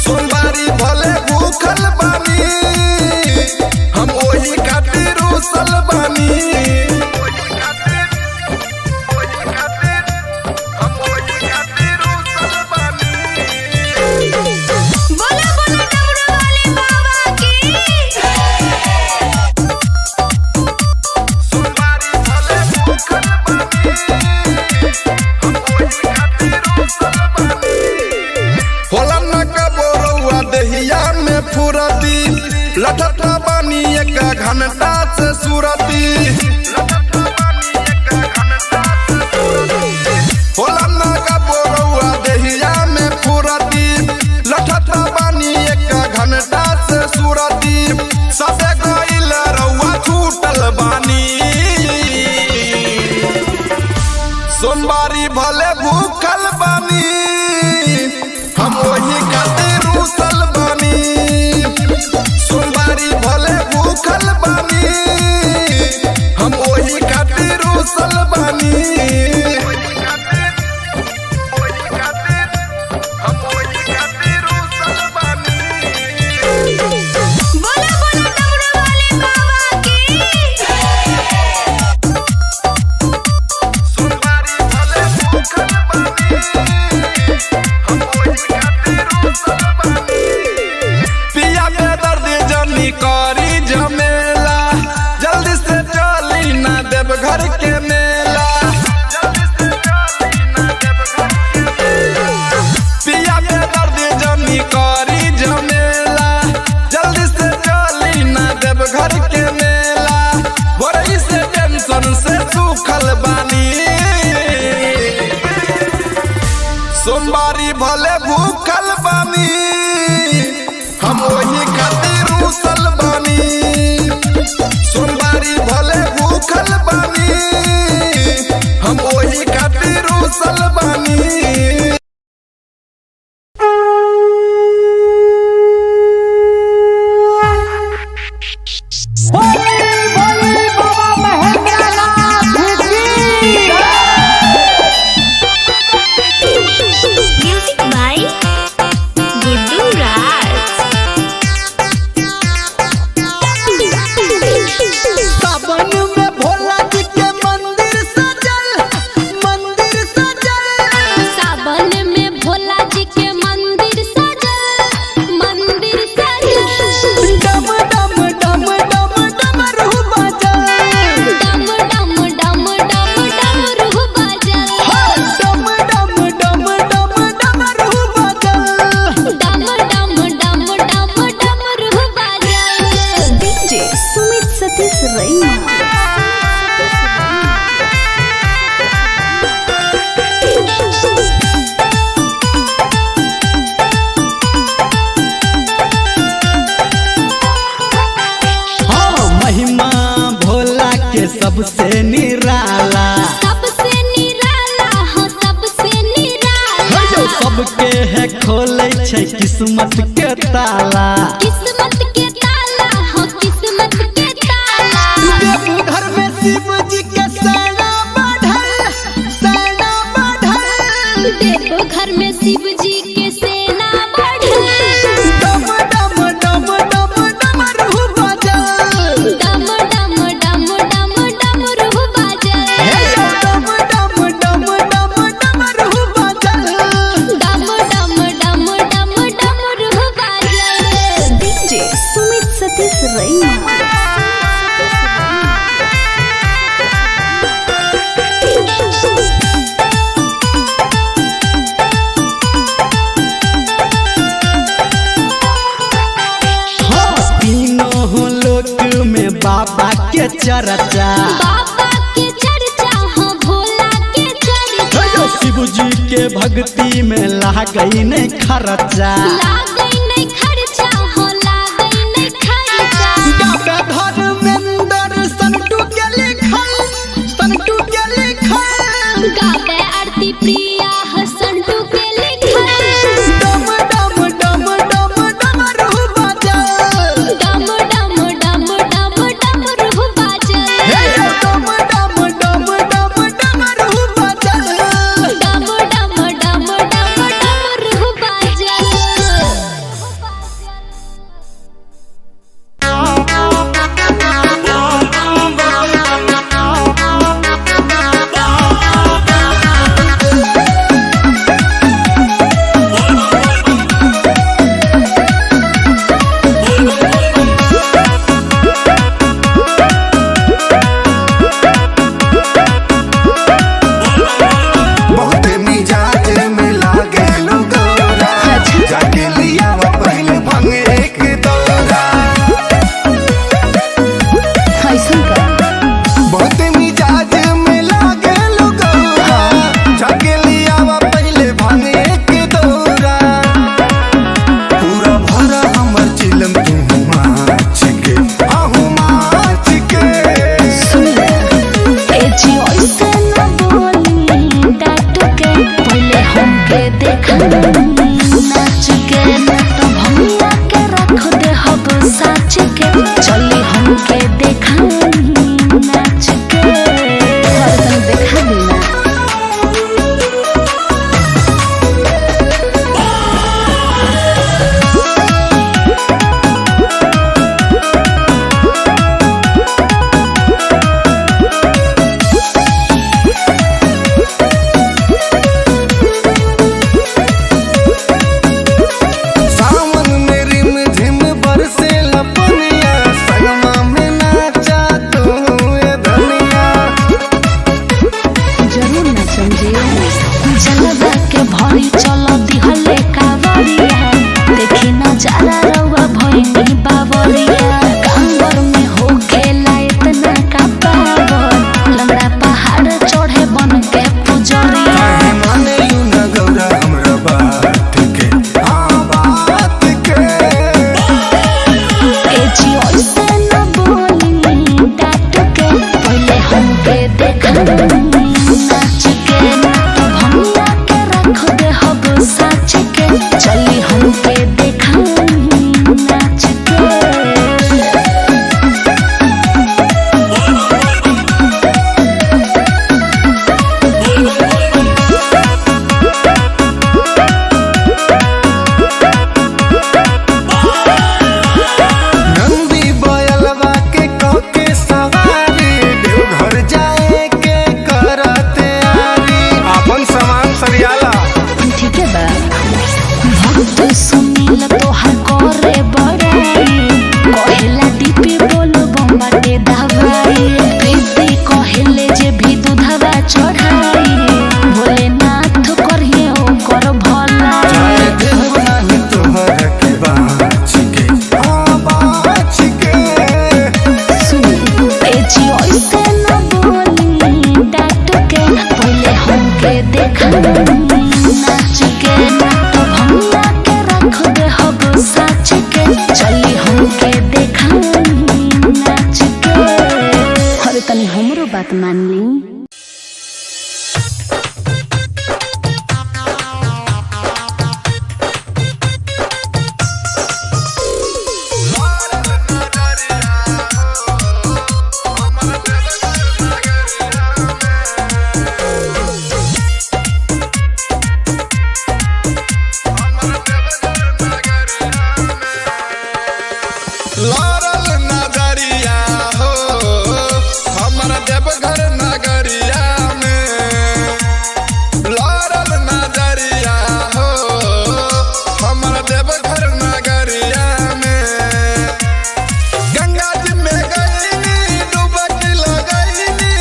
सोमवारी भले भूखल बानी हम ओही खातिर रुसल बानी। फुरती लठठा बानी एक घंटा से सुरती होला ना का बोरौआ देहिया में फुरती लठठा बानी एक घंटा से सुरती सबे गइल रउआ छूटल बानी। सोमवारी भले भूखल बानी हम वही खातिर रुसल बानी। सोमवारी भले भूखल बानी हम ओही खातिर रुसल बानी। करी झमेला जल्दी से चली ना देव घर के मेला। पिया के दर्द जमी करी झमेला जल्दी से चली ना देव घर के मेला। बड़ी से टेंशन से सूखल बानी। सोमवारी भले भूखल बानी हम वही खातिर रुसल बानी। सोमवारी भले भूखल बानी हम वही खातिर रुसल बानी। सबसे निराला हो सबसे निराला सबके है खोले छै किस्मत के ताला। किस्मत के ताला हो किस्मत के ताला। देवघर में शिव जी के सेना बढ़ल सेना बढ़ल। देवघर में शिव जी के सेना बढ़ल। डम डम डम डम डम रूह बजल। डम डम डम डम डम रूह बजल। डम डम डम डम डम रूह बजल। डम डम डम डम डम रूह बजल। डीजे सुमित सतीश रैना। बाबा के चर्चा बाबा के चर्चा हो भोला के चर्चा। शिव जी के भक्ति में लागई नहीं खर्चा। लागई नहीं खर्चा हो लागई नहीं खर्चा। गावे धर्मेंद्र संटू के लिखल संटू के लिखल। गावे आरती प्रिया हो संटू के लिखल। डम डम डम डम डम रूह बजल। डम डम डम डम डम रूह बजल। डम डम डम डम डम रूह बजल। डम डम डम डम डम रूह बजल। ऐसे न बोली डांट के पहले हमके देखा नाच के तो भंगा के रख दे हब साच के चली हमके देखा नाच के नंदी बयलवा के कके सवारी देवघर जाए के करते आरी अपन सामान सरियाला ठीक है बा भक्त सुनील तोहर करे बड़ाई कहेला दीपी बोलो बम्बाटे दवाई प्रीति कहेले जे भी दूधवा चढ़ाई भोलेनाथ करिए ओकर भलाई देव नाही तोहर के बाच के सुन ए जी ऐसे न बोली डांट के पहले हमके देखा नाच के तो भंगा के रख दे हब साच के चली हमके देखा नाच के अरे तनी हमरो बात मान ली लारल नगरिया हो हमर देवघर नगरिया में लारल नगरिया हो हमर देवघर नगरिया में गंगा जी में गईनी डुबकी लगईनी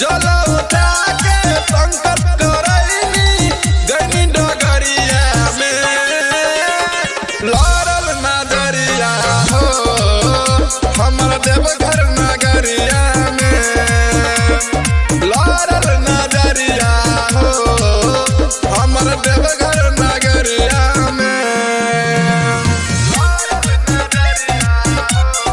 जल उठा के संकट करईनी गईनी डगरिया में लारल नगरिया हो हमर देवघर नगरिया में लारल नगरिया हो हमर देवघर नगरिया में लारल नगरिया हो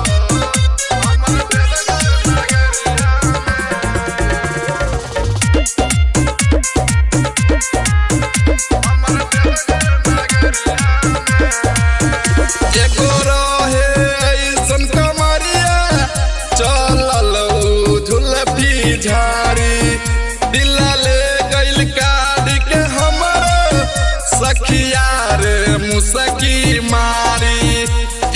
हमर देवघर एको रहे ऐसन कमरिया चलल झुलफी झाड़ी दिला ले गइल काट के हमर सखिया रे मुसकी मारी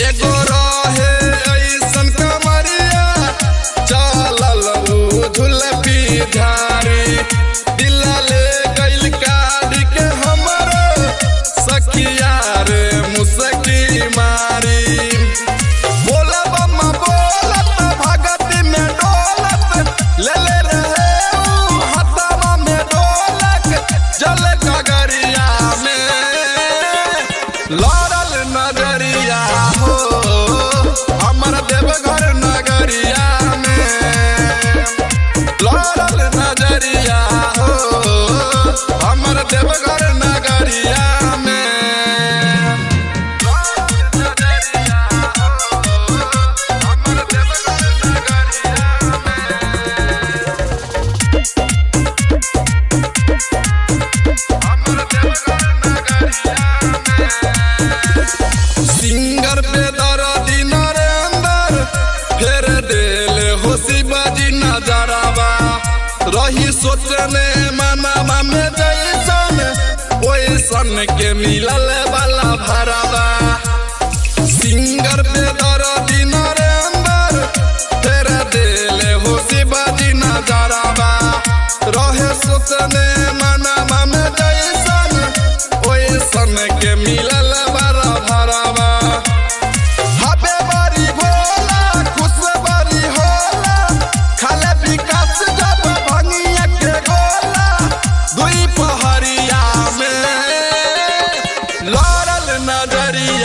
एगो रहे ऐसन कमरिया चलल झुलफी झाड़ी दिला ले गइल काट के हमर सखिया रे मुसकी मारी बोला बम्मा बोलत भगत में डोलत ले ले रहे ऊ हथवा में ढोलक जल गगरिया में लारल नगरिया हो हमर देवघर नगरिया में लारल नगरिया हो हमर देवघर नगरिया में सिंगर पे दर्दी नरेंद्र फेर देले हो शिवाजी नजरावा रही सोचने मनावा में जैसन ओइसन के मिलल वाला भरावा सिंगर पे दर्दी नरेंद्र फेर देले हो शिवाजी नजरावा रहे सोचने मनावा में जैसन ओइसन के मिलल वाला भरावा हबे बारी भोला खुश बारी होला खाले विकास जब भंगिया के गोला दुई पहरिया में लारल नजरिया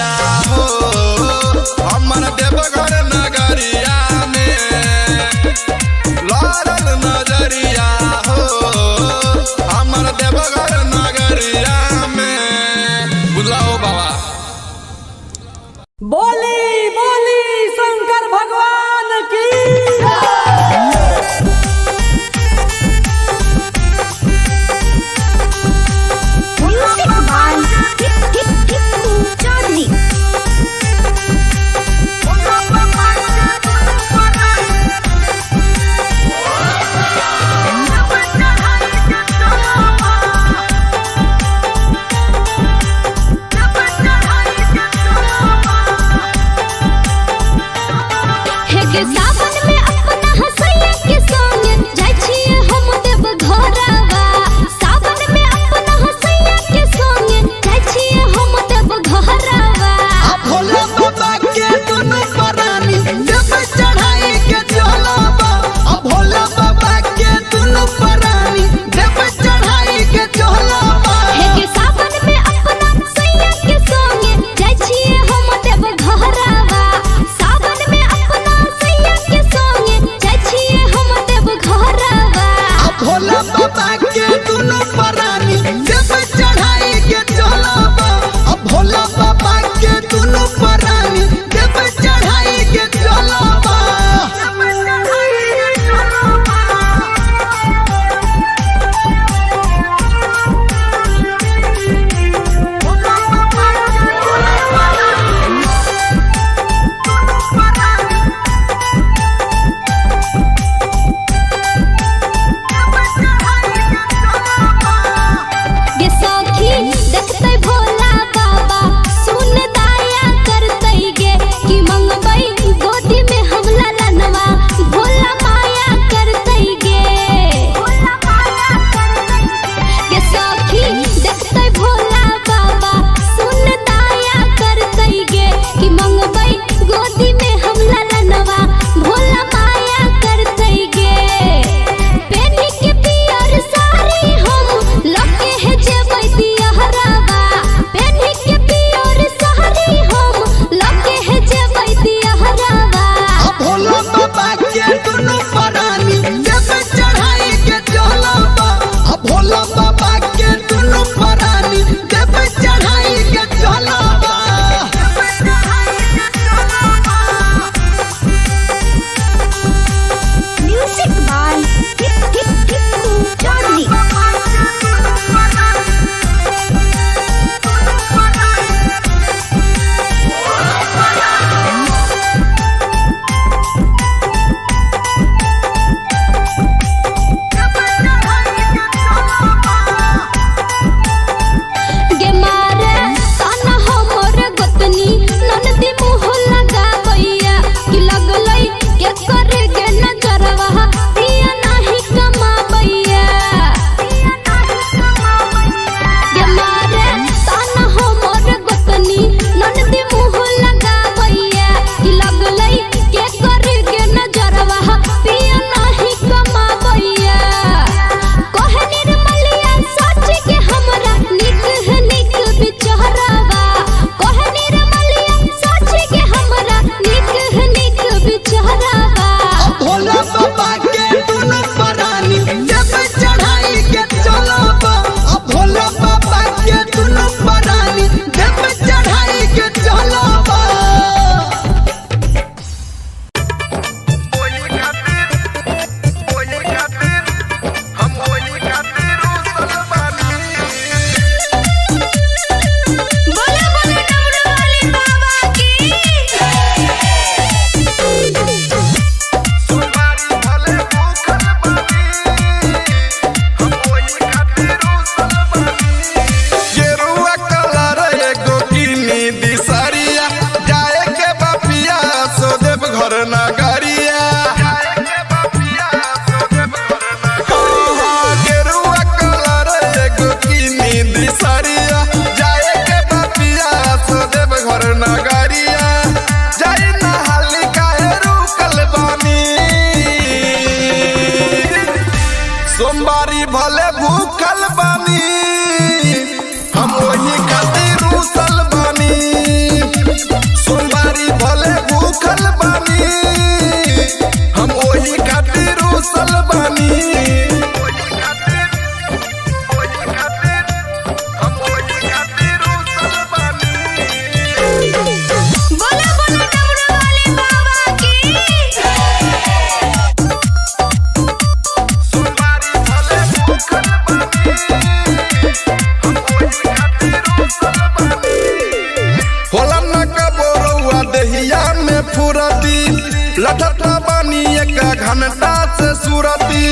लठत बानी एक घंटा से सुरती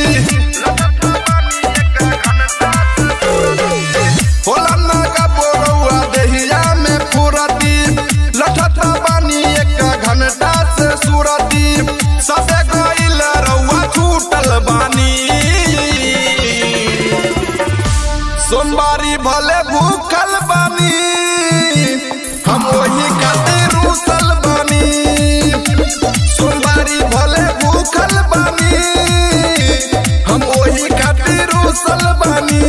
होला ना का बोरौआ देहिया में फुरती लठत बानी एक घंटा से सुरती सबे गइल रउआ छूटल बानी सोमवारी भले भूखल बानी हम वही खातिर रुसल बानी सोमवारी भले भूखल बानी हम वही खातिर रुसल बानी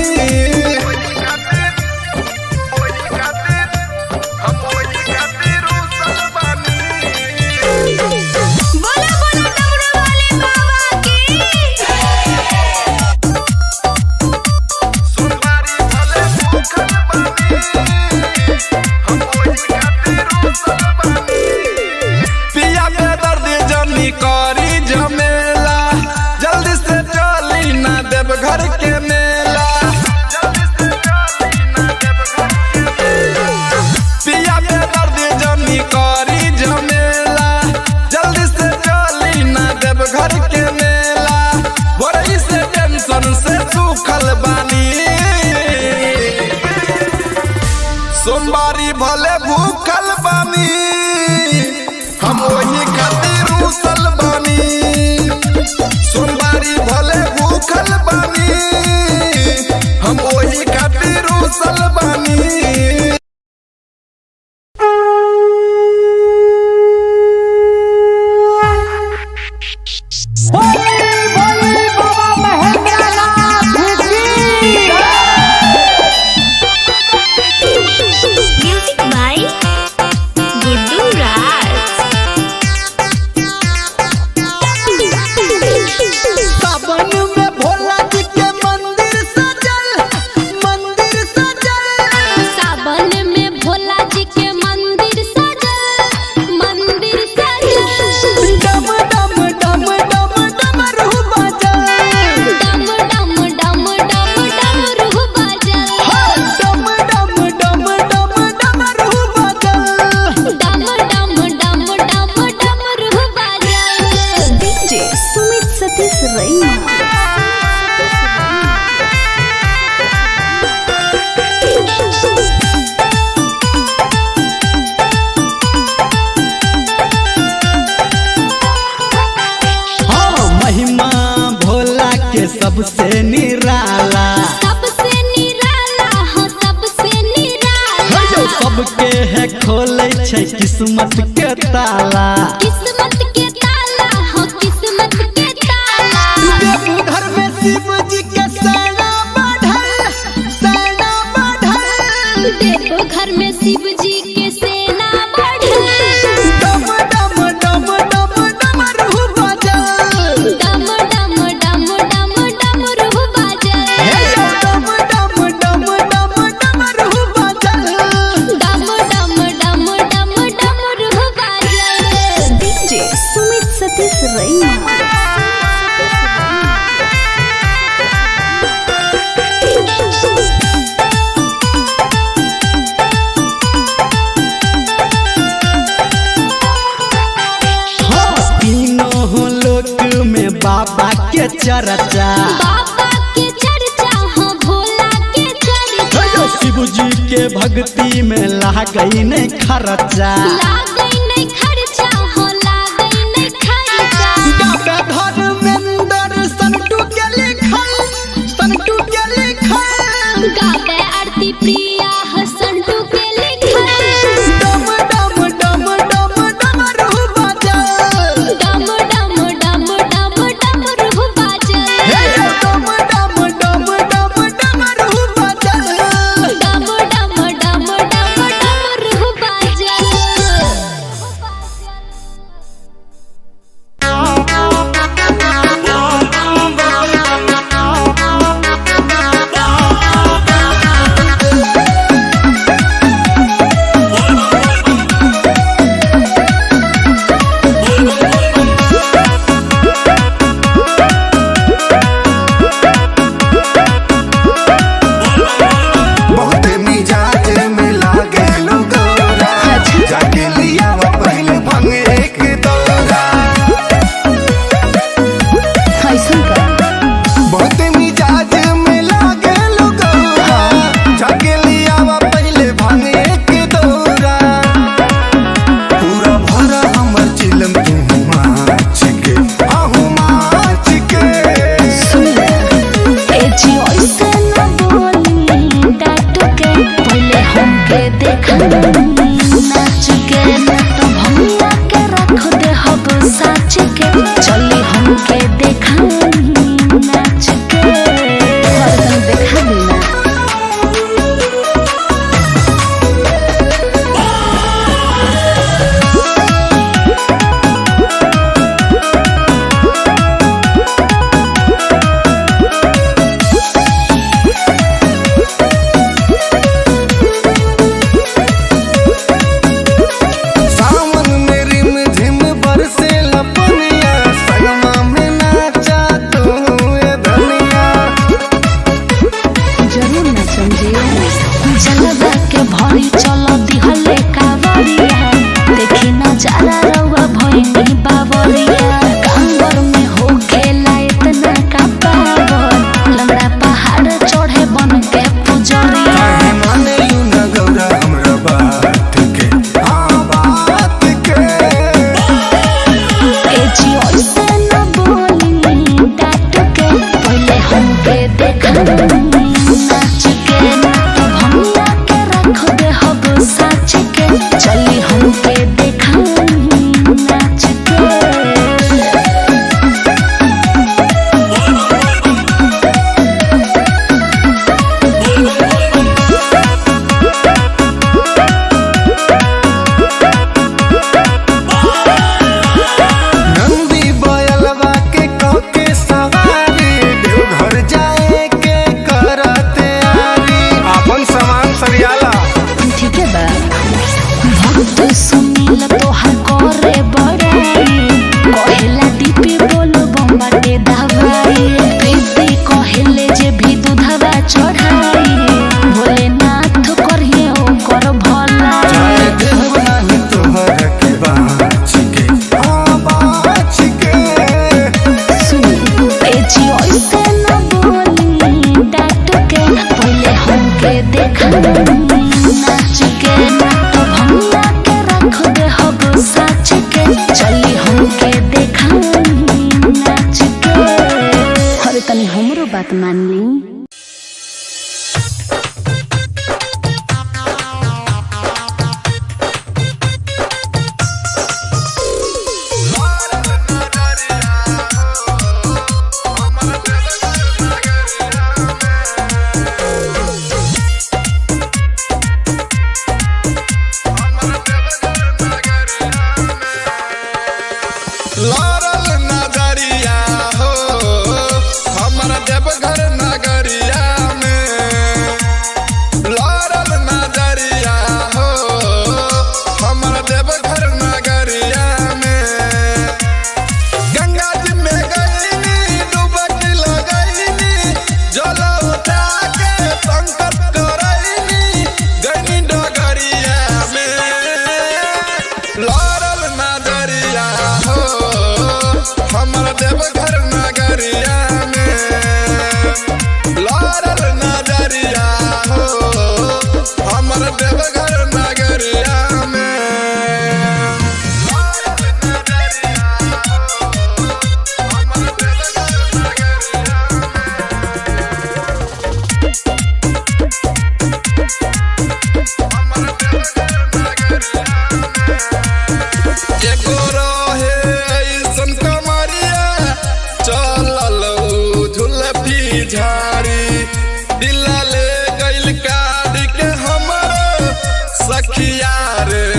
बोला बोला डमरू वाले बाबा की सोमवारी भले भूखल बानी हम वही खातिर रुसल बानी पिया के दर्द जनी करी झमेला जल्दी से चली ना देव घर के मेला पिया के दर्द जनी करी झमेला जल्दी से चली ना देव घर के मेला बड़ी से टेंशन से सूखल बानी सोमवारी भले भूखल बानी हम वही खातिर रुसल बानी सोमवारी भले भूखल बानी हम वही खातिर रुसल बानी म्यूजिक बाय गुड्डू राज सावन में भोला जी के मंदिर सजल सावन में भोला जी के मंदिर सजल डम डम डम डम डमरू बजल डम डम डम डम डमरू बजल डम डम डम डम डमरू बजल डम डम डम डम डमरू बजल डीजे सुमित सतीश रैना हाँ महिमा भोला के सबसे निराला सबसे निराला हो सबसे निराला जो सबके है खोले छै किस्मत के ताला किस्मत के ताला हो किस्मत के ताला देवघर में शिव जी के सेना बढ़ल देव घर में शिव जी के सेना बढ़ल डम डम डम डम डमरू बजल डम डम डम डम डमरू बजल डम डम डम डम डमरू बजल डम डम डम डम डमरू बजल डीजे सुमित सतीश रैना हाँ तीनों लोक में बाबा के चर्चा बाबा के चर्चा हो भोला के चर्चा शिव जी के भक्ति में लागई नहीं खर्चा लागई नहीं खर्चा हो लागई नहीं खर्चा गावे धर्मेंद्र संटू के लिखल गावे आरती प्रिया हो संटू के लिखल डम डम डम डम डमरू बजल डम डम डम डम डमरू बजल डम डम डम डम डमरू बजल डम डम डम डम डमरू बजल साच के चली हमके देखाई नाच के हरदम देखा देना बात मान ली।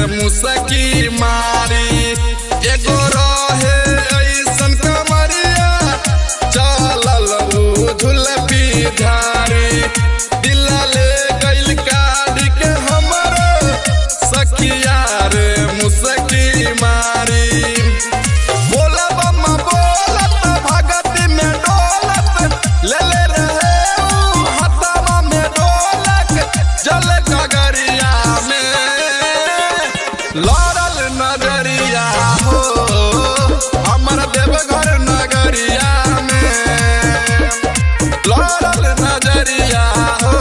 मुसकी मारी एगो रहे ऐसन कमरिया चलल झुलपी झारी दिल ले गइल काढ़ी के हमरो सखिया रे मुसकी मारी बोला बम्मा बोलत भगत में डोलत ले ले रहे हथवा में ढोलक जल गगरिया में लड़ल नजरिया हो हमर देवघर नगरिया में लड़ल नजरिया हो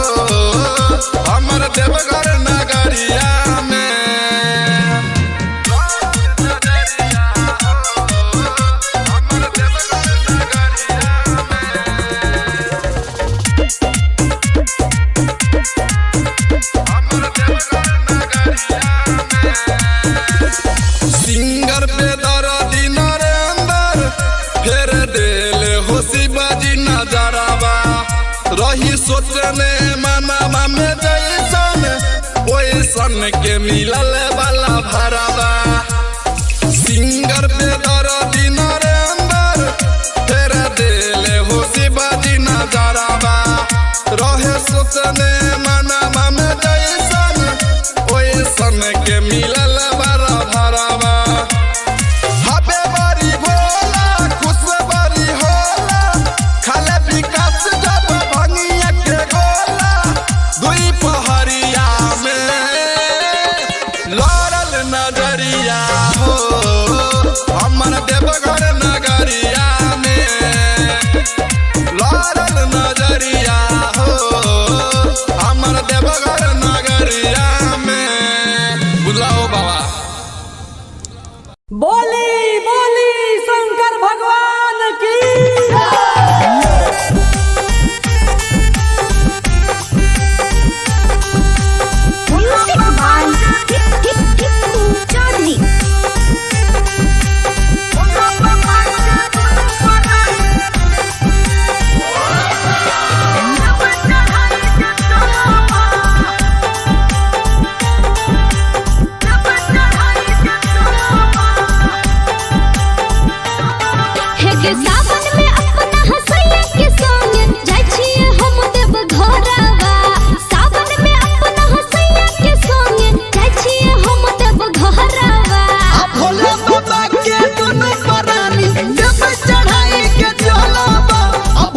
रही सोचने मनावा में जैसन ओइसन के मिलल वाला भरावा सिंगर पे दर्दी नरेंद्र फेर देले हो शिवाजी नजरावा रहे सोचने मनावा में जैसन ओइसन के मिलल वाला भरावा हबे बड़ी भोला खुश बड़ी होला खाले विकास जब भंगिया के गोला दुई पहरिया में लड़ल नजरिया हो हमर देवघर नगरिया में लड़ल नजरिया हो हमर देवघर नगरिया में बुलाओ बाबा बोली बोली शंकर भगवान की म्यूजिक बाय टिप्पू चौधरी हे के सावन में अपना हसैया के संग जाय छिए हम देव घरवा सावन में अपना हसैया के संग जाय छिए हम देव घरवा भोले बाबा के दुनु परानी देव चढ़ाई के जलावा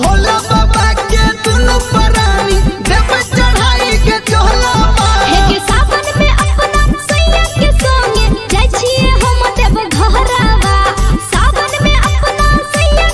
भोले बाबा के दुनु परानी देव चढ़ाई के जलावा हे के सावन में अपना हसैया के संग जाय छिए हम देव घरवा सावन में अपना हसैया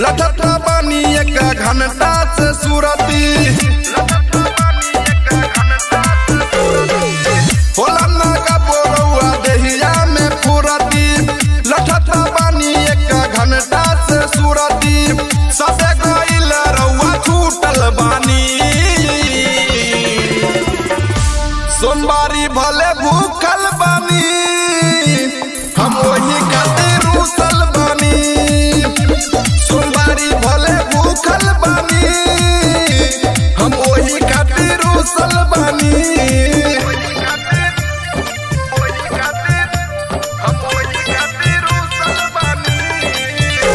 लठत बानी एक घंटा से सूरती होला ना का बोरौआ देहिया में फुरती लठत बानी एक घंटा से सूरती सबे गइल रउआ छूटल बानी सोमवारी भले भूखल बानी हम वही खातिर रुसल बानी सोमवारी भले भूखल बानी हम वही खातिर रुसल बानी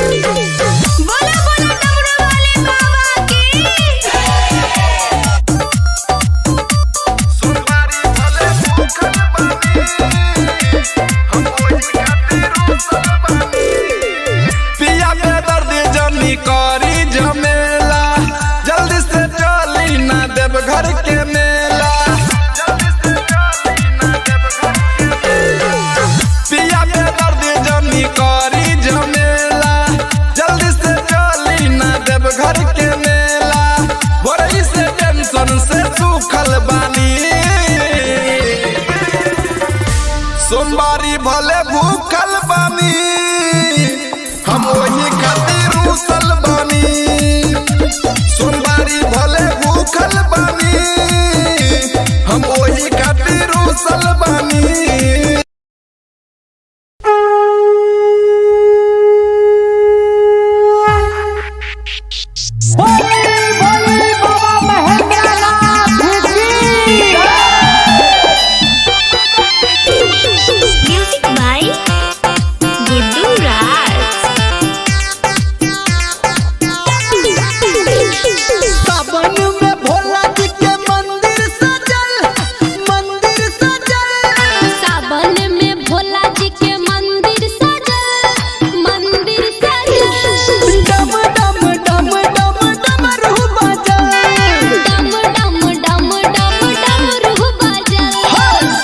बोला बोला डमरू वाले बाबा की पिया के दर्द जमी करी झमेला जल्दी से चली ना देव घर के मेला पिया के दर्द जमी करी झमेला जल्दी से चली ना देव घर के मेला बड़ी से टेंशन से सूखल बानी सोमवारी भले भूखल बानी हम वही खातिर रुसल बानी सोमवारी भले भूखल बानी हम वही खातिर रुसल बानी म्यूजिक बाय गुड्डू राज सावन में भोला जी के मंदिर सजल सावन में भोला जी के मंदिर सजल मंदिर सजल डम डम डम डम डमरू बजल डम डम डम डम डमरू बजल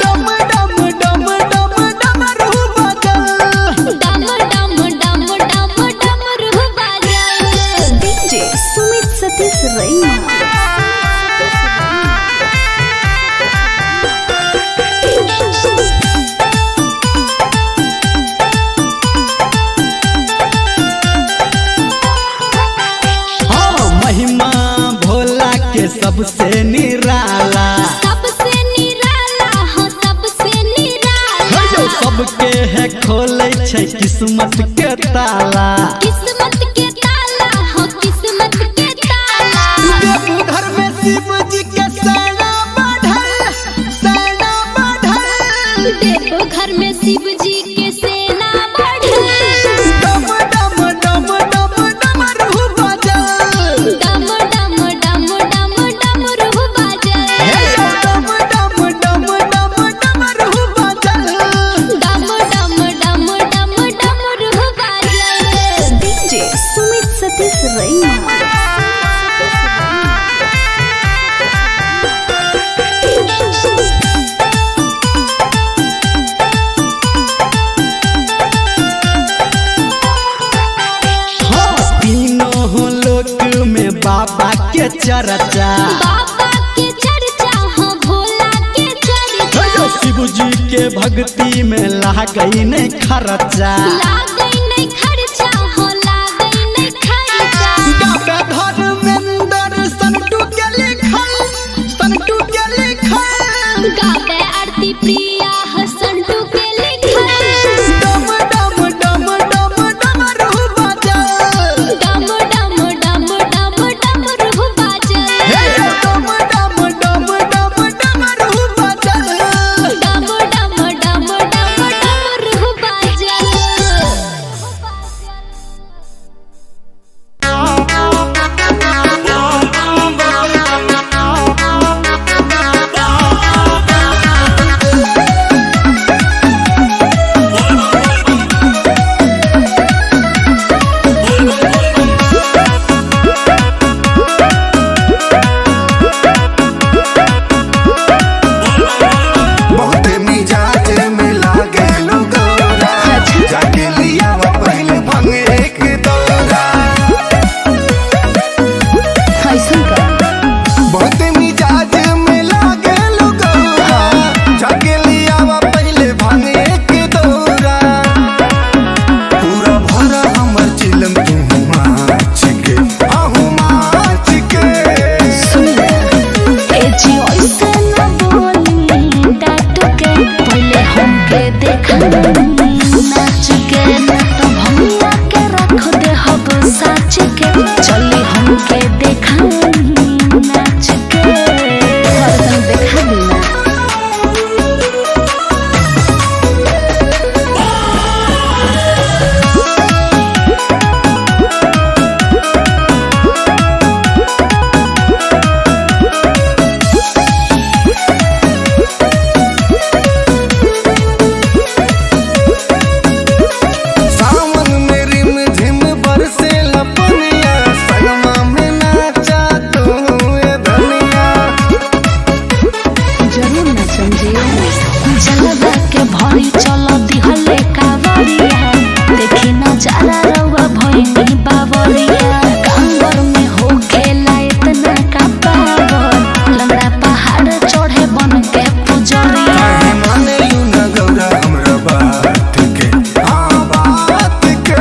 डम डम डम डम डमरू बजल डम डम डम डम डमरू बजल डीजे सुमित सतीश रैना हाँ महिमा भोला के सबसे निराला सबसे निराला हो सबसे निराला जो सबके है खोले छै किस्मत के ताला किस्मत के ताला हो किस्मत के ताला देवघर में शिव जी के सेना बढ़ल देव घर में शिव जी के सेना बढ़ल डम डम डम डम डमरू बजल डम डम डम डम डमरू बजल डम डम डम डम डमरू बजल डम डम डम डम डमरू बजल डीजे सुमित सतीश रैना हाँ तीनों लोक में बाबा के चर्चा बाबा के चर्चा हो भोला के चर्चा शिव जी के भक्ति में लागई नहीं खर्चा लागई नहीं खर्चा हो लागई नहीं खर्चा गावे धर्मेंद्र संटू के लिखल गावे आरती प्रिया हो संटू के लिखल डम डम डम डम डमरू बजल डम डम डम डम डमरू बजल डम डम डम डम डमरू बजल डम डम डम डम डमरू बजल चली हमके देखाई नाच के हरदम देखा देना। सावन में रिम झिम बरसे लपनिया, सनमा में नाचा तू ए धनिया। जरूर ना समझिए जलवा के भरी चलो दिहले कावरिया, देखी ना जाला रउआ भइनी बावरिया। कांवर में हो खेला इतना का पावर, लंगड़ा पहाड़ चढ़े बन के पुजरिया। काहे माने यू न गौरा हमरा बात के, हाँ बात के।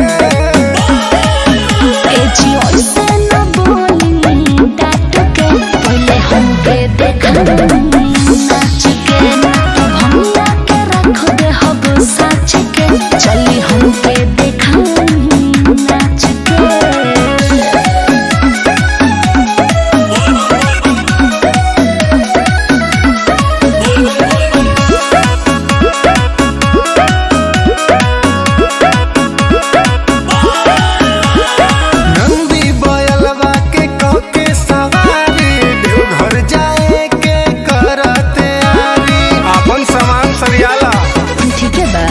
ए जी ओइसे न बोली डाट के, पहिले हमके देखाई नाच के। भंगिया के रख दे हब साच के, चली हमके देखाई नाच के। नंदी बयलवा के कके सवारी, देवघर जाए के करते आरी। अपन सामान सरियाला ठीक है बा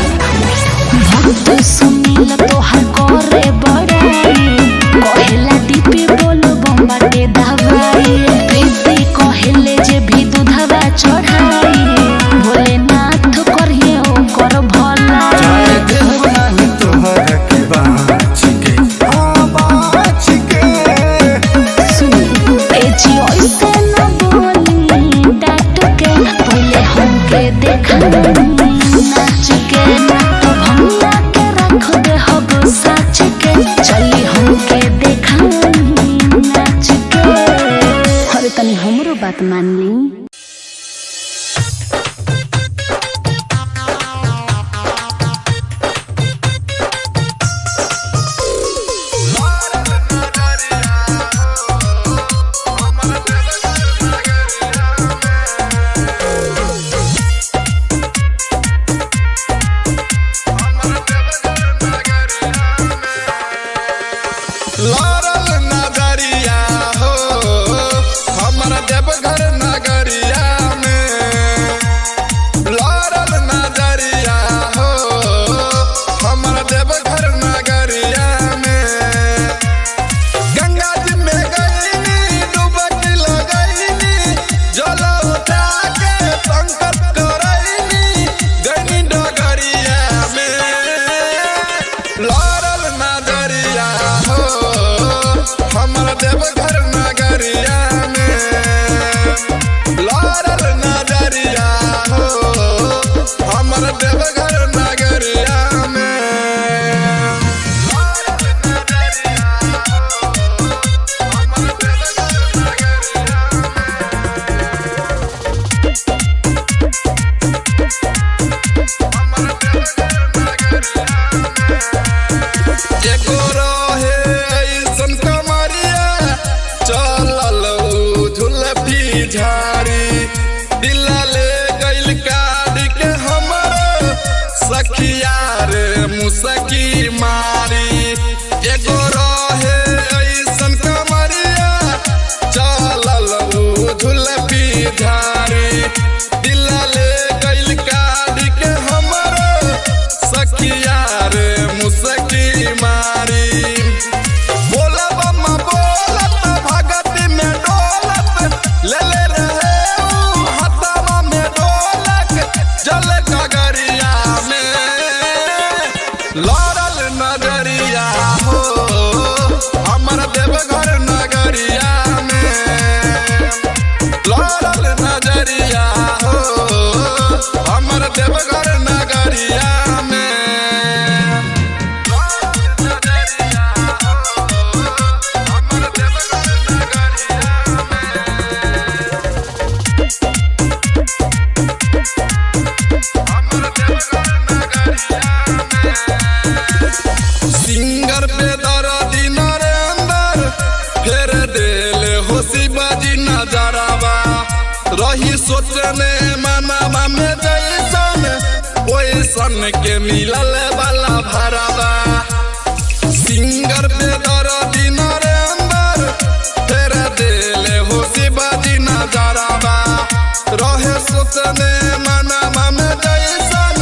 भक्त सुनील तोहर करे बड़ाई, कहेला दीपी बोलो बम्बाटे दवाई। प्रीति कहेले जे भी दूधवा चढ़ाई, भोलेनाथ करिए ओकर भलाई। चाहे देव नाही तोहर के बाच के, हाँ बाच के। सुनी ए जी ओइसे न बोली डाट के, पहिले हमके देखाई नाच के। भंगिया के रख दे हब साच के, चली हमके देखाई नाच के। अरे तनी हमरो बात मान ली। लारल नगरिया हो हमर देवघर नगरिया में। लारल नगरिया हो हमर देवघर नगरिया में। गंगा जी में गईनी डुबकी लगईनी, जल उठा के संकट करईनी गईनी डगरिया में। लारल नगरिया हो हमर देवघर नगरिया में। लारल नगरिया हो हमर देवघर नगरिया में। लारल नगरिया हो हमर देवघर नगरिया एगो रहे ऐसन कमरिया, चलल उ झुलफी झाड़ी। दिला ले गइल काढ़ के हमर सखिया रे मुसकी मारी। एगो रहे ऐसन कमरिया, चलल उ झुलफी झाड़ी। दिला ले गइल काढ़ के हमर सखिया रे मुसकी मारी। बोला बम्मा बोलत भगती में डोलत, ले ले रहे उ हथवा में ढोलक, जल गगरिया में। लारल नगरिया हो हमर देवघर नगरिया में। लारल नगरिया हो रही सोचने मनवा में जैसन ओइसन के मिलल वाला भरावा सिंगर पे दर्दी नरेंद्र फेर दिले हो शिवाजी नजरावा रहे सोचने मनवा में जैसन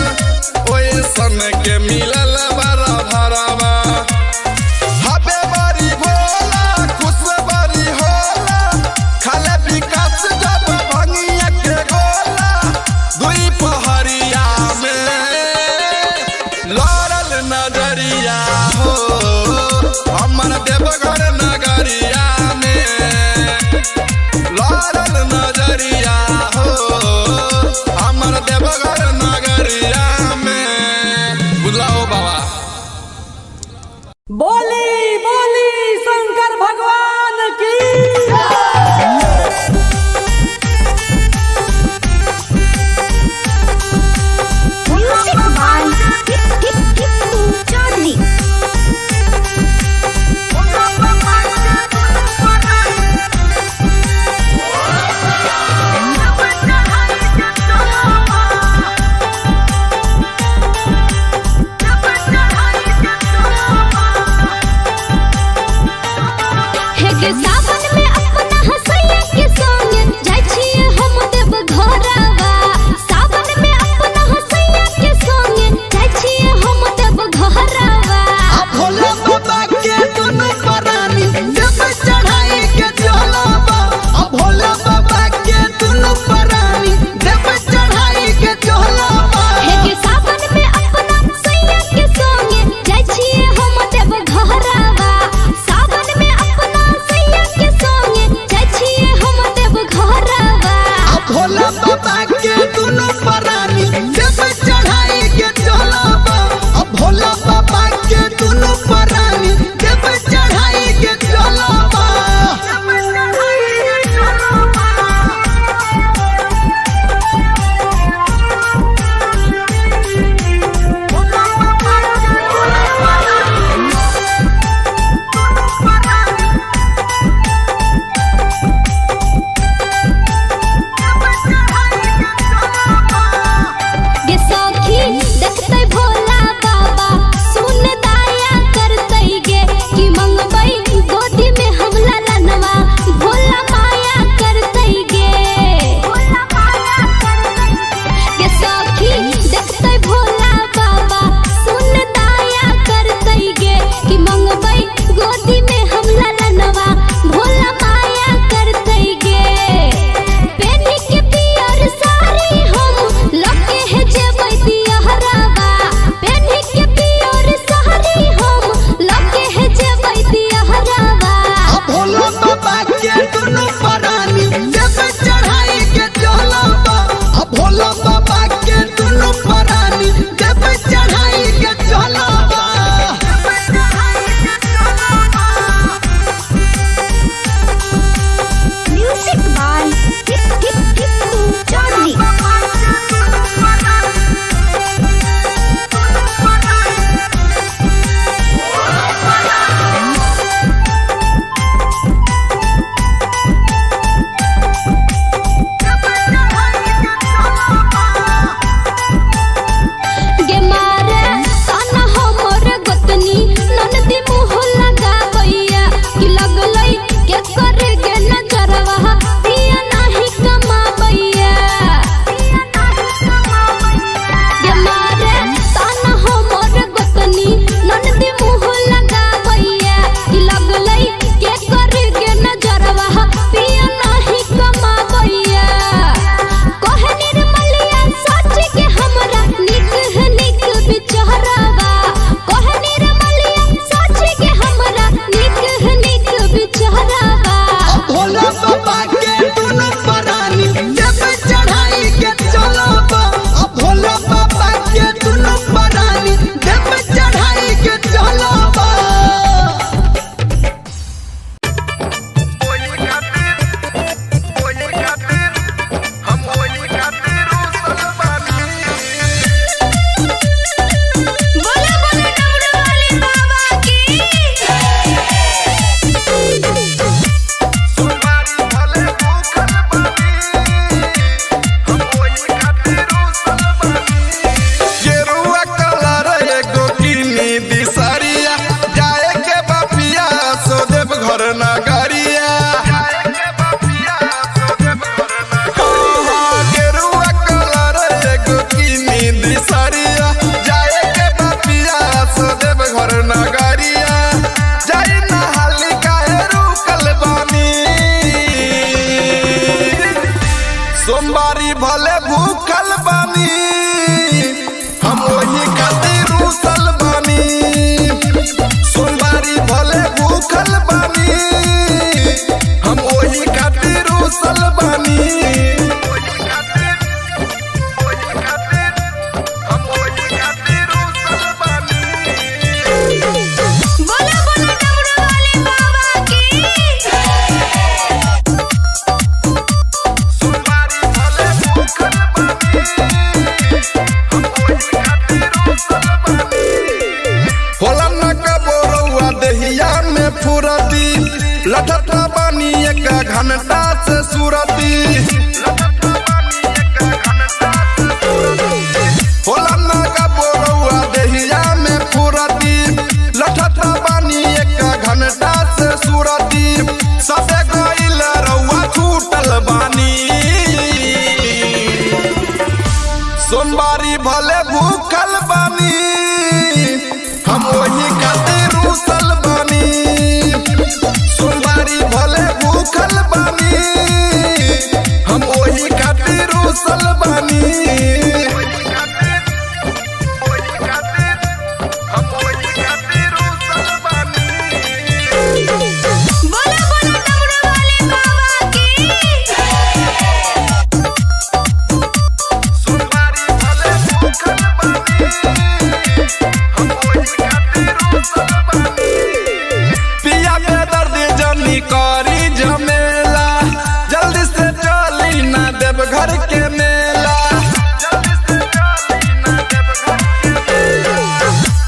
ओइसन के मिलल वाला भरावा हबे बड़ी भोला खुश बड़ी होला खाले विकास जब भंगिया के गोला दुई पहरिया में लड़ल नजरिया हो हमर देवघर नगरिया में लड़ल नजरिया हो हमर देवघर नगरिया में बुलाओ बाबा बोली बोली शंकर भगवान की म्यूजिक बाय चार्ली हे के सावन में अपना हसैया के संग जाय छिए हम देव घरवा सावन में अपना हसैया के संग जाय छिए हम देव घरवा भोला बाबा के दुनु परानी जब चढ़ाई के चलबा भोला बाबा के दुनु परानी जब चढ़ाई के चलबा हे के सावन में अपना हसैया के संग जाय छिए हम देव घरवा सावन में अपना हसैया लटत बानी एक घंटा से सूरती होला ना का बोरौआ देहिया में फुरती लटत बानी एक घंटा से सूरती सबे गइल रउआ छूटल बानी सोमवारी भले भूखल बानी हम वही खातिर रूसल बानी सोमवारी भले भूखल बानी हम वही खातिर रूसल बानी बोला बोला डमरू वाले बाबा की सोमवारी भले भूखल बानी हम वही खातिर रूसल बानी पिया के दर्द जनी करी झमेला जल्दी से चली ना देव घर के मेला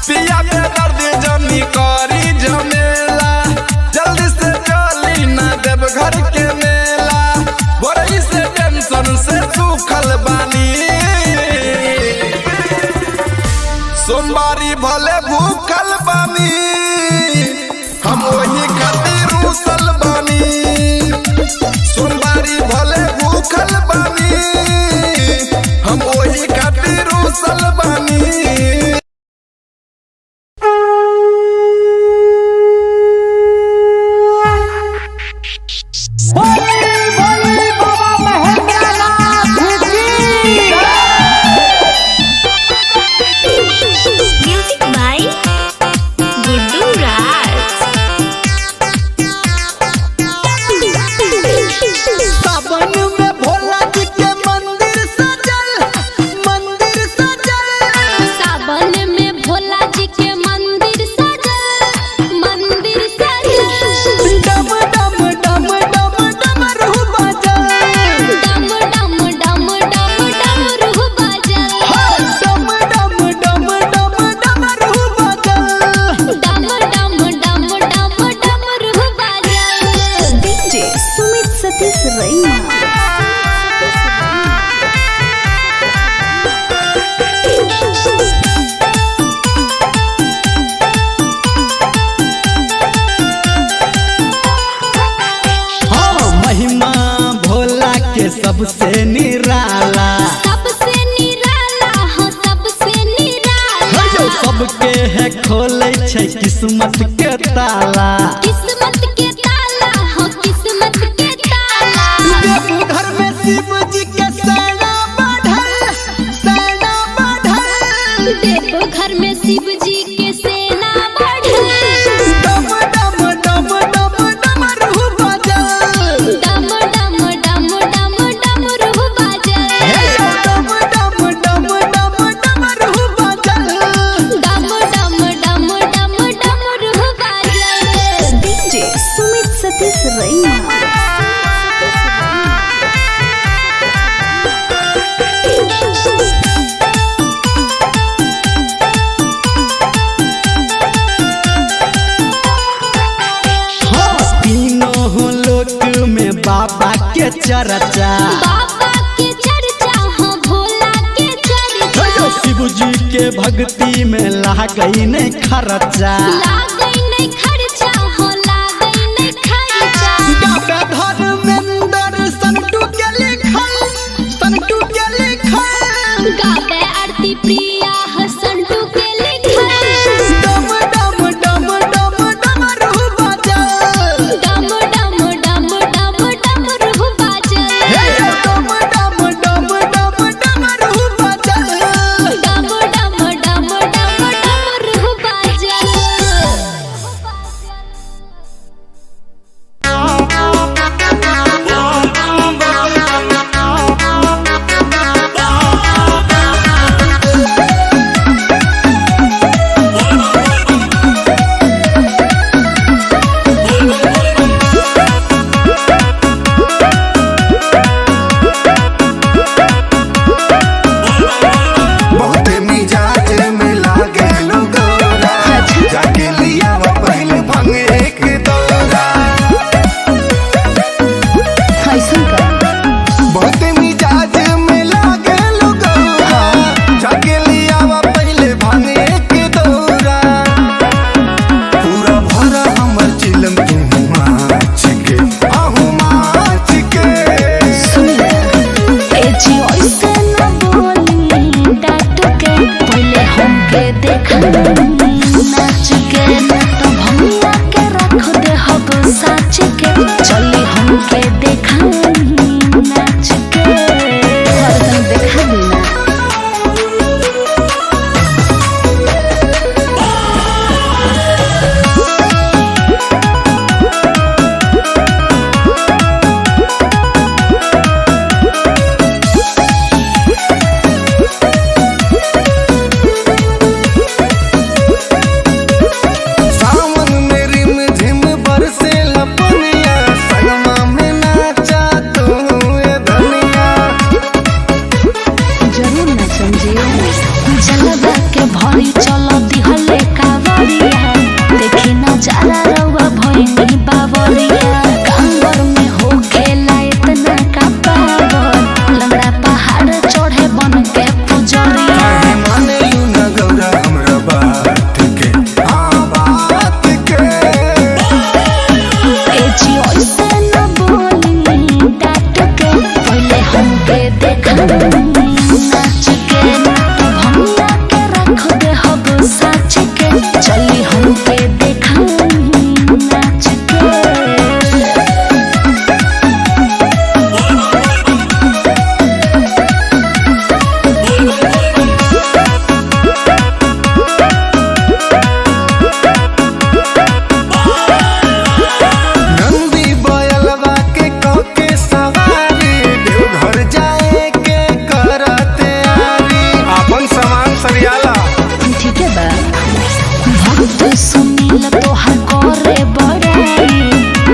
पिया के दर्द जनी करी झमेला जल्दी से चली ना देव घर के मेला बड़ी से टेंशन से सूखल बानी सोमवारी भले भूखल बानी हम वही खातिर रूसल बानी सोमवारी भले भूखल बानी हम वही खातिर रूसल बानी म्यूजिक बाय गुड्डू राज सावन में भोला जी के मंदिर सजल सावन में भोला जी के मंदिर सजल डम डम डम डम डमरू बजल डम डम डम डम डमरू बजल डम डम डम डम डमरू बजल डम डम डम डम डमरू बजल डीजे सुमित सतीश रैना हाँ महिमा भोला के सबसे निराला सबसे निराला हो सबसे निराला जो सबके है खोले छै किस्मत के ताला किस्मत के ताला हो किस्मत के ताला देवघर में शिव जी के सेना बढ़ल देखो घर में शिव जी के सेना बढ़ल डम डम डम डम डमरू बजल डम डम डम डम डमरू बजल डम डम डम डम डमरू बजल डम डम डम डम डमरू बजल डीजे सुमित सतीश रैना हाँ तीनों लोक में बाबा के चर्चा बाबा के चर्चा हो भोला के चर्चा शिव जी के भक्ति में लागई नहीं खर्चा लागई नहीं खर्चा हो लागई नहीं खर्चा गावे धर्मेंद्र संटू के लिखल गावे आरती प्रिया हसंटू के लिखल डम डम डम डम डमरू बजल डम डम डम डम डमरू बजल डम डम डम डम डमरू बजल डम डम डम डम डमरू बजल के चली हमके देखा नाच के हरदम देखा बिना सावन में रिम झिम बरसे लपनिया संगमा में नाचा तू ए धनिया। जरूर न समझिए जलवा के भरी चल दिहले कावरिया देखी नजारा रउआ भइनी बावरिया कांवर में हो खेला इतना का पावर लंगड़ा पहाड़ चढ़े बन के पुजरिया काहे माने यू न गौरा हमरा बात के हाँ बात के। एजी ऐसे न बोली डांट के पहले हमके देखा नाच के तो भंगा के रख दे हब साच के चली हमके देखा नाच के नंदी बयलवा के कके सवारी देवघर जाए के करते आरी अपन सामान सरियाला। ठीक है बा भक्त सुनील तोहर करे बड़ाई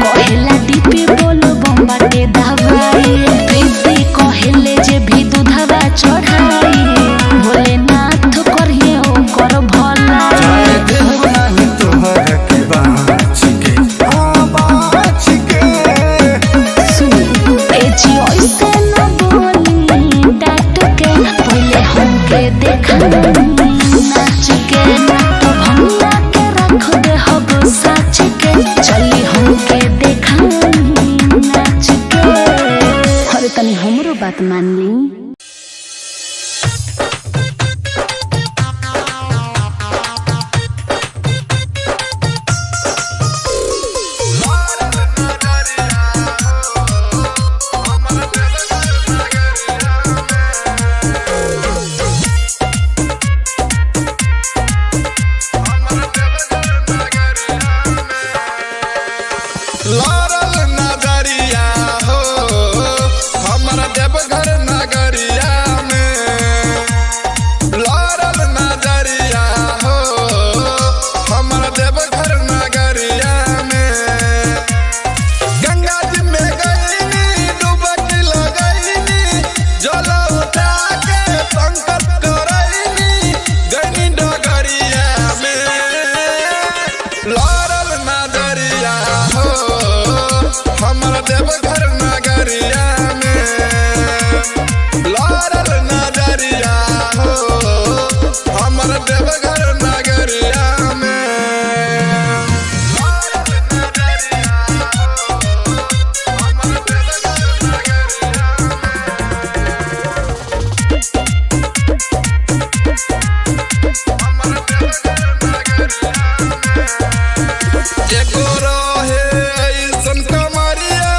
कहेला दीपी बोलो बम्बाटे दवाई प्रीति कहेले जे भी दूधवा चढ़ाई भोलेनाथ करिए ओकर भला चाहे देव नाही तोहर के बाँच के हाँ बाँच के। सुन एजी ऐसे न बोली डांट के पहले हमके देखा नाच के तो भंगा के रख दे हब साच के चली हमके देखा नाच के अरे तनी हमरो बात मान ली लारल नगरिया हो हमर देवघर नगरिया में लारल नगरिया हो हमर देवघर नगरिया में गंगा जी में गईनी डुबकी लगईनी जल उठा के संकट करईनी गईनी डगरिया में लारल नगरिया हो हमर देवघर नगरिया में लारल नगरिया हो हमर देवघर नगरिया में लारल नगरिया हो हमर देवघर नगरिया हमर देवघर नगरिया एगो रहे ऐसन कमरिया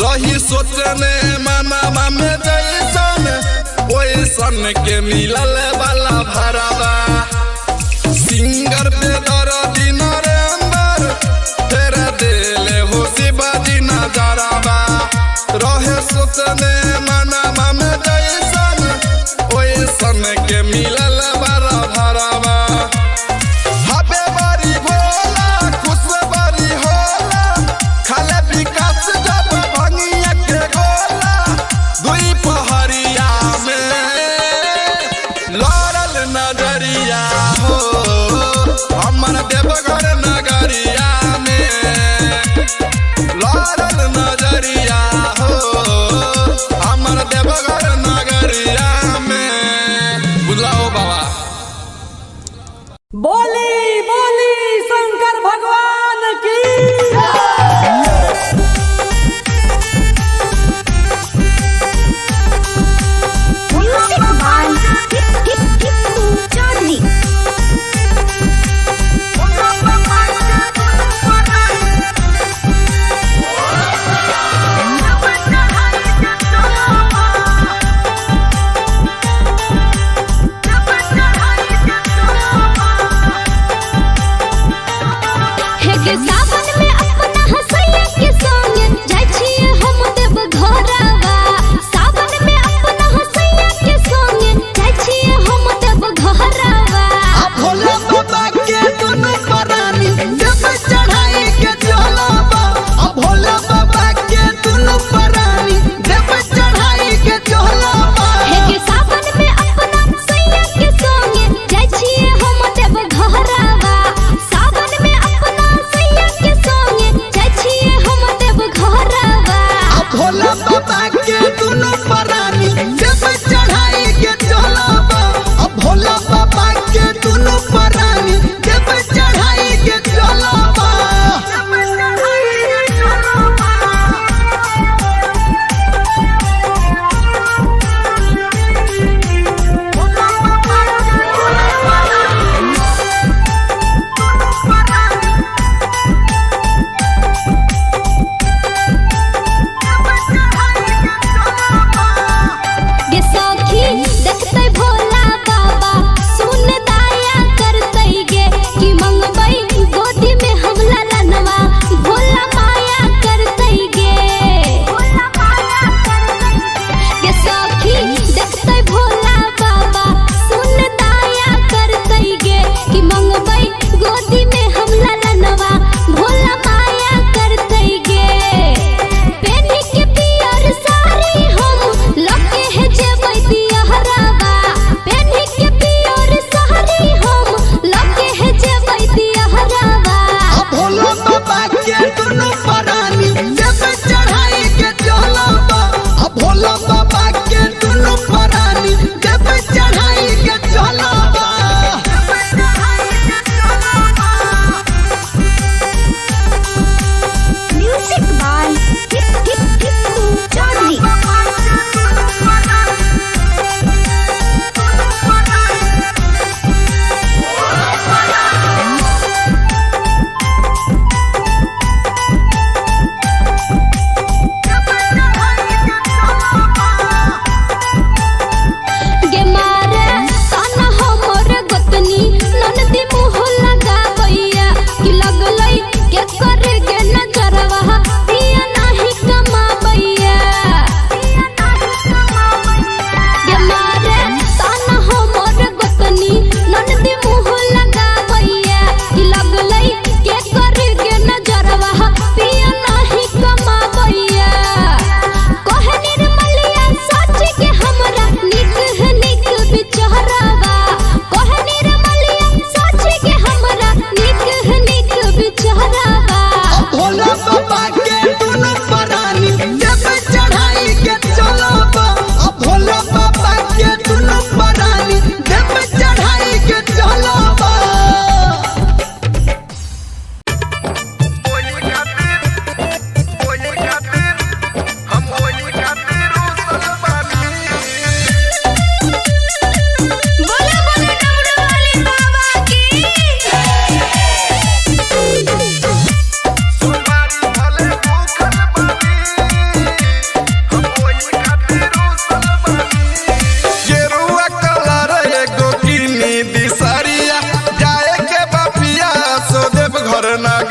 रही सोचने मनावा में जैसन ओइसन के मिलल वाला भरावा सिंगर पे दर्दी नरेंद्र फेर देले हो शिवाजी नजरावा रहे सोचने मनावा में जैसन ओइसन के मिलल वाला भरावा हबे बड़ी भोला खुश बड़ी होला खाले विकास जब भंगिया के गोला दुई पहरिया में लड़ल नजरिया हो हमर देवघर नगरिया में लड़ल नजरिया हो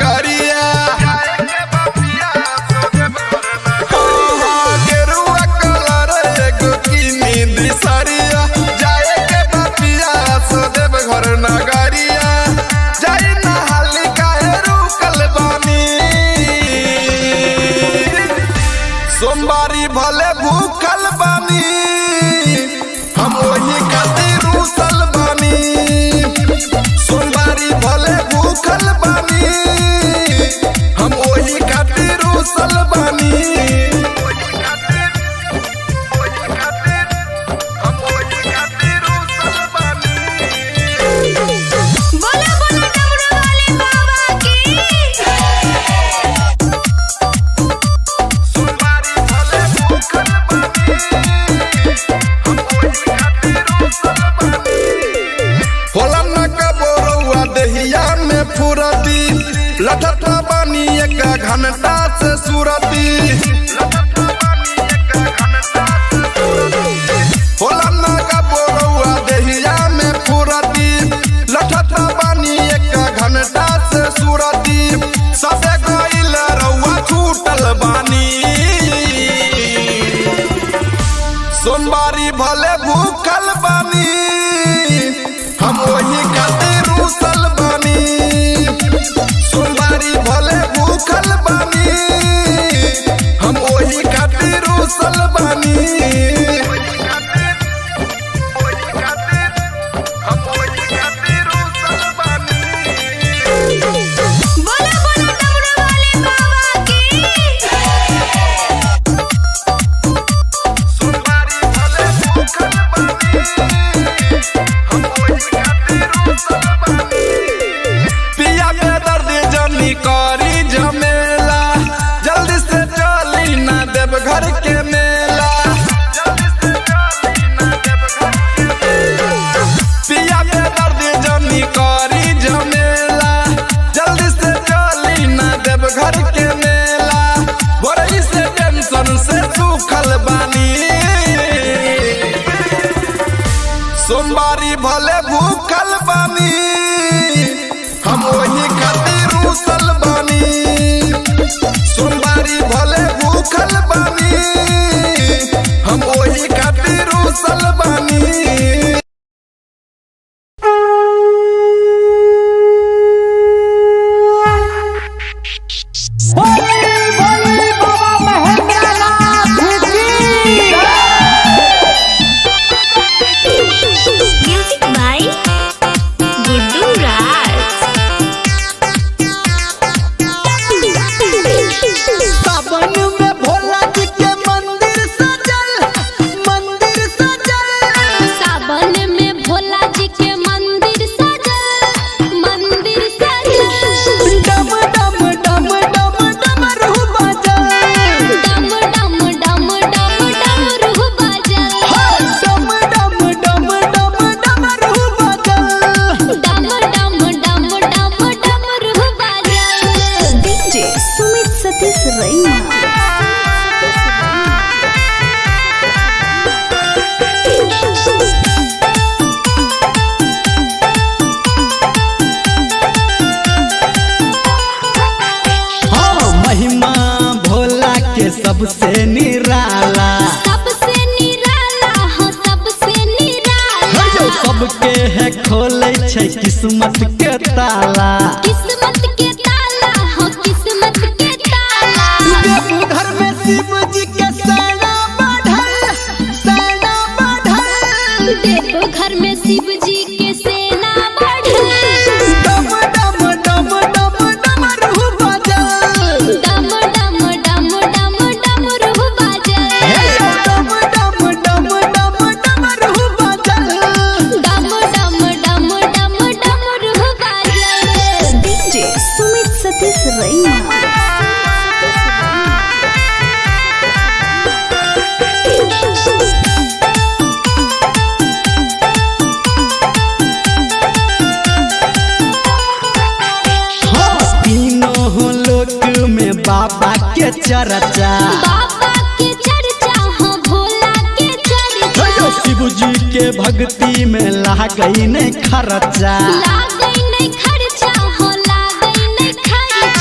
नगरिया गेरुआ कलर एगो किनी दिसरिया जाए के बपिया सो देव घर नगरिया जाई नहाली काहे रुकल बानी सोमवारी भले भूखल बानी हम वही खातिर रुसल बानी सोमवारी भले भूखल बानी हम वही खातिर रुसल बानी बोला बोला डमरू वाले बाबा की सोमवारी भले भूखल बानी होला न कबोरुआ दहिया में फुरती लठता बानी एक घंटा से सुरती होला न कबोरुआ दहिया में फुरती लठता बानी एक घंटा से सुरती सबे गइल रउआ छूटल बानी सोमवारी भले भूखल बानी हम वही खातिर रुसल बानी सोमवारी भले भूखल बानी हम वही खातिर रुसल बानी बोला बोला डमरू वाले बाबा की सोमवारी भले भूखल बानी पिया के दर्द जनी करी झमेला जल्दी से चली ना देव घर के मेला पिया के दर्द जनी करी झमेला जल्दी से चली ना देव घर के मेला बड़ी से टेंशन से सूखल बानी सोमवारी भले भूखल बानी हम वही खातिर रुसल बानी सोमवारी भले भूखल बानी हम वही खातिर रुसल बानी म्यूजिक बाय गुड्डू राज सावन में भोला जी के मंदिर सजल सावन में भोला जी के मंदिर सजल डम डम डम डम डमरू बजल डम डम डम डम डमरू बजल डम डम डम डम डमरू बजल डम डम डम डम डमरू बजल डीजे सुमित सतीश रैना हाँ महिमा भोला के सबसे निराला सबसे निराला हो सबसे निराला जो सबके है खोले छै किस्मत के ताला किस्मत के ताला हो किस्मत के ताला देवघर में शिव जी के सेना बढ़ल देवघर में शिव जी के सेना बढ़ल डम डम डम डम डमरू बजल डम डम डम डम डमरू बजल डम डम डम डम डमरू बजल डम डम डम डम डमरू बजल डीजे सुमित सतीश रैना बाबा के चर्चा बाबा के चर्चा हो भोला के चर्चा शिव जी के भक्ति में लागई नहीं खर्चा लागई नहीं खर्चा हो लागई नहीं खर्चा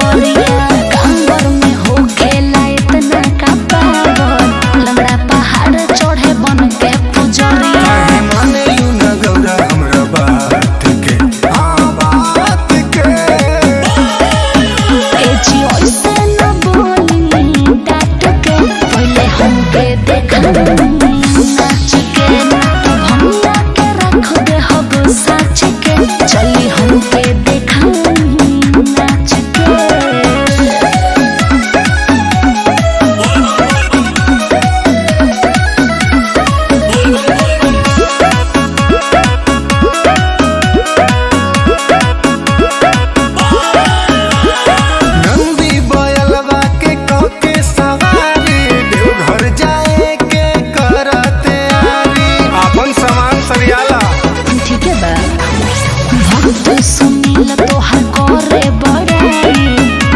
सवरिया कांवर में हो खेला इतना का पावर लंगड़ा पहाड़ चढ़े बन के पुजरिया काहे माने यू न गौरा हमरा बात के बात के एजी ओइसे न बोली डाट के पहले हमके देखा नाच के तो भंगा के रख दे हब साच के चली हमके देखा नाच के नंदी बयलवा के कके सवारी देवघर जाए के करते आरी अपन सामान सरियाला ठीक है बा भक्त सुनील तोहर करे बड़ाई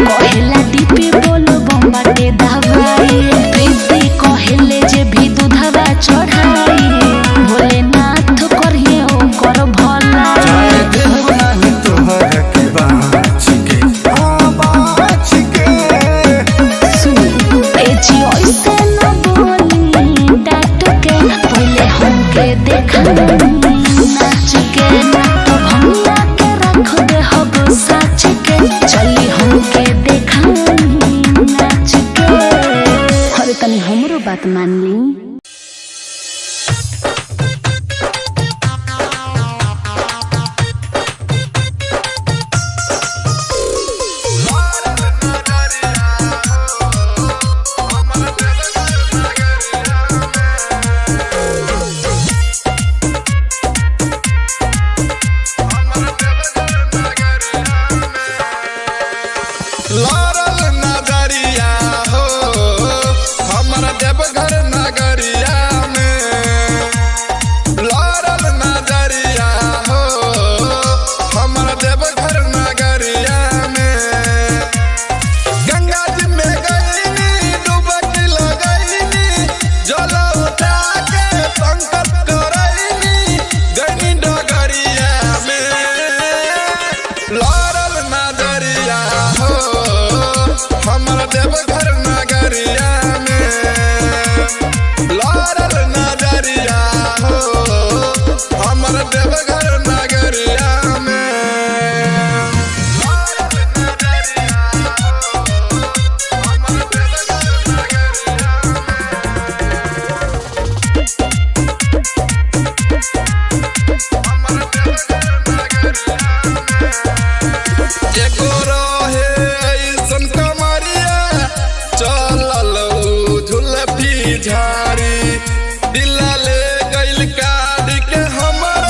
कहेला दीपी बोलो बम्बाटे दवाई प्रीति कहेले जे भी दूधवा चढ़ाई भोलेनाथ करिए ओकर भला चाहे देव नाही तोहर के बाच के सुन एजी ओइसे न बोली डाट के पहले हमके देखा नाच के तो भंगा के रख दे हब साच के चली हमके देखा नाच के अरे तनी हमरो बात मान ली लारल नगरिया हो हमर देवघर नगरिया में लारल नगरिया हो हमर देवघर नगरिया में गंगा जी में गईनी डुबकी लगईनी जल उठा के संकट करईनी गईनी डगरिया में लारल नगरिया हो हमर देवघर नगरिया में लारल नगरिया हो हमर देवघर नगरिया में लारल नगरिया हो हमर देवघर नगरिया हमर देवघर नगरिया एगो रहे ऐसन कमरिया चलल झुलफी झाड़ी दिला ले गइल काढ़ के हमर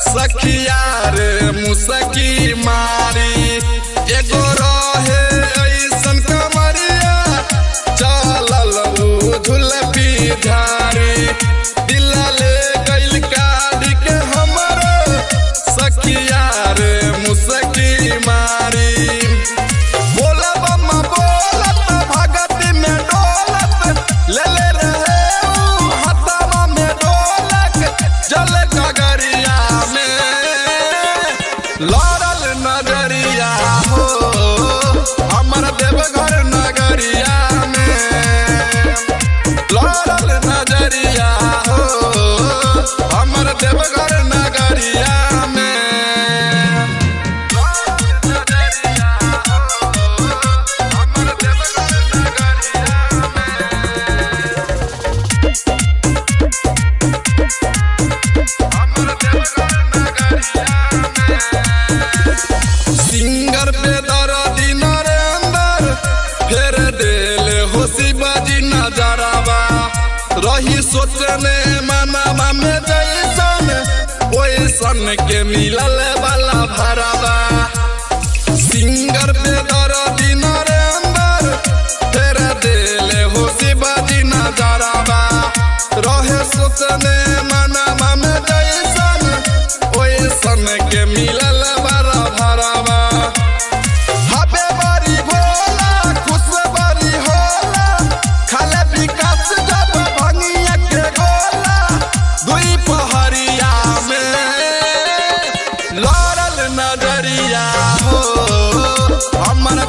सखिया रे मुसकी मारी एगो रहे ऐसन कमरिया चलल झुलफी झाड़ी दिला ले गइल काढ़ के हमर सखिया रे मुसकी मारी बोला बम्मा बोलत भगत में डोलत ले ले रहे ऊ हथवा में ढोलक जल गगरिया में लारल नगरिया हो हमर देवघर नगरिया में लारल नगरिया हो हमर देवघर नगरिया में सिंगर पे दर्दी नरेंदर फेर देले हो शिवाजी नजरवा रही सोचने मनवा में जैसन ओइसन के मिलल वाला भरवा सिंगर पे दर्दी नरेंदर फेर देले हो शिवाजी नजरवा रहे सोचने मनवा में जैसन ओइसन के मिलल वाला भरवा हबे बड़ी भोला खुश बड़ी होला खाले विकास जब भंगिया के गोला दुई पहरिया में लारल नगरिया हो हमर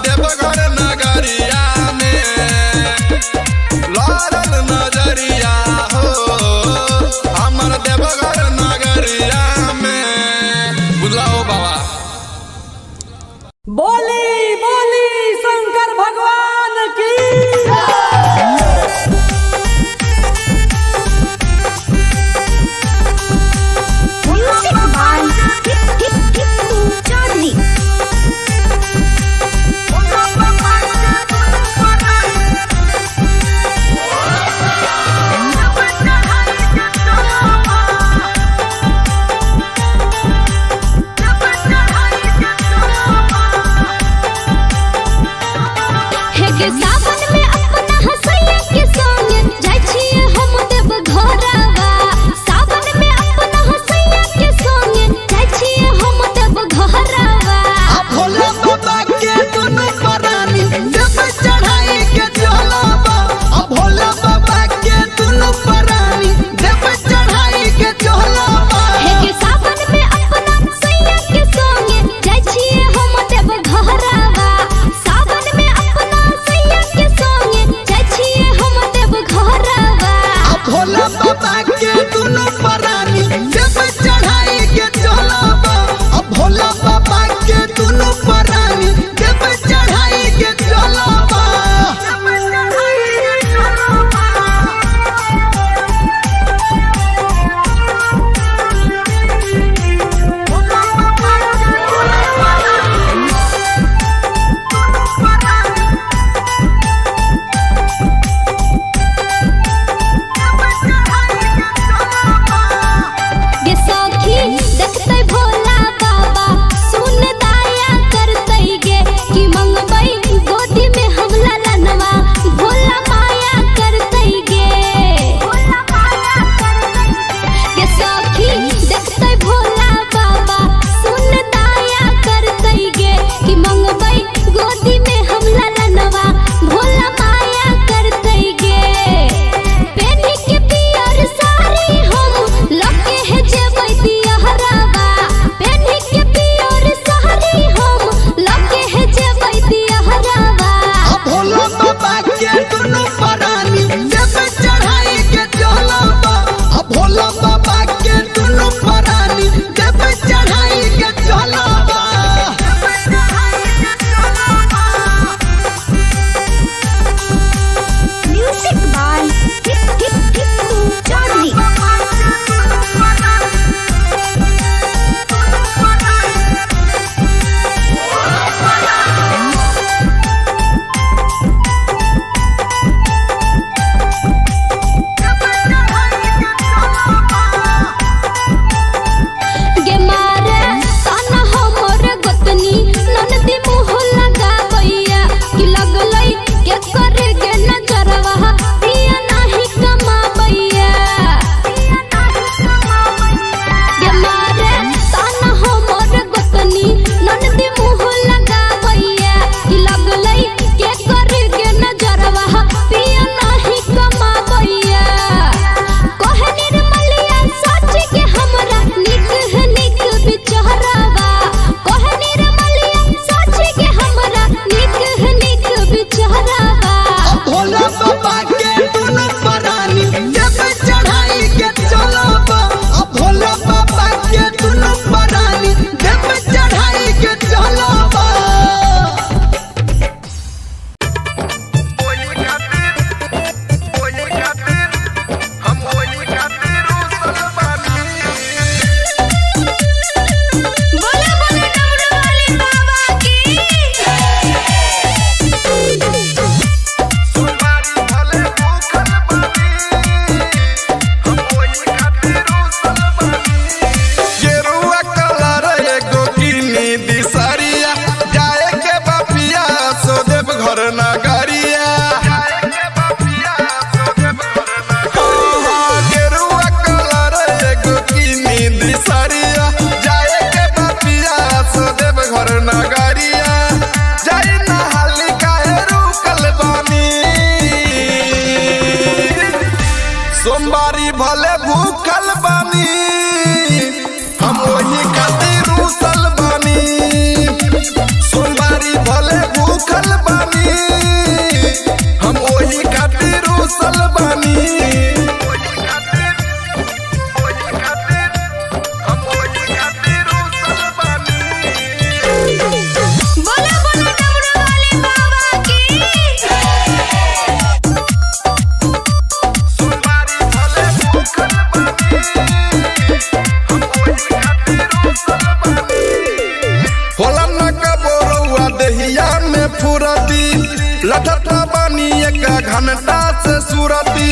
लटत बानी एक घंटा से सूरती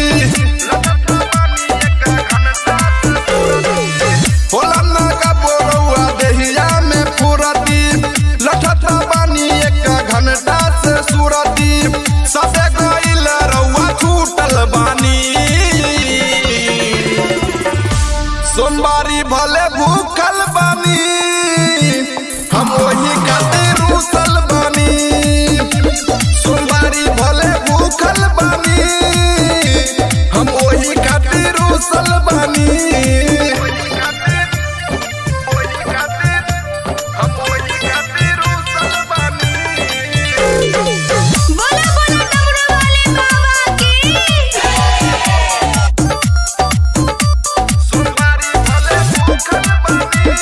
होला ना का बोरौआ देहिया में फुरती लटत बानी एक घंटा से सूरती सबे गइल रउआ छूटल बानी सोमवारी भले भूखल बानी हम वही खातिर रूसल बानी सोमवारी भले भूखल बानी हम वही खातिर रूसल बानी बोला बोला डमरू वाले बाबा की सोमवारी भले भूखल बानी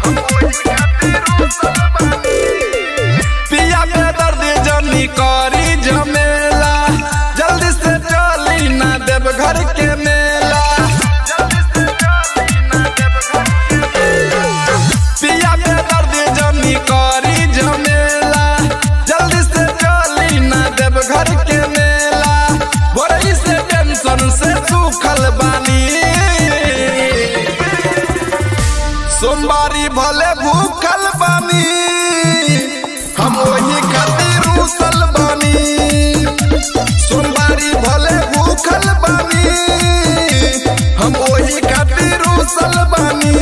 हम वही खातिर रूसल बानी पिया के दर्द जनी करी झमेला जल्दी से चली ना देव घर के मेला पिया के दर्द जनी करी झमेला जल्दी से चली ना देव घर के मेला बड़ी से टेंशन से सूखल बानी सोमवारी भले भूखल बानी हम वही खातिर रूसल बानी सोमवारी भले भूखल बानी हम वही खातिर रूसल बानी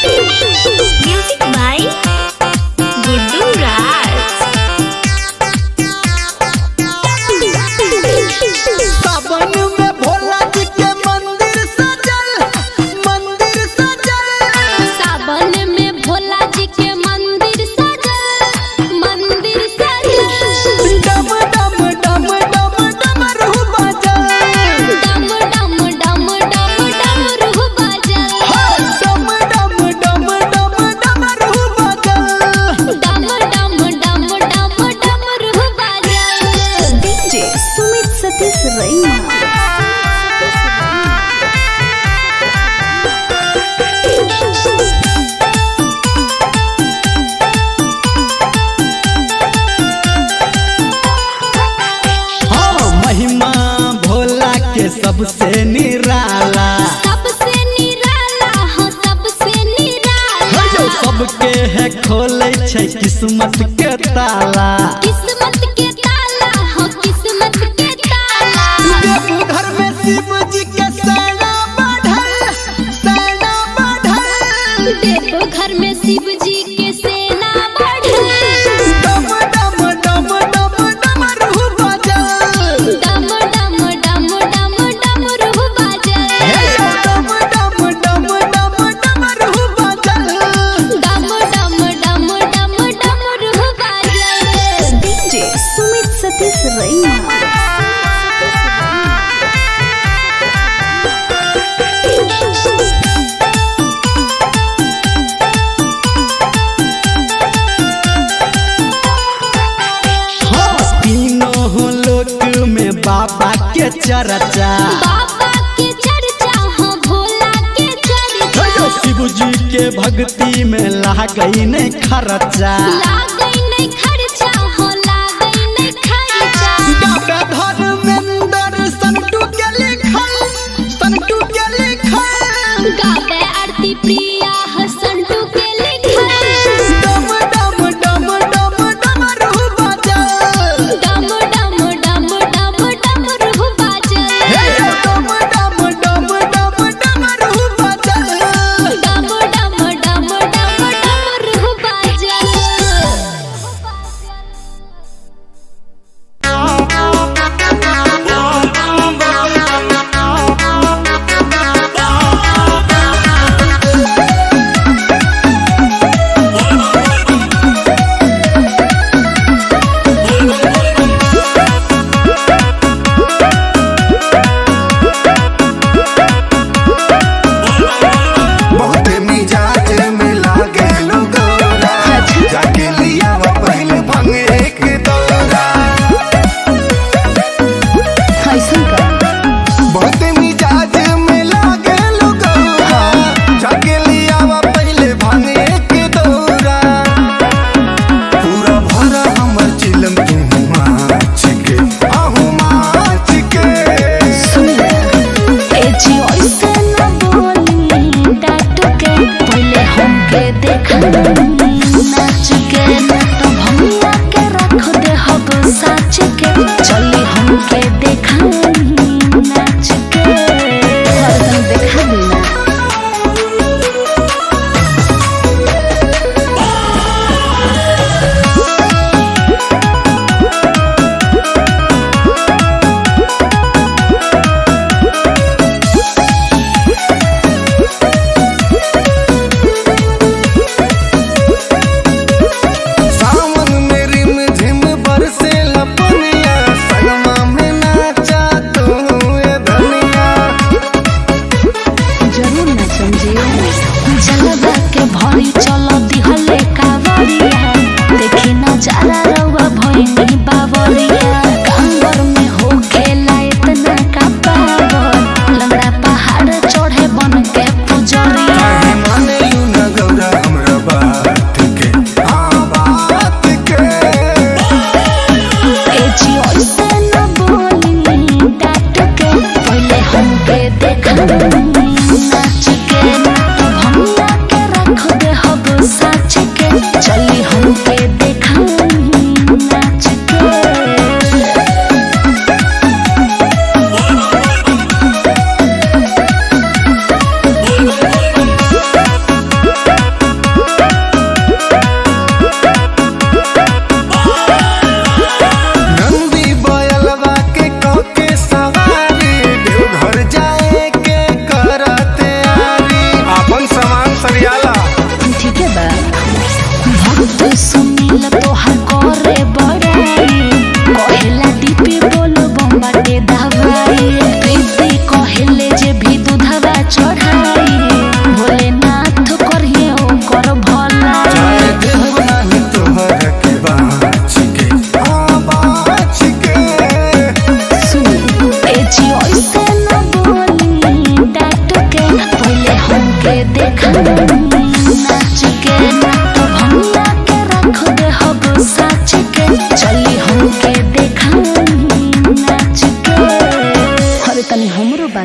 म्यूजिक बाय गुड्डू राज सावन में भोला जी के मंदिर सजल सावन में भोला जी के मंदिर सजल डम डम डम डम डमरू बजल डम डम डम डम डमरू बजल डम डम डम डम डमरू बजल डम डम डम डम डमरू बजल डीजे सुमित सतीश रैना हाँ महिमा भोला के सबसे निराला सबसे निराला हो सबसे निराला जो सबके है खोले छै किस्मत के ताला किस्मत के ताला हो किस्मत के ताला देवघर में शिव जी के सेना बढ़ल देखो घर में शिव जी के सेना बढ़ल डम डम डम डम डमरू बजल डम डम डम डम डमरू बजल डम डम डम डम डमरू बजल डम डम डम डम डमरू बजल डीजे सुमित सतीश रैना हाँ तीनों लोक में बाबा के चर्चा बाबा के चर्चा हो भोला के चर्चा शिव जी के भक्ति में लागई नहीं खर्चा लागई नहीं खर्चा हो लागई नहीं खर्चा गावे धर्मेंद्र संटू के लिखल गावे आरती प्रिया हसंटू के लिखल डम डम डम डम डमरू बजल डम डम डम डम डमरू बजल डम डम डम डम डमरू बजल डम डम डम डम डमरू बजल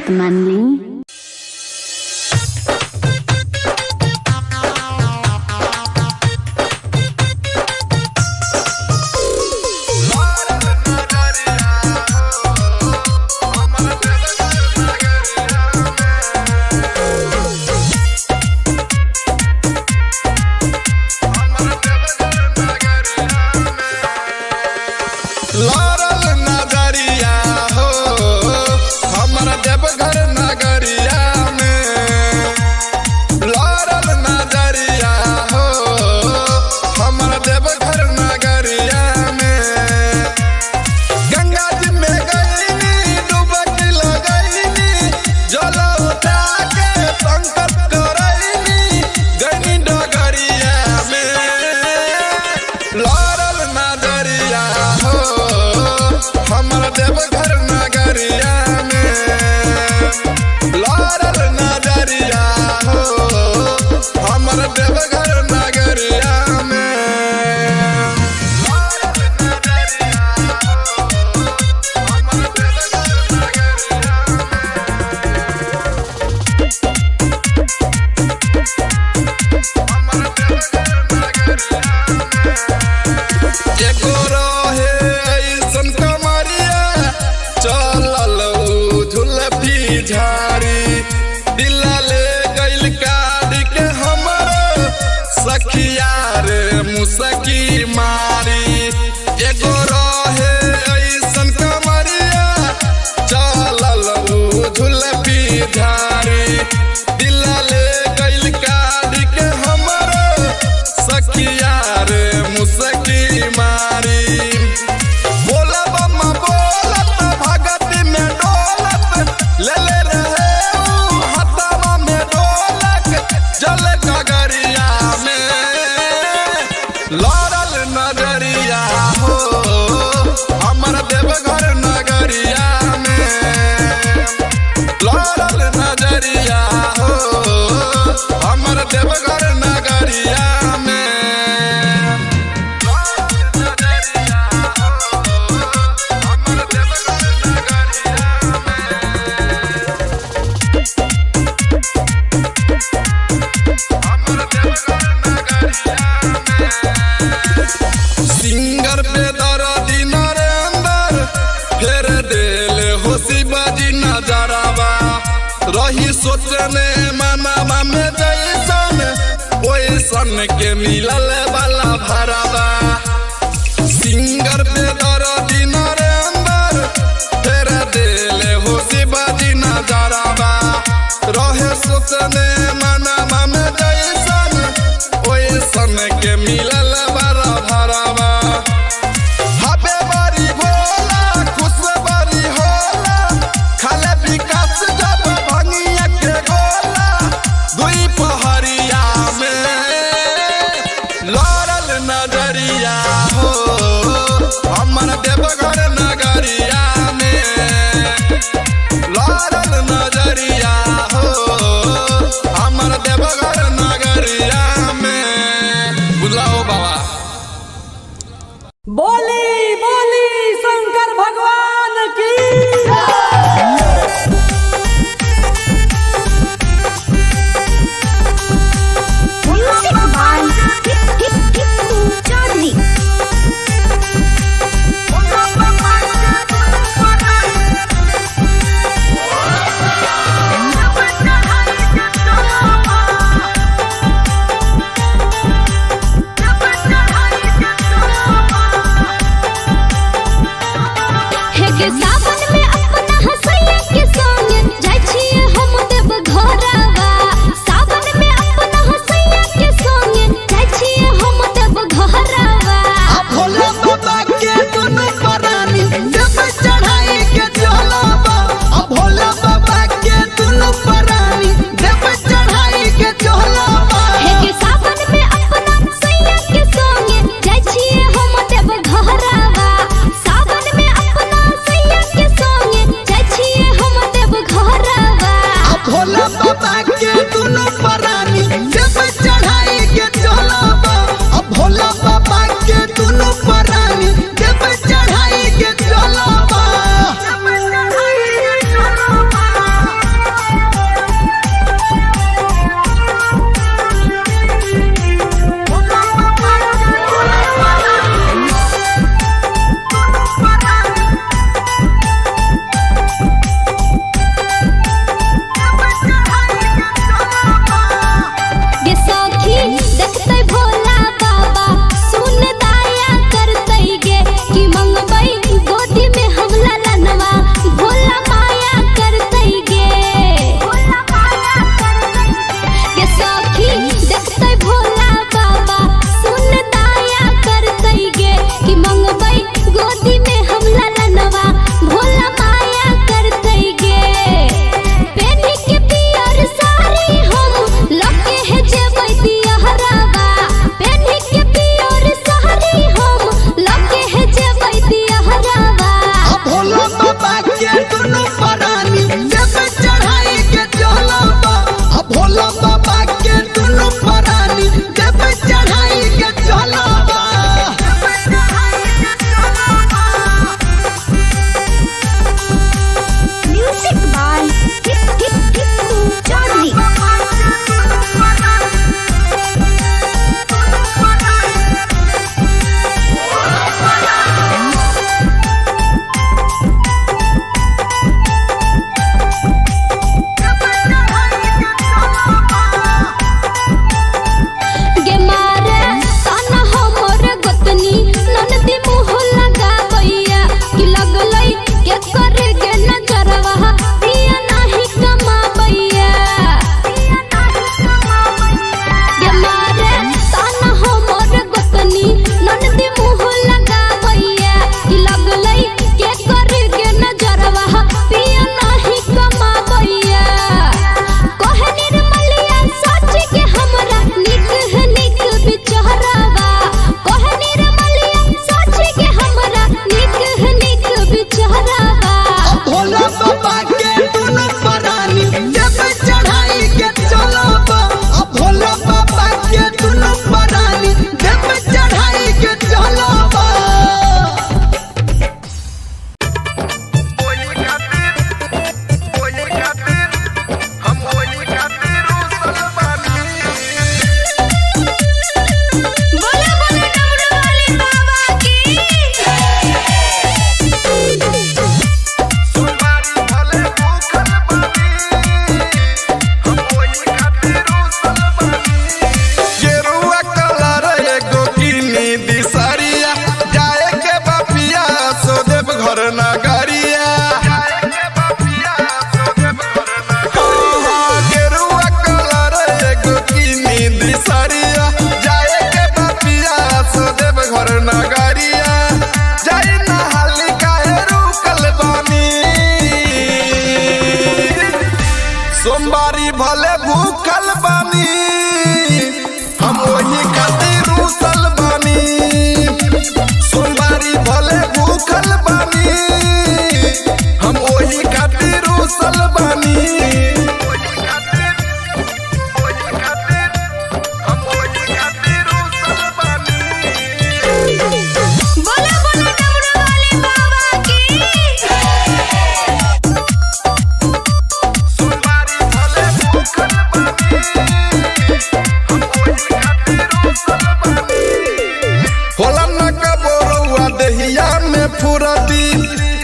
बात मान ली। लड़ल नजरिया हो हमर देवघर नगरिया में, लड़ल नजरिया हो हमर देवघर नगरिया में। गंगा जी में गईनी डुबकी लगईनी, जल उठा के संकट करईनी गईनी डगरिया में। लड़ल नजरिया हो हमर देवघर नगरिया में, लड़ल नजरिया हो हमर देवघर नगरिया में। लड़ल नजरिया हो हमर देवघर एगो रहे ऐसन कमरिया चलल उ झुलफी झाड़ी, दिला ले गइल काढ़ के हमर सखिया रे मुसकी मारी। एगो रहे ऐसन कमरिया चलल उ झुलफी झाड़ी, दिला ले गइल काढ़ के हमर सखिया रे मुसकी मारी। बोला बम्मा बोलत भगती में डोलत, ले ले रहे उ हथवा में ढोलक जल गगरिया में। लड़ल नजरिया हो हमर देवघर नगरिया में, लड़ल नजरिया हो हमर देवघर नगरिया में। सिंगर पे दर्दी नरेंदर फेर देले हो शिवाजी नजरवा, रही सोचने मनवा में जैसन ओइसन के मिलल वाला भरवा। सिंगर पे दर्दी नरेंदर फेर देले हो शिवाजी नजरवा, रहे सोचने मनवा में जैसन ओइसन के मिलल वाला भरवा। हबे बरी भोला खुश बरी होला, खाले विकास जब भंगिया के गोला दुई पहरिया में।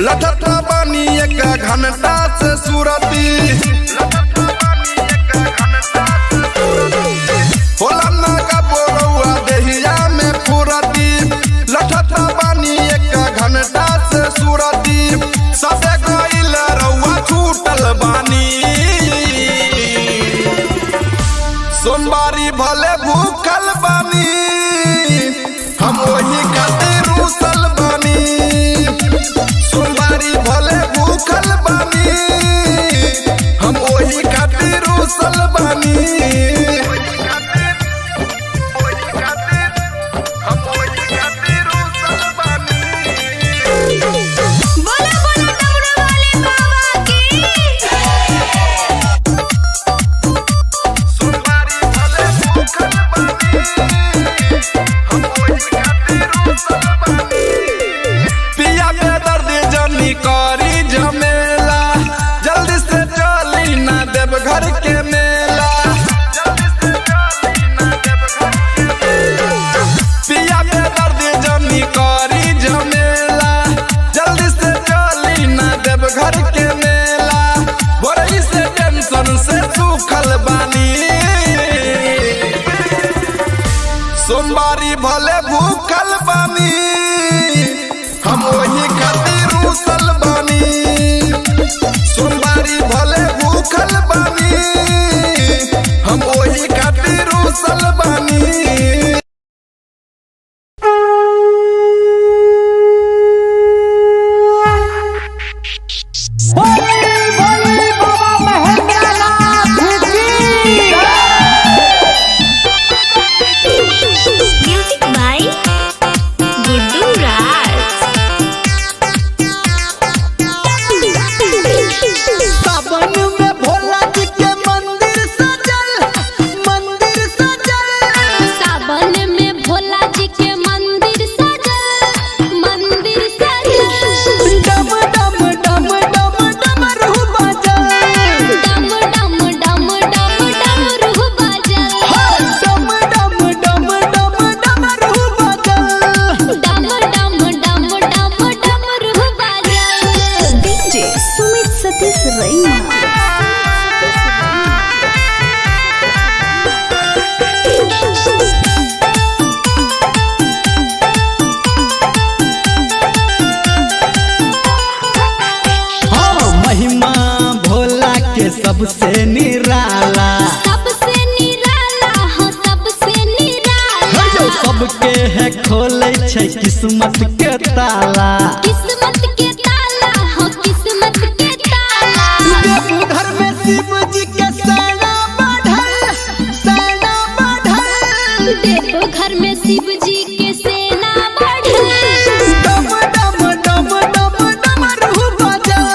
लटत बानी एक घंटा से सूरती होला ना का बोरौआ देहिया में फुरती लटत बानी एक घंटा से सूरती सबे गइल रउआ छूटल बानी सोमवारी भले भूखल बानी हम वही खातिर रूसल बानी सोमवारी भले भूखल बानी हम वही खातिर रूसल बानी बोला बोला डमरू वाले बाबा की सोमवारी भले भूखल बानी हम वही खातिर रूसल बानी पिया के दर्द जनी करी झमेला जल्दी से चली ना देव घर के मेला पिया के दर्द जनी करी झमेला जल्दी से चली ना देव घर के मेला बोरई से टेंशन से सूखल बानी सोमवारी भले भूखल बानी हम वही खातिर रूसल बानी सोमवारी भले भूखल बानी हम वही खातिर रूसल बानी म्यूजिक बाय गुड्डू राज सावन में भोला जी के मंदिर सजल सावन में भोला जी के मंदिर सजल डम डम डम डम डमरू बजल डम डम डम डम डमरू बजल डम डम डम डम डमरू बजल डम डम डम डम डमरू बजल डीजे सुमित सतीश रैना हाँ महिमा भोला के सबसे निराला सबसे निराला हो सबसे निराला जो सबके है खोले छै किस्मत के ताला किस्मत के ताला हो किस्मत के ताला देवघर में शिव जी के सेना बढ़ल देव घर में शिव जी के सेना बढ़ल डम डम डम डम डमरू बजल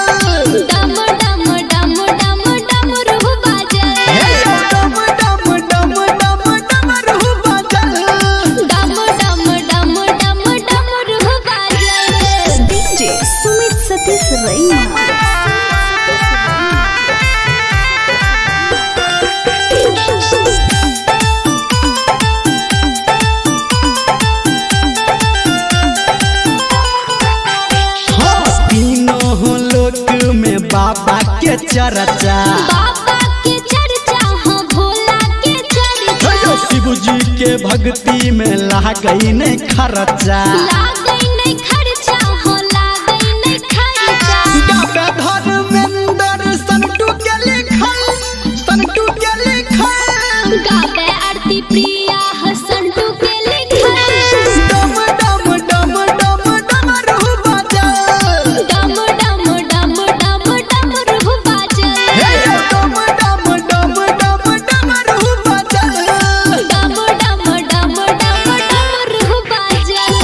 डम डम डम डम डमरू बजल डम डम डम डम डमरू बजल डम डम डम डम डमरू बजल डीजे सुमित सतीश रैना हाँ तीनों लोक में बाबा के चर्चा बाबा के चर्चा हो भोला के चर्चा शिव जी के भक्ति में लागई नहीं खर्चा लागई नहीं खर्चा हो लागई नहीं खर्चा गावे धर्मेंद्र संटू के लिखल गावे आरती प्रिया हसंटू के लिखल डम डम डम डम डमरू बजल डम डम डम डम डमरू बजल डम डम डम डम डमरू बजल डम डम डम डम डमरू बजल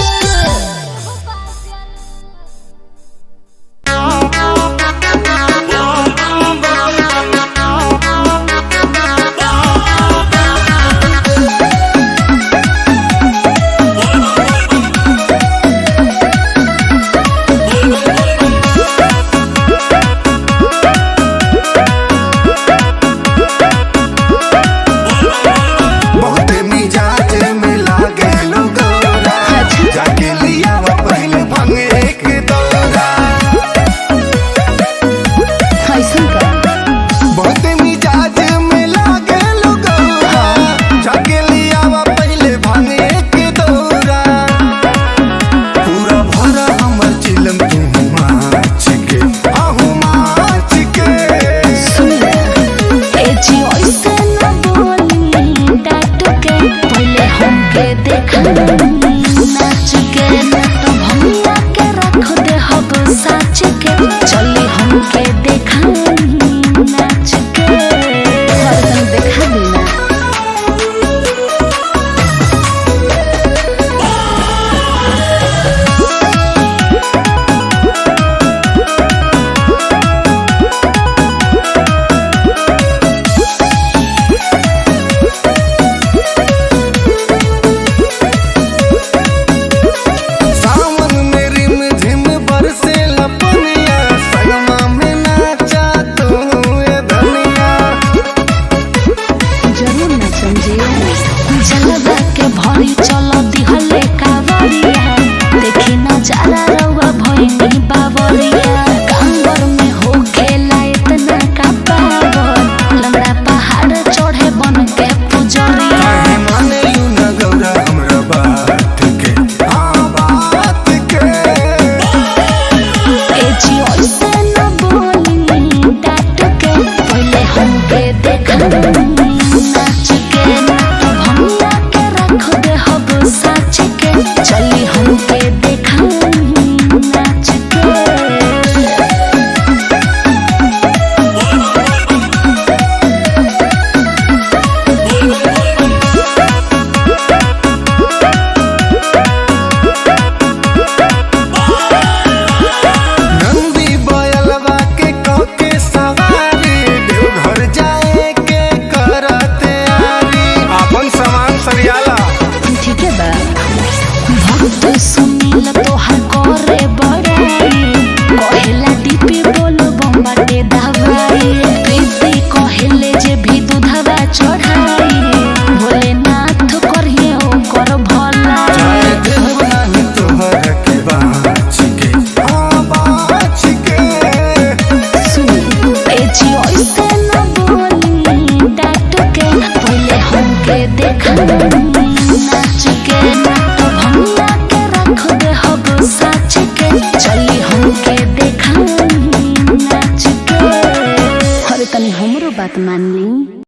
के चली हमके देखा नाच के हरदम देखा देना। बात मान ली।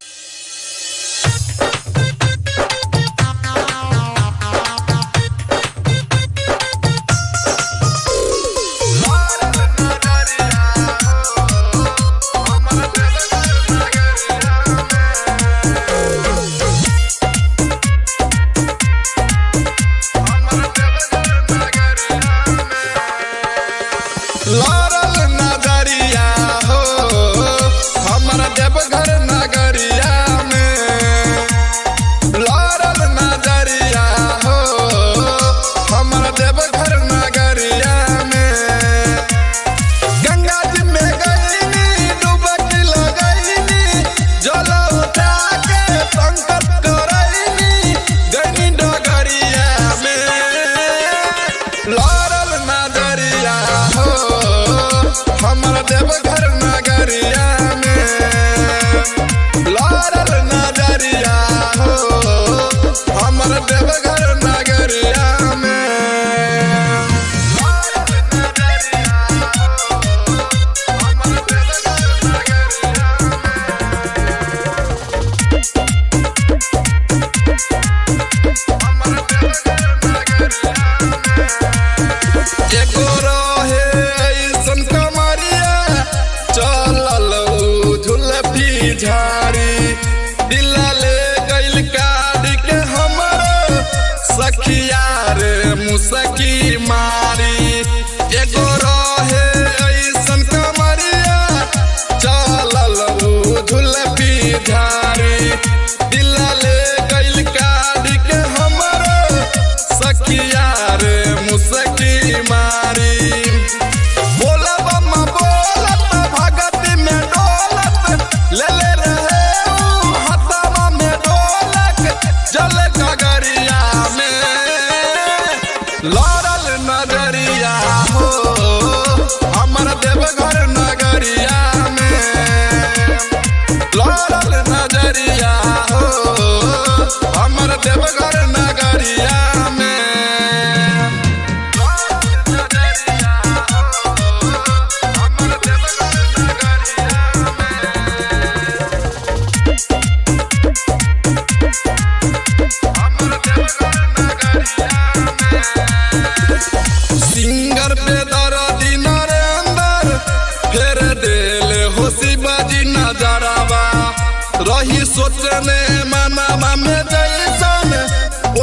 मुसकी मारी एगो रहे ऐसन कमरिया चलल झुलपी झारी दिल ले गइल काढ़ी के हमरो सखिया रे मुसकी मारी बोला बम्मा बोलत भगत में डोलत ले ले रहे हथवा में ढोलक जल गगरिया में लड़ल नगरिया हो हमर देवघर नगरिया में लड़ल नगरिया हो रही सोचने मनवा में जैसन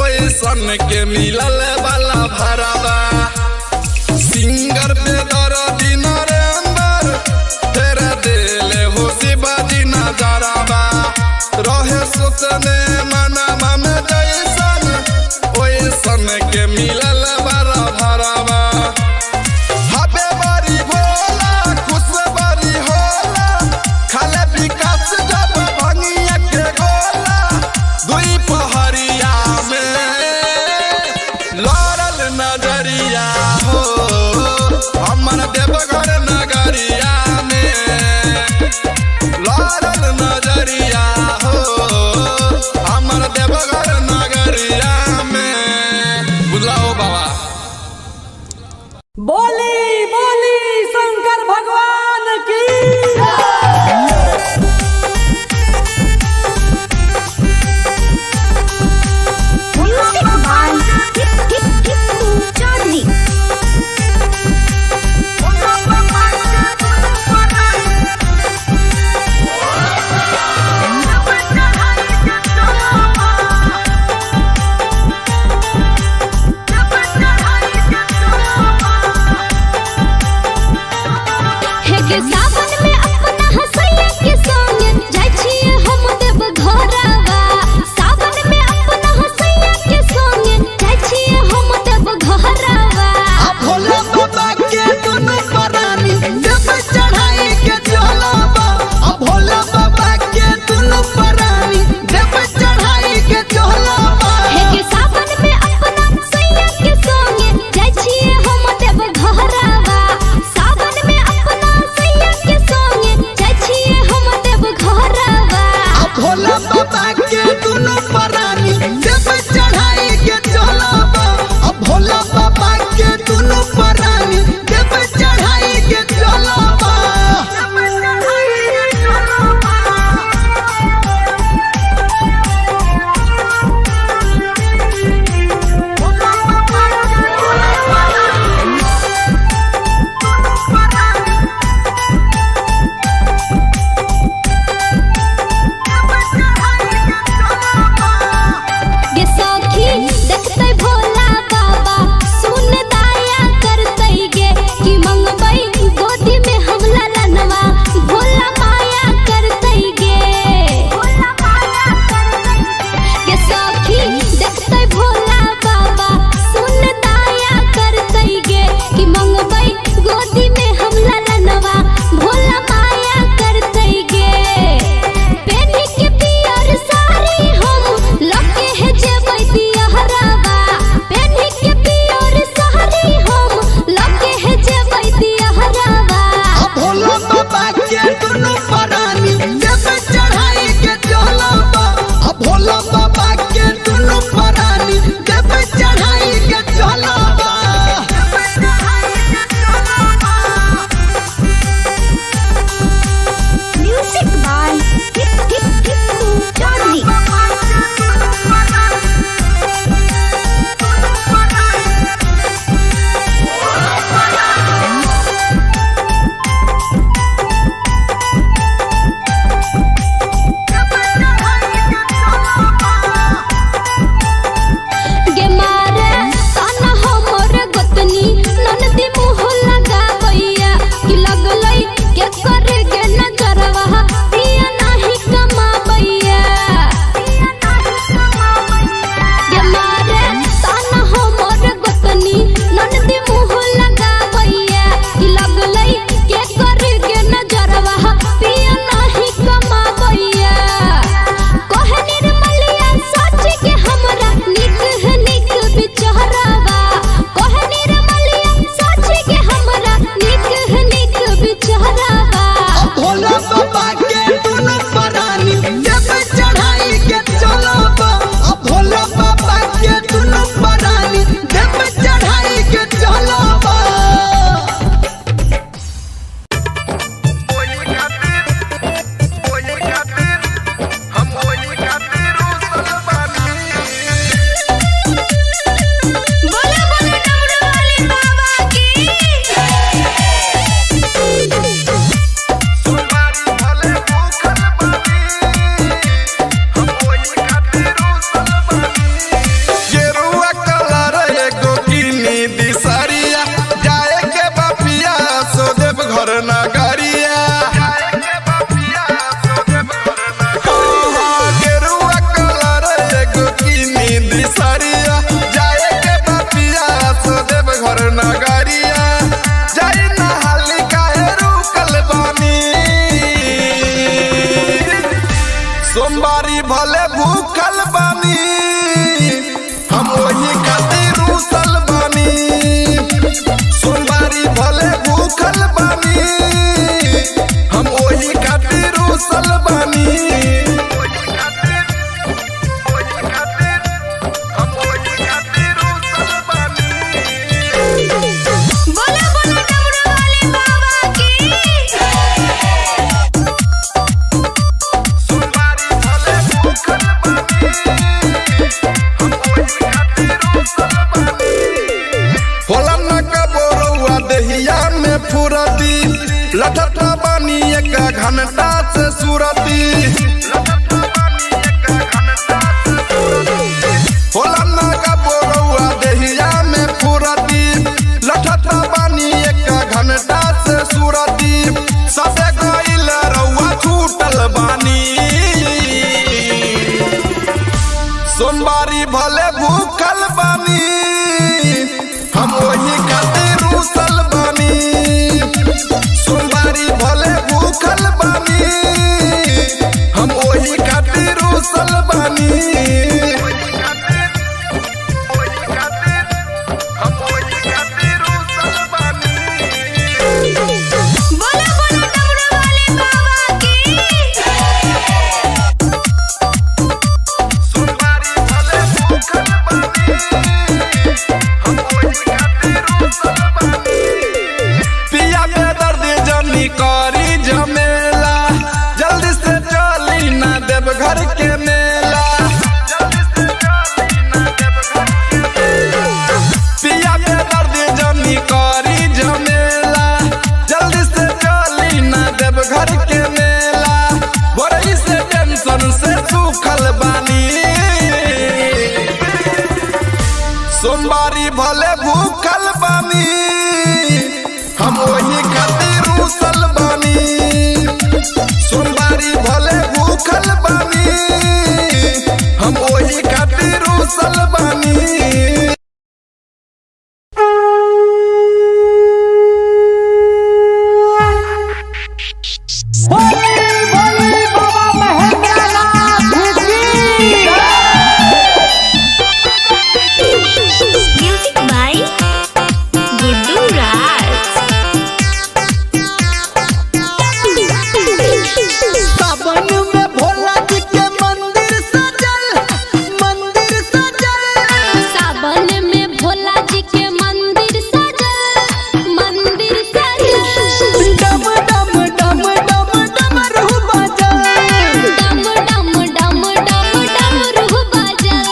ओइसन के मिलल वाला भरावा सिंगर पे दर्दी नरेंद्र तेरे दिल हो शिवाजी नजरावा रहे सोचने मनवा में जैसन ओइसन के मिलल वाला भरावा हबे बड़ी भोला खुश बड़ी होला खाले विकास जब भंगिया के गोला दुई पहरिया में लड़ल नजरिया हो हमर देवघर नगरिया में लड़ल नजरिया हो हमर देवघर नगरिया में बुलाओ बाबा बोली बोली शंकर भगवान की म्यूजिक बाय चौधरी। हे के सावन में अपना हसैया के संग जाइ छिए हम देव घरवा सावन में अपना हसैया के संग जाइ छिए हम देव घरवा अब भोला बाबा के दुनु परानी जब चढ़ाई के चलबा अब भोला बाबा के दुनु परानी जब चढ़ाई के चलबा हे के सावन में अपना हसैया के संग जाइ छिए हम देव घरवा सावन में अपना हसैया लठता बानी एक घंटा से सूरती होला नागा बोरौआ देहिया में फुरती लठता बानी एक घंटा से सूरती सबे गइल रउआ छूटल बानी सोमवारी भले भूखल बानी हम वही खातिर रूसल बानी सोमवारी भले भूखल बानी हम वही खातिर रूसल बानी बोला बोला डमरू वाले बाबा की सोमवारी भले भूखल बानी हम वही खातिर रूसल बानी पिया के दर्द जनी करी झमेला जल्दी से चली ना देव घर के मेला पिया के दर्द जनी करी झमेला जल्दी से चली ना देव घर के मेला बड़ी से टेंशन से सूखल बानी सोमवारी भले भूखल बानी हम वही खातिर रूसल बानी सोमवारी भले भूखल बानी हम वही खातिर रूसल बानी म्यूजिक बाय गुड्डू राज। सावन में भोला जी के मंदिर सजल सावन में भोला जी के मंदिर सजल डम डम डम डम डमरू बजल डम डम डम डम डमरू बजल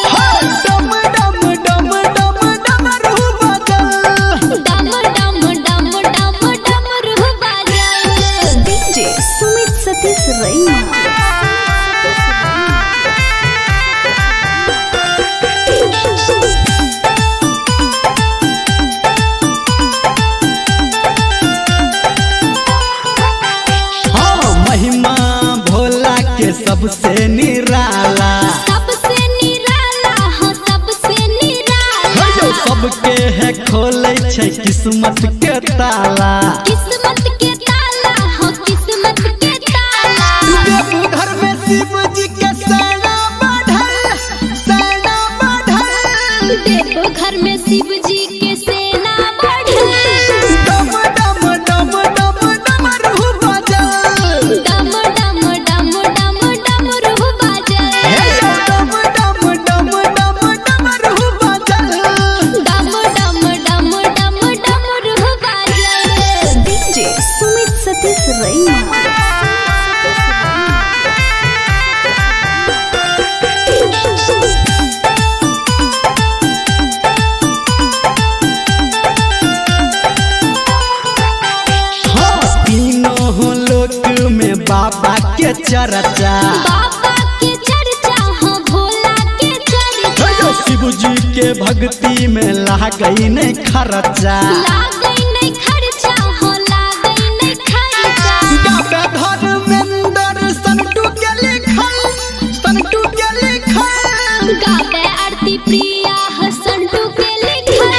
डम डम डम डम डमरू बजल डम डम डम डम डमरू बजल डीजे सुमित सतीश रैना। हाँ महिमा भोला के सबसे निराला सबसे निराला हो सबसे निराला सबके है खोले छै किस्मत के ताला किस्मत के ताला हो किस्मत के ताला घर में शिव जी के सेना बढ़ल देखो घर में शिव जी के सेना बढ़ल डम डम डम डम डमरू बजल डम डम डम डम डमरू बजल डम डम डम डम डमरू बजल डम डम डम डम डमरू बजल डीजे सुमित सतीश रैना। हाँ तीनों लोक में बाबा के चर्चा बाबा के चर्चा हो भोला के चर्चा शिव जी के भक्ति में लागई नहीं खर्चा लागई नहीं खर्चा हो लागई नहीं खर्चा गावे धर्मेंद्र संतू के लिखल गावे आरती प्रिया हसंटू के लिखल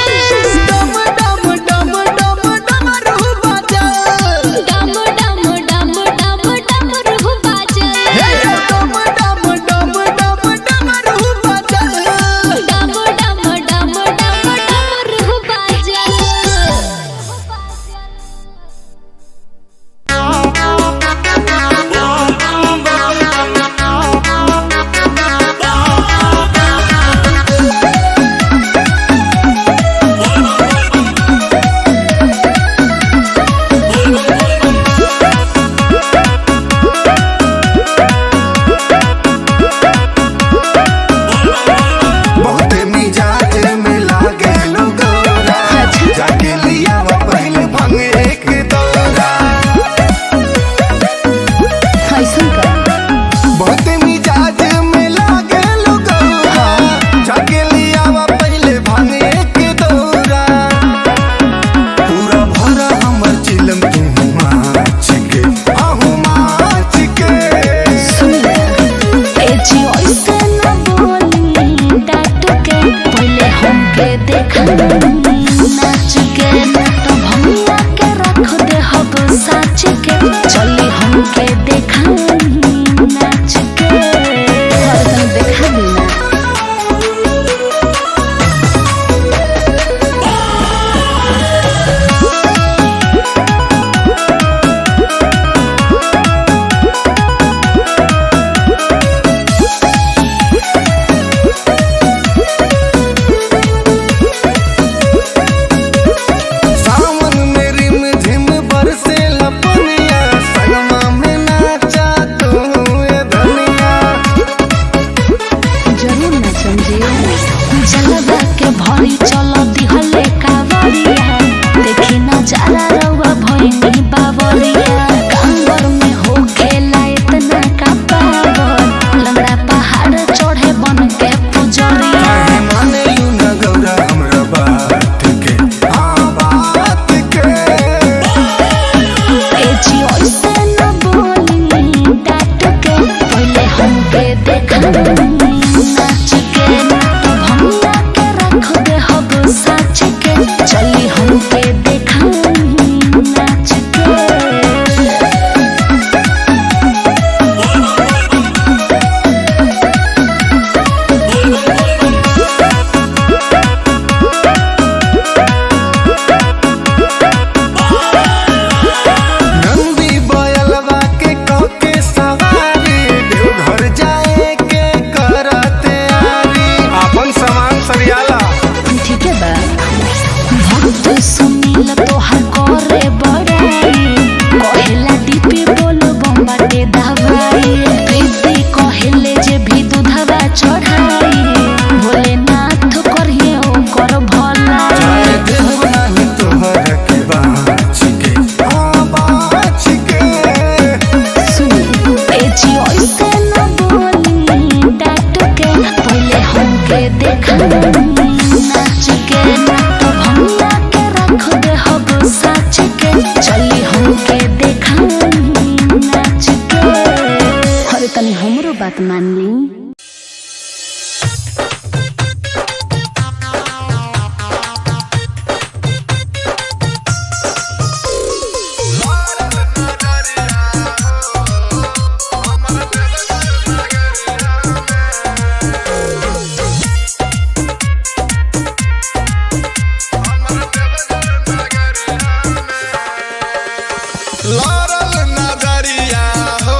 डम डम डम डम डमरू बजल डम डम डम डम डमरू बजल डम डम डम डम डमरू बजल डम डम डम डम डमरू बजल साच के चली हमके देखा नाच के देखा देना। जलवा के भरी चल दिहले कावरिया देखी नजारा रउआ भइनी बावरिया कांवर में हो खेला इतना का पावर लंगड़ा पहाड़ चढ़े बन के पुजरिया माने यू न गौरा हमरा बात के बात के ए जी ओइसे न बोली डाट के पहले हमके देखा नाच के भंगा के रख दे हब साच के चली हमके देखा नाच के। नंदी बयलवा के कके सवारी देवघर जाए के करते आरी अपन सामान सरियाला ठीक है बा भक्त सुनील तोहर करे बड़ाई कहेला दीपी बोल बम्बाटे दवाई प्रीति कहेले जे भी दूधवा चढ़ाई भोलेनाथ करिए ओकर भला देव नाही तोहर के बाच के बाच के सुनी ए जी ओइसे न बोली डाट के पहले हमके देखा नाच के तो भंगा के रख दे हब साच के चली हमके देखा नाच के। अरे तनी हमरो बात मान ली। लारल नजरिया हो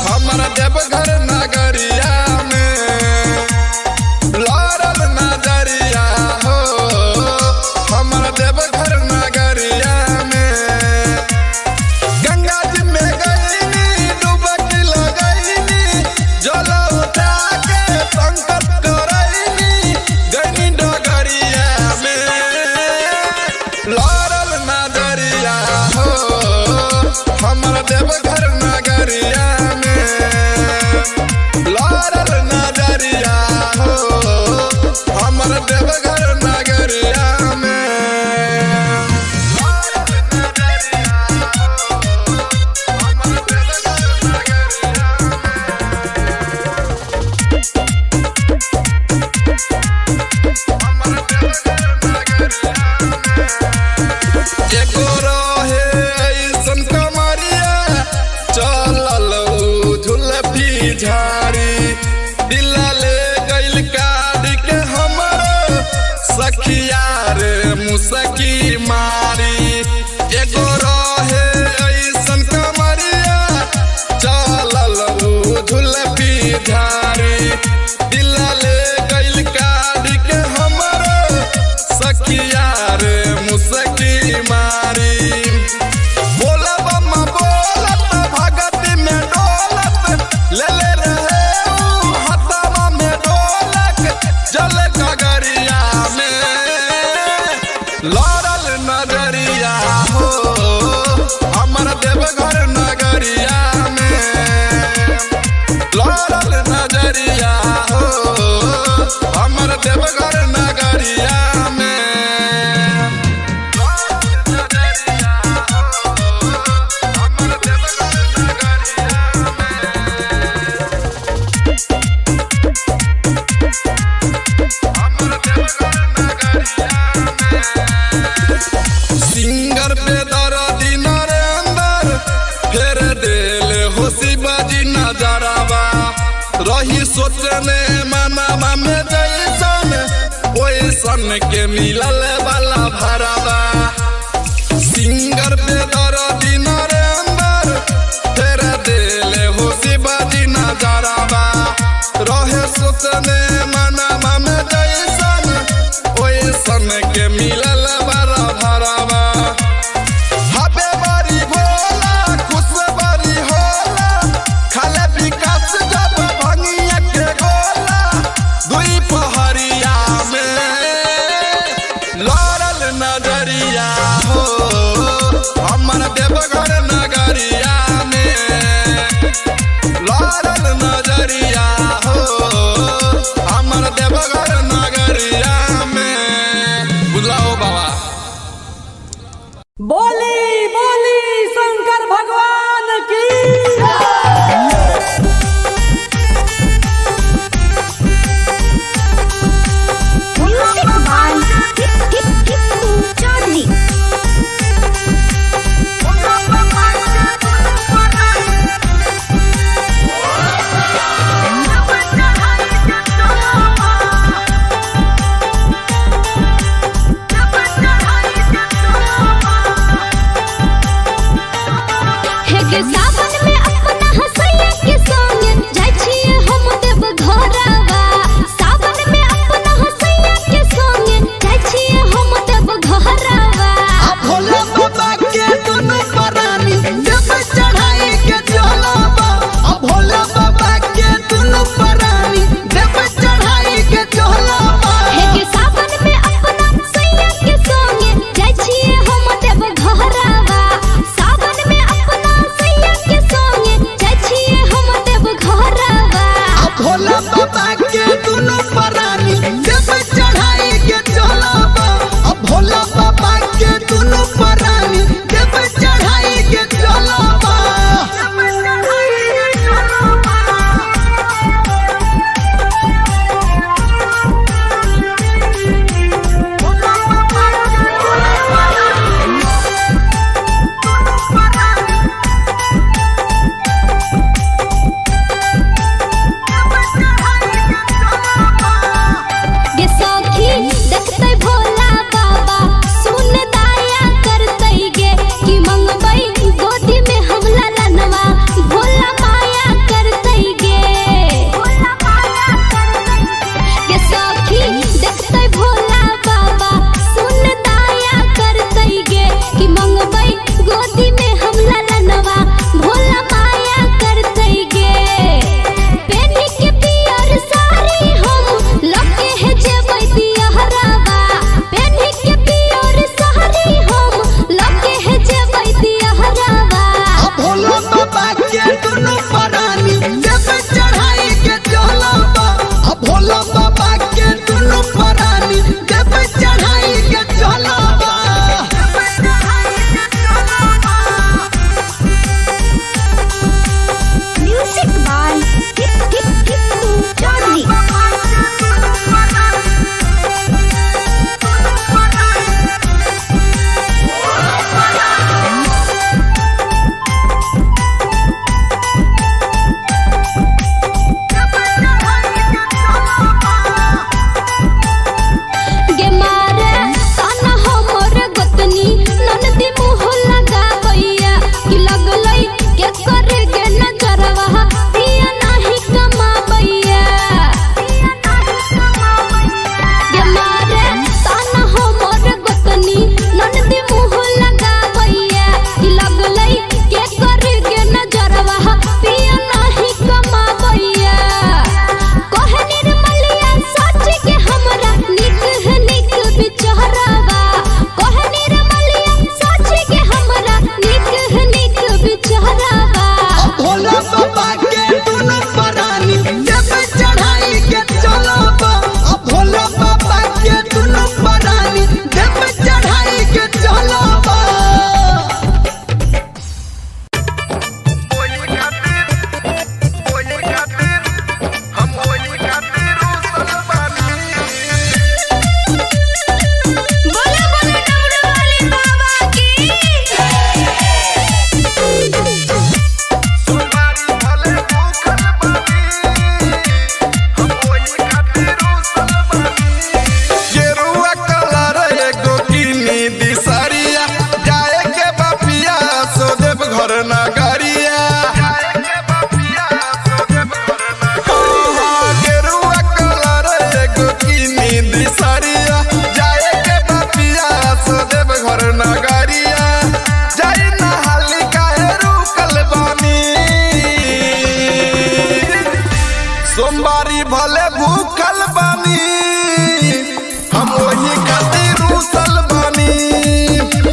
हमर देवघर नगरिया में लारल नजरिया हो हमर देवघर नगरिया में गंगा जी में गईनी डुबकी लगईनी जल उठा के संकट करईनी गईनी डगरिया में लारल नजरिया हो हमर देवघर रही सोचने मनवा में जैसन ओइसन के मिलल वाला भरावा सिंगर पे दर्दी नरेंद्र तेरे दिल हो शिवाजी नजरावा रहे सोचने मनवा में जैसन ओइसन के मिलल वाला भरावा हबे बारी भोला खुश बारी होला खाले विकास जब भंगिया के गोला दुई पहरिया में लड़ल नजरिया हो हमर देवघर नगरिया में लड़ल नजरिया हो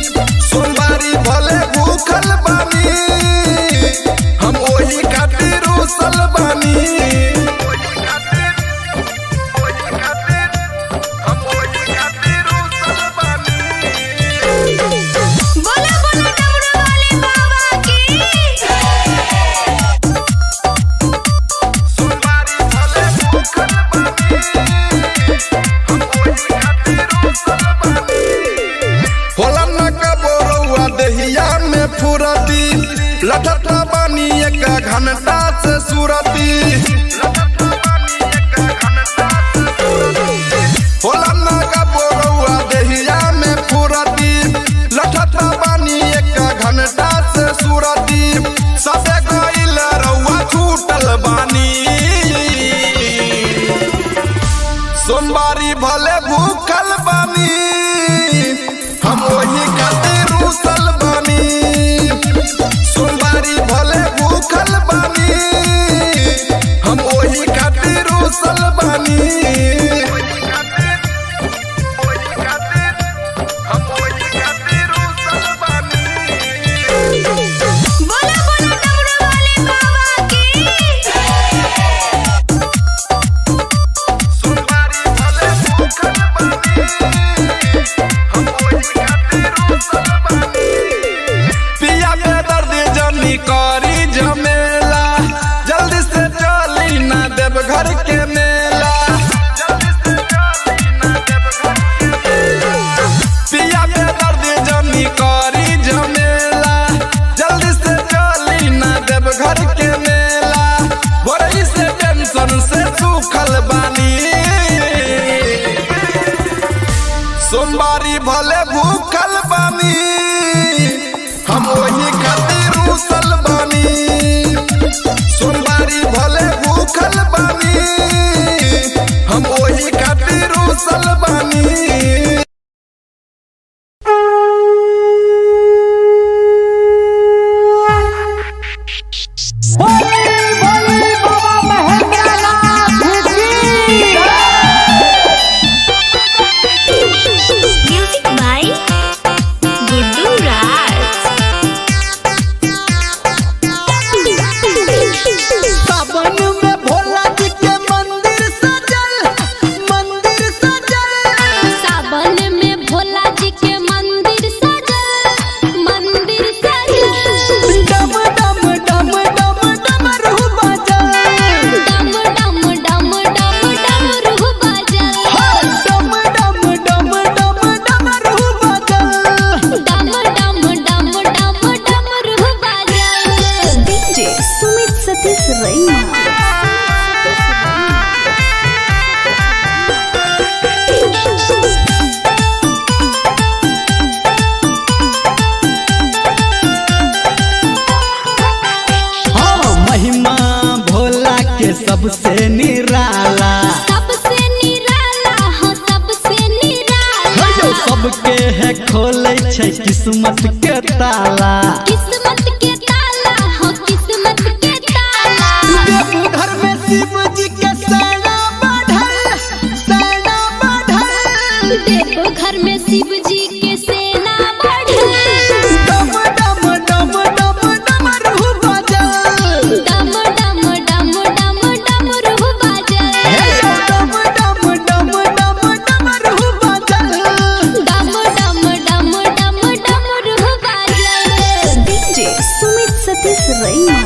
सोमवारी भले भूखल बानी हम ओही खातिर रुसल बानी बोला बोला डमरू वाले बाबा की सोमवारी भले भूखल बानी होला न कबोरुआ देहिया में फुरती लठठा बानी एक घंटा से सुरती होला न कबोरुआ देहिया में फुरती लठठा बानी एक घंटा से सुरती सबे गइल रउआ छूटल बानी सोमवारी भले भूखल बानी हम वही खातिर रुसल बानी सोमवारी भले भूखल बानी हम वही खातिर रुसल बानी बोला बोला डमरू वाले बाबा की सोमवारी भले भूखल पिया के दर्द जनी करी झमेला जल्दी से चली ना देव घर के मेला पिया के दर्द जनी करी झमेला जल्दी से चली ना देव घर के मेला बड़ी से टेंशन से सूखल बानी सोमवारी भले भूखल बानी हम वही खातिर रुसल बानी सोमवारी भले भूखल बानी हम वही खातिर रुसल बानी म्यूजिक बाय गुड्डू राज सावन में भोला जी के मंदिर सजल सावन में भोला जी के मंदिर सजल डम डम डम डम डमरू बजल डम डम डम डम डमरू बजल डम डम डम डम डमरू बजल डम डम डम डम डमरू बजल डीजे सुमित सतीश रैना हाँ महिमा भोला के सबसे निराला सबसे निराला हो सबसे निराला सबके है खोले छै किस्मत के ताला किस्मत के ताला हो किस्मत के ताला देवघर में शिव जी के सेना बढ़ल देखो घर में शिव जी के सेना बढ़ल डम डम डम डम डमरू बजल डम डम डम डम डमरू बजल डम डम डम डम डमरू बजल डम डम डम डम डमरू बजल डीजे सुमित सतीश रैना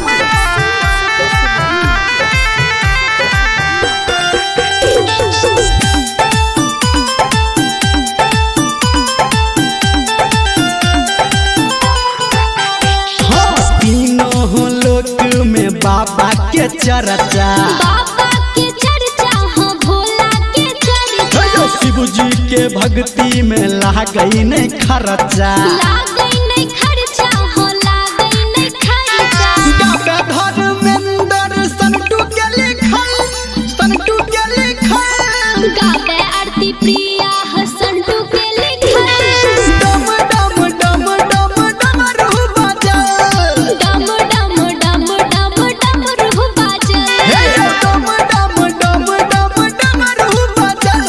हाँ तीनों लोक में बाबा के चर्चा बाबा के चर्चा हो भोला के चर्चा शिव जी के भक्ति में लागई नहीं खर्चा लागई नहीं खर्चा हो लागई नहीं खर्चा गावे धर्मेंद्र संतू के लिखल गावे आरती प्रिया हसंटू के लिखल डम डम डम डम डमरू बजल डम डम डम डम डमरू बजल डम डम डम डम डमरू बजल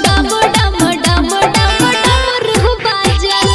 डम डम डम डम डमरू बजल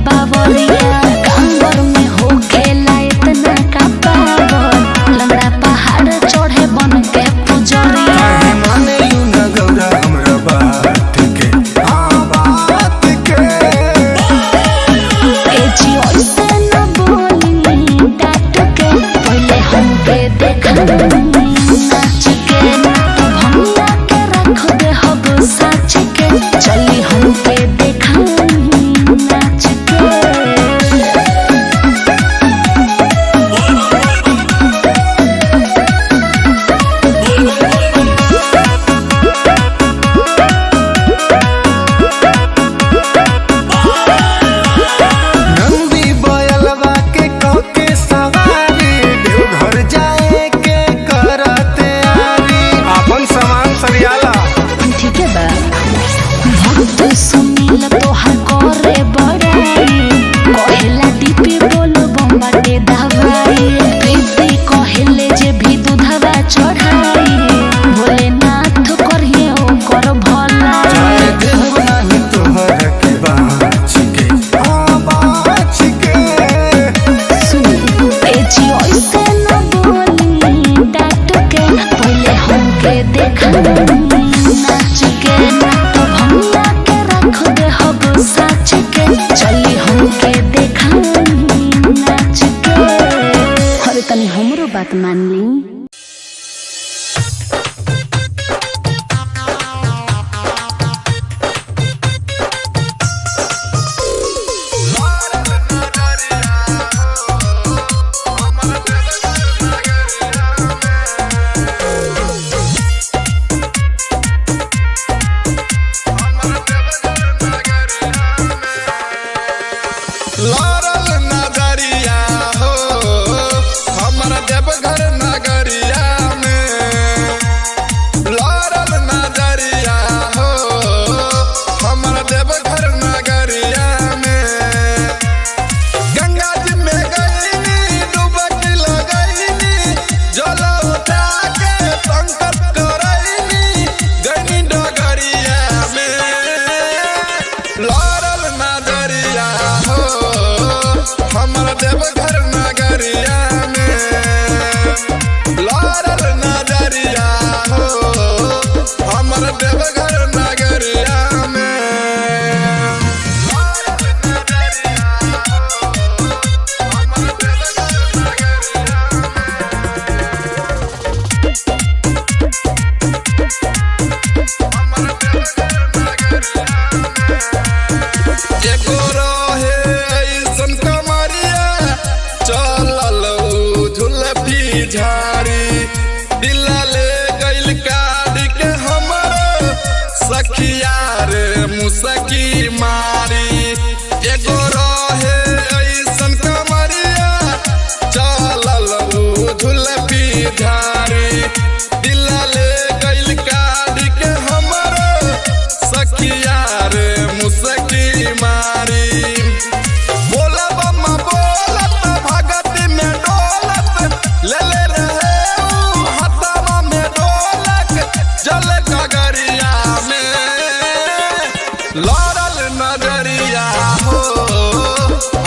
बावरिया कांवर में हो खेला इतना का पावन लंगड़ा पहाड़ चढ़े बन के पुजरिया माने यू न गौरा हमरा बात के बात के ए जी ऐसे न बोली डांट के पहले हमके देखा नाच के तो भंगिया के रख दे हब साच के चली हमके देखा नाच के नंदी बयलवा के कके सवारी देवघर जाए के करते आरी अपन सामान सरियाला ठीक है बा भक्त सुनील तोहार करे बड़ाई कहेला दीपी बोल बम्बाटे दवाई प्रीति कहेले जे भी दूधवा चढ़ाई भोलेनाथ करिए ओकर भला चाहे देव नाही तोहर के बाच के बाच के सुनी ए जी ऐसे न बोली डांट के पहले हमके देखा नाच के तो भंगिया के रख दे हब साच के चली हमके देखा नाच के अरे तनी हमरो बात मान ली लड़ल नजरिया हो हमर देवघर नगरिया में लड़ल नजरिया हो हमर देवघर नगरिया में गंगा जी में गईनी डुबकी लगईनी जल उठा के संकट करईनी गईनी डगरिया में लड़ल नजरिया हो हमर देवघर नगरिया में लड़ल नजरिया हो हमर देवघर नगरिया में लड़ल नजरिया हो हमर देवघर एगो रहे ऐसन कमरिया चलल झुलफी झाड़ी दिला ले गइल काढ़ी के हमर सखिया रे मुसकी मारी एगो रहे ऐसन कमरिया चलल झुलफी झाड़ी दिला ले गइल काढ़ी के हमर सखिया रे मुसकी मारी बोला बम्मा बोलत भगती में डोलत ले ले रहे हथवा में ढोलक जल गगरिया में लड़ल नजरिया हो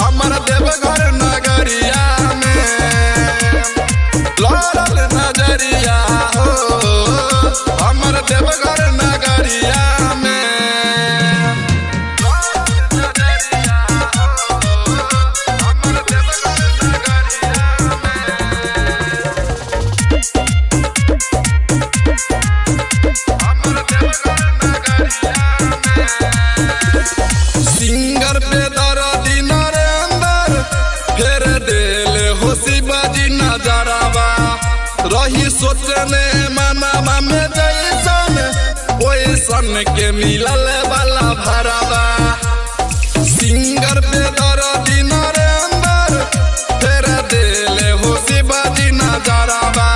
हमर देवघर नगरिया में लड़ल नजरिया हो हमर देवघर नगरिया में सिंगर पे दर्दी नरेंदर फेर देल हो शिवाजी नजरवा रही सोचने मनवा में जैसन ओइसन के मिलल वाला भरवा सिंगर पे दर्दी नरेंदर फेर देल हो शिवाजी नजरवा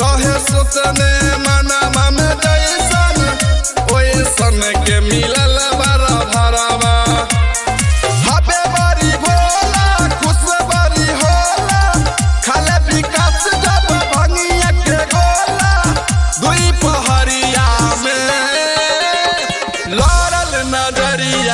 रहे सोचने मनवा में जैसन ओइसन के मिलल वाला भरवा हबे बड़ी भोला खुश बड़ी होला खाले विकास जब भंगिया के गोला दुई पहरिया में लड़ल नजरिया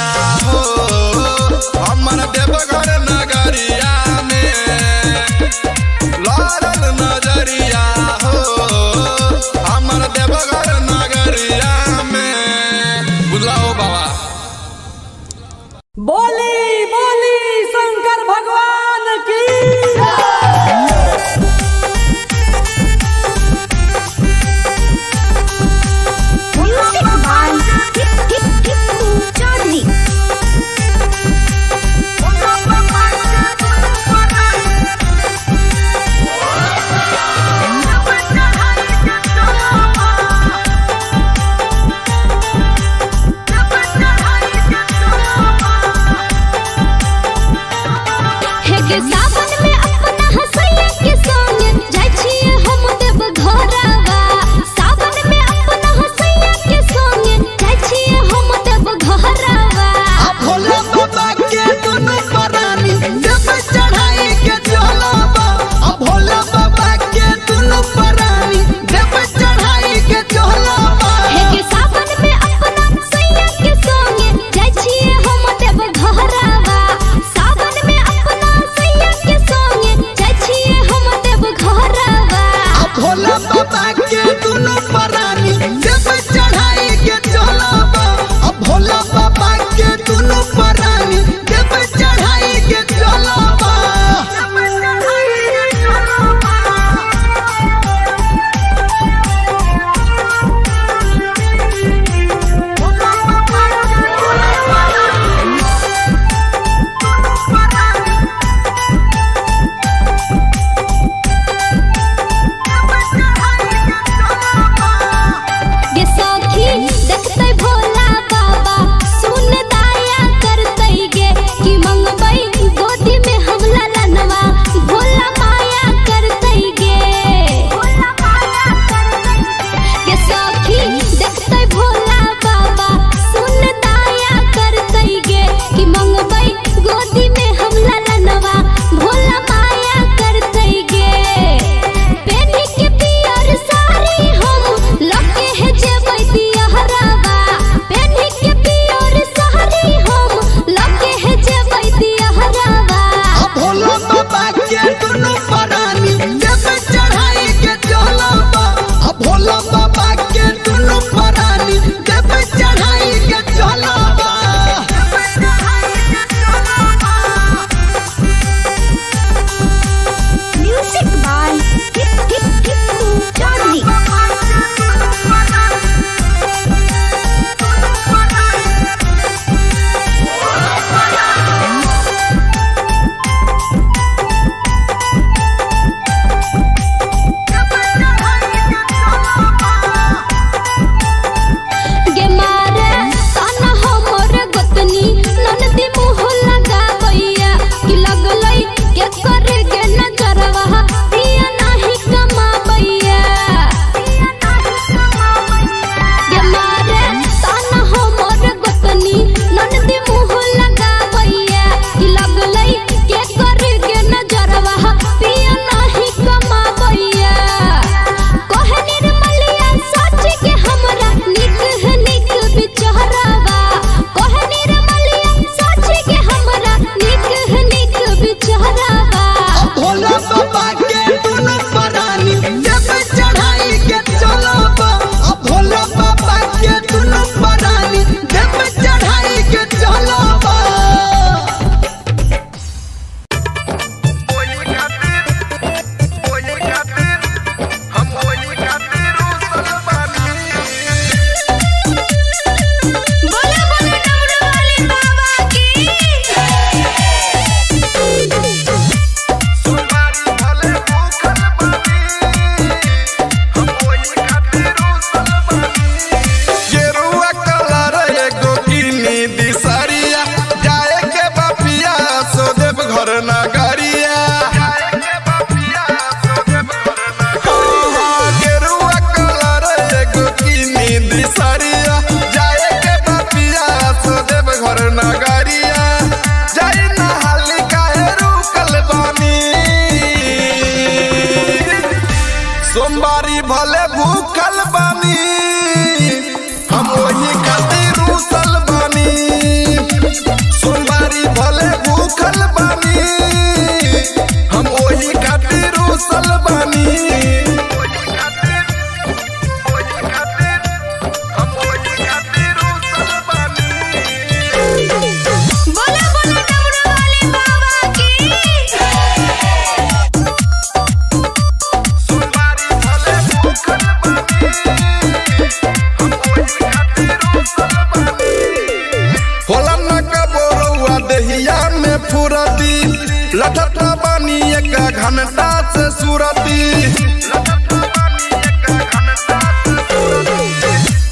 लठत बानी एक घंटा से सूरती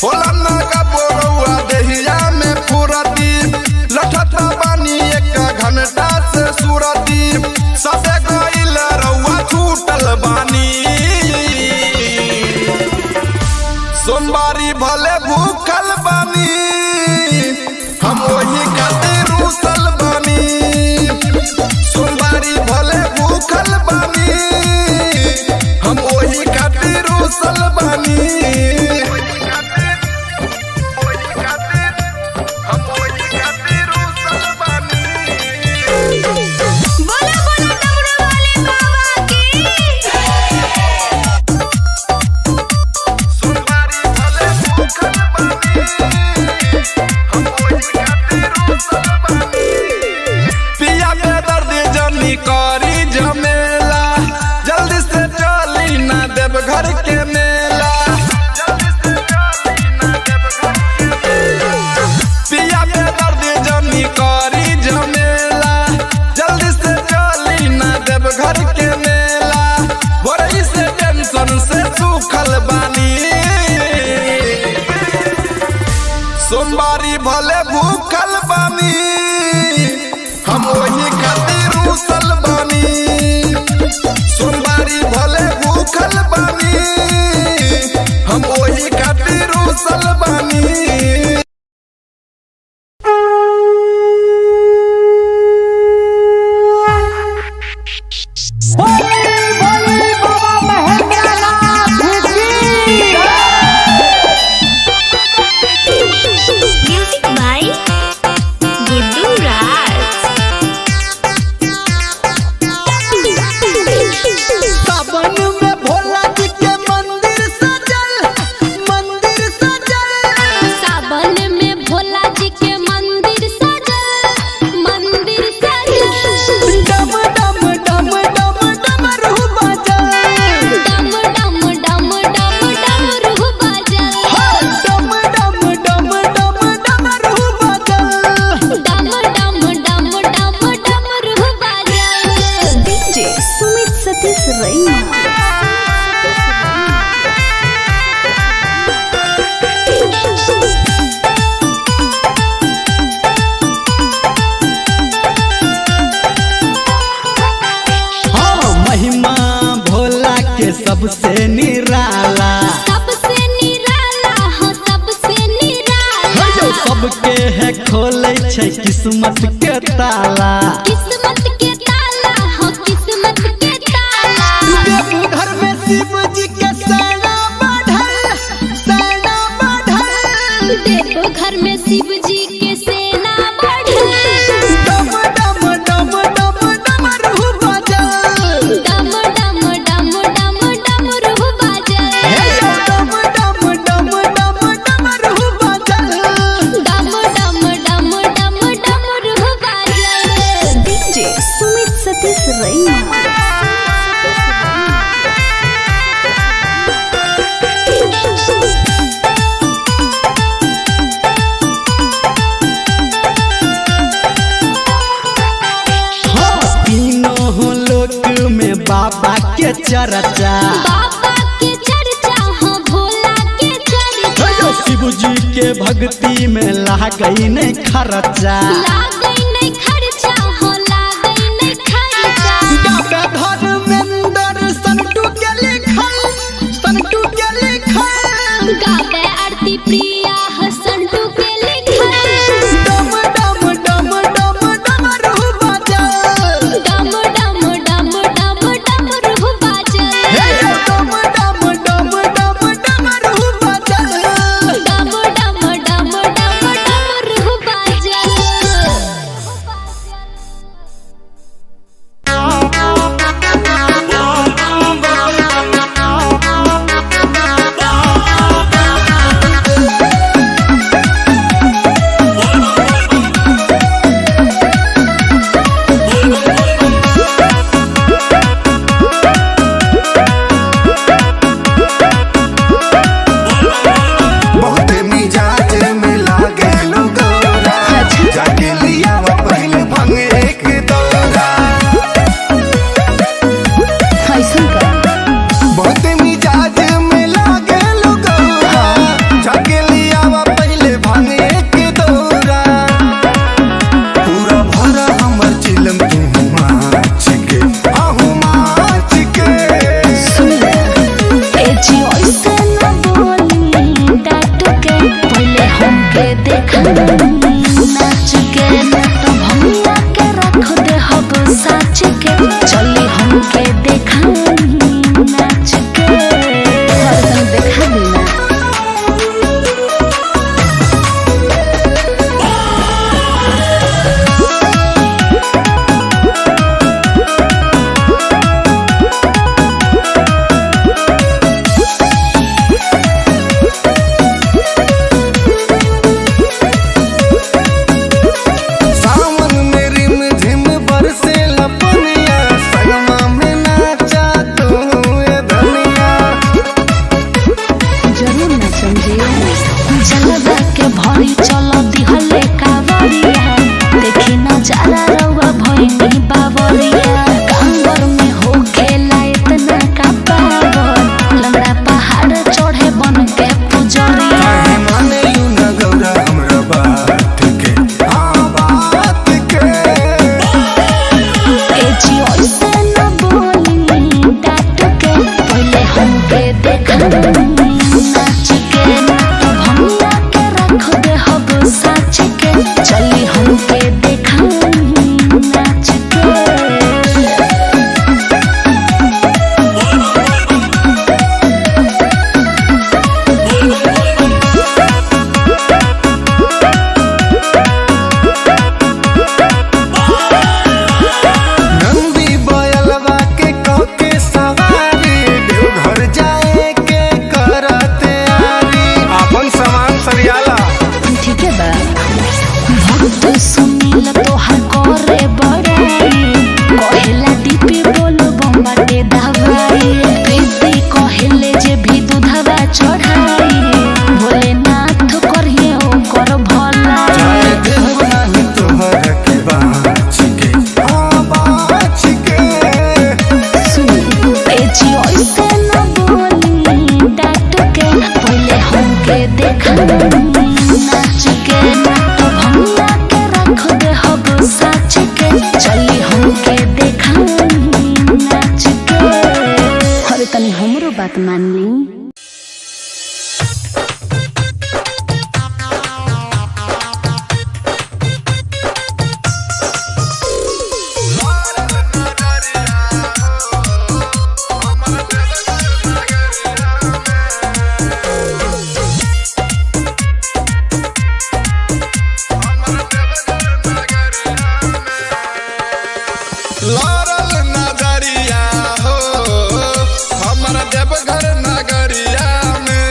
होला नागा बोरौआ देहिया में फुरती लठत बानी एक घंटा से सूरती सबे गइल रउआ छूटल बानी सोमवारी भले भूखल बानी हम वही खातिर रूसल बानी सोमवारी भले भूखल बानी हम वही खातिर रूसल बानी बोला बोला डमरू वाले बाबा की सोमवारी भले भूखल बानी हम वही खातिर रूसल बानी पिया के दर्द जनी करी झमेला जल्दी से चली ना देव घर के मेला पिया के दर्द जनी करी झमेला जल्दी से चली ना देव घर के मेला बड़ी से टेंशन से सूखल बानी सोमवारी भले भूखल बानी हम वही खातिर रूसल बानी सोमवारी भले भूखल बानी हम वही खातिर रूसल बानी म्यूजिक बाय गुड्डू राज सावन में भोला जी के मंदिर सजल सावन में भोला जी के मंदिर सजल डम डम डम डम डमरू बजल डम डम डम डम डमरू बजल डम डम डम डम डमरू बजल डम डम डम डम डमरू बजल डीजे सुमित सतीश रैना हाँ महिमा भोला के सबसे निराला सबसे निराला हो सबसे निराला जो सबके है खोले छै किस्मत के ताला किस्मत के ताला हो किस्मत के ताला देवघर में शिव जी के सेना बढ़ल देखो घर में शिव जी के सेना बढ़ल डम डम डम डम डमरू बजल डम डम डम डम डमरू बजल डम डम डम डम डमरू बजल डम डम डम डम डमरू बजल डीजे सुमित सतीश रैना हाँ तीनों लोक में बाबा के चर्चा बाबा के चर्चा हो भोला के चर्चा शिव जी के भक्ति में लागई नहीं खर्चा लागई नहीं खर्चा हो लागई नहीं खर्चा गावे धर्मेंद्र संटू के लिखल गावे आरती प्रिया हसंटू के लिखल डम डम डम डम डमरू बजल डम डम डम डम डमरू बजल डम डम डम डम डमरू बजल डम डम डम डम डमरू बजल साच के चली हमके देखा नाच के हरदम देखा बिना भरी चलो दिहले कावरिया देखी नजारा रउआ भइनी बावरिया कांवर में हो खेला इतना का पावन लंगड़ा पहाड़ चढ़े बन के पुजरिया माने यू न गौरा हमरा बात के बात के ए जी ओइसे न बोली डाट के पहले हमके देखा नाच के तो भंगा के रख दे हब साच के चली हमके देखा नाच के नंदी बयलवा के कके सवारी देवघर जाए के करते आरी अपन सामान सरियाला ठीक है बा भक्त सुनील तोहार करे बड़ाई कहेला दीपी बोलो बम्बाटे दवाई प्रीति कहेले जे भी दूधवा चढ़ाई भोलेनाथ करिए ओकर भला देव नाही तोहर के बाच के सुनी ए जी ओइसे न बोली डाट के पहले हमके देखा नाच के तो भंगा के रख दे हब साच के चली हमके देखा नाच के अरे तनी हमरो बात मान ली लड़ल नजरिया हो हमर देवघर नगरिया में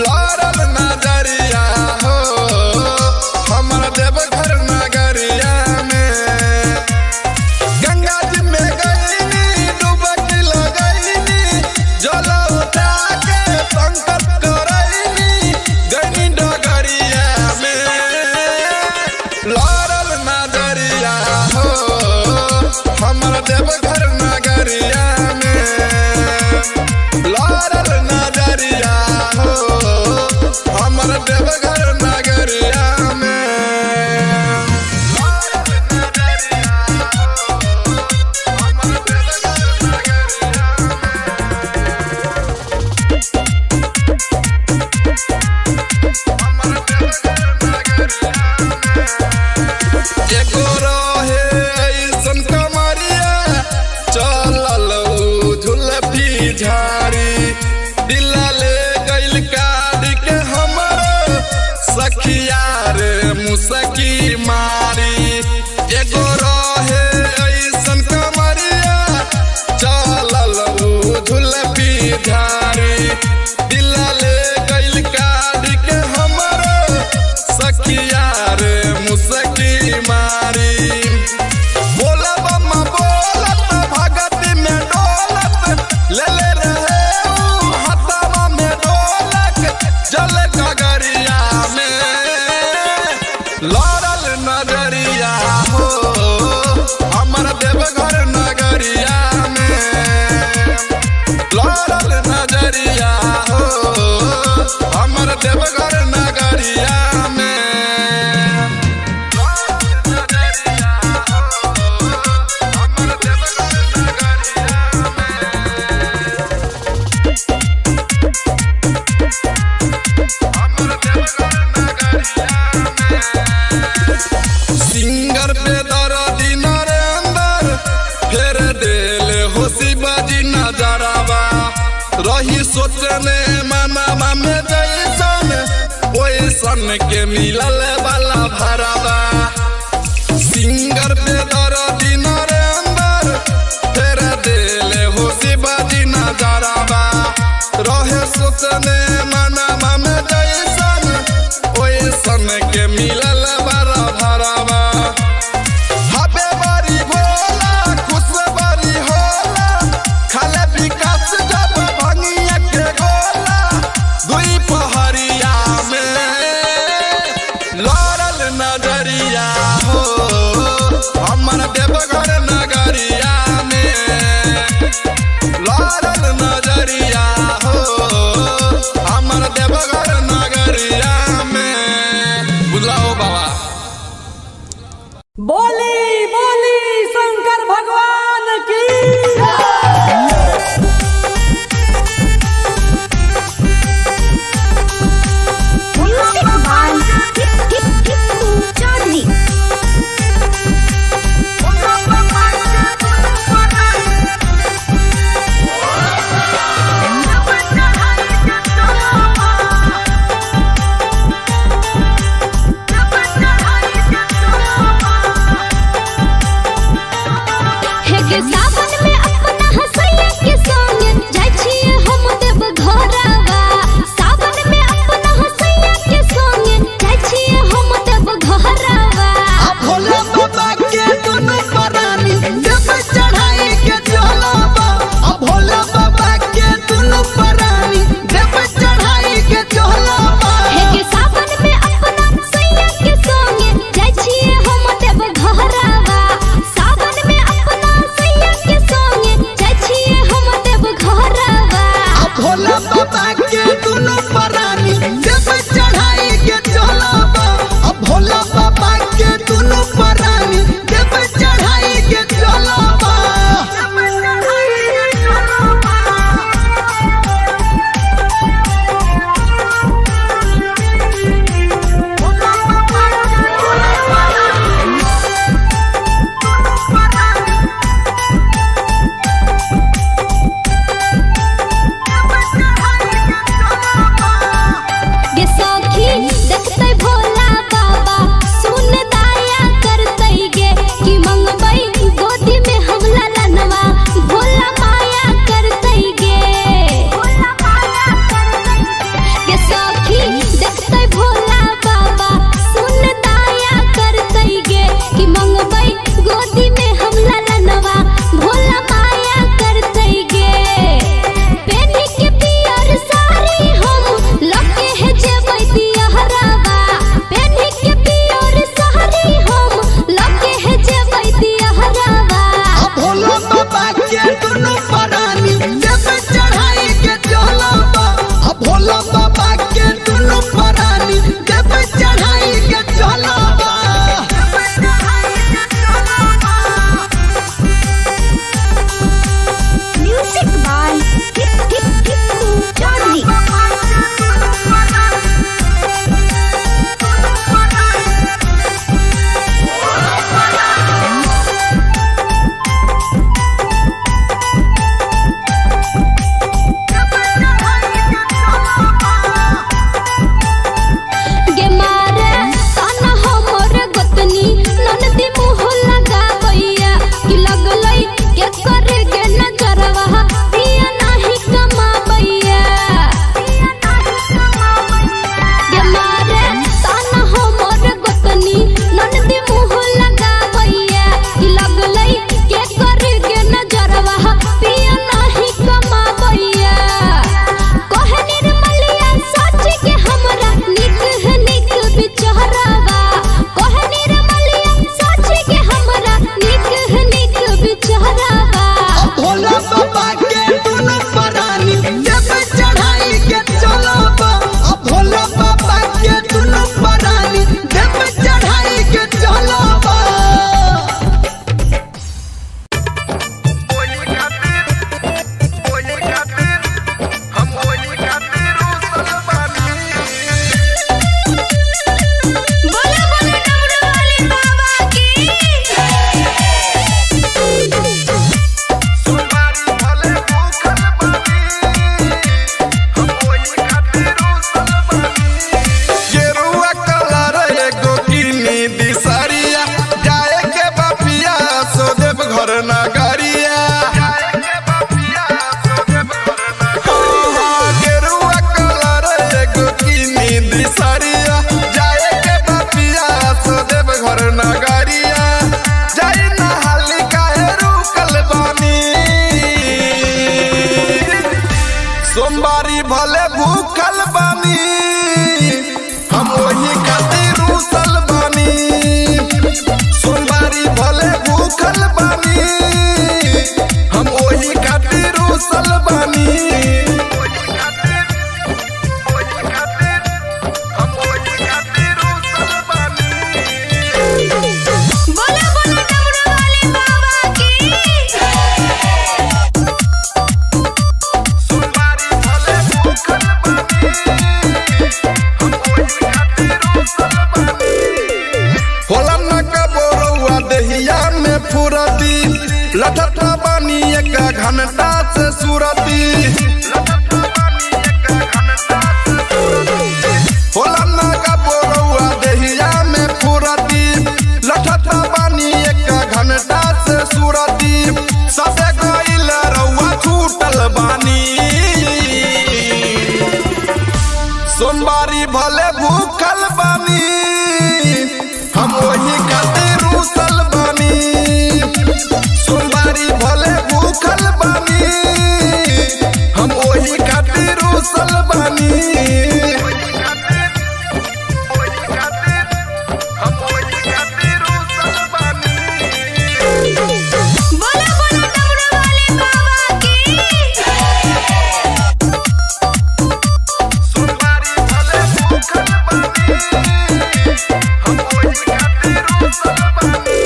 लड़ल नजरिया हो हमर देवघर नगरिया में गंगा जी में गईनी डुबकी लगईनी जल उठा के संकट करईनी गईनी डगरिया में लड़ल नजरिया हो हमर देवघर नगरिया में लड़ल नजरिया हो हमर देवघर नगरिया में लड़ल नजरिया हो हमर देवघर एगो रहे ऐसन कमरिया चलल झुलफी झाड़ी दिला ले गइल काढ़ी के हमर सखिया रे मुसकी मारी एगो रहे ऐसन कमरिया चलल झुलफी झाड़ी दिला ले गइल काढ़ी के हमर सखिया रे मुसकी मारी बोला बम्मा बोलत भगती में डोलत ले ले रहे हथवा में ढोलक जल गगरिया में लड़ल नजरिया हो हमर देवघर नगरिया में लड़ल नजरिया हो सोचने मनवा में जैसन ओइसन के मिलल वाला भरावा सिंगर पे दर्दी नरेंद्र तेरे दिल हो शिवाजी नजरावा रहे सोचने मनवा में जैसन ओइसन के मिलल वाला भरावा हबे बड़ी भोला खुश बड़ी होला खाले विकास जब भंगिया के गोला दुई पहरिया में लठता बानी एक घंटा से सूरती होला नागा बोरौआ देहिया में फुरती लठता बानी एक घंटा से सूरती सबे गइल रउआ छूटल बानी सोमवारी भले भूखल बानी हम वही खातिर रूसल बानी सोमवारी भले भूखल बानी हम वही खातिर रूसल बानी बोला बोला डमरू वाले बाबा की सोमवारी भले भूखल बानी हम वही खातिर रूसल बानी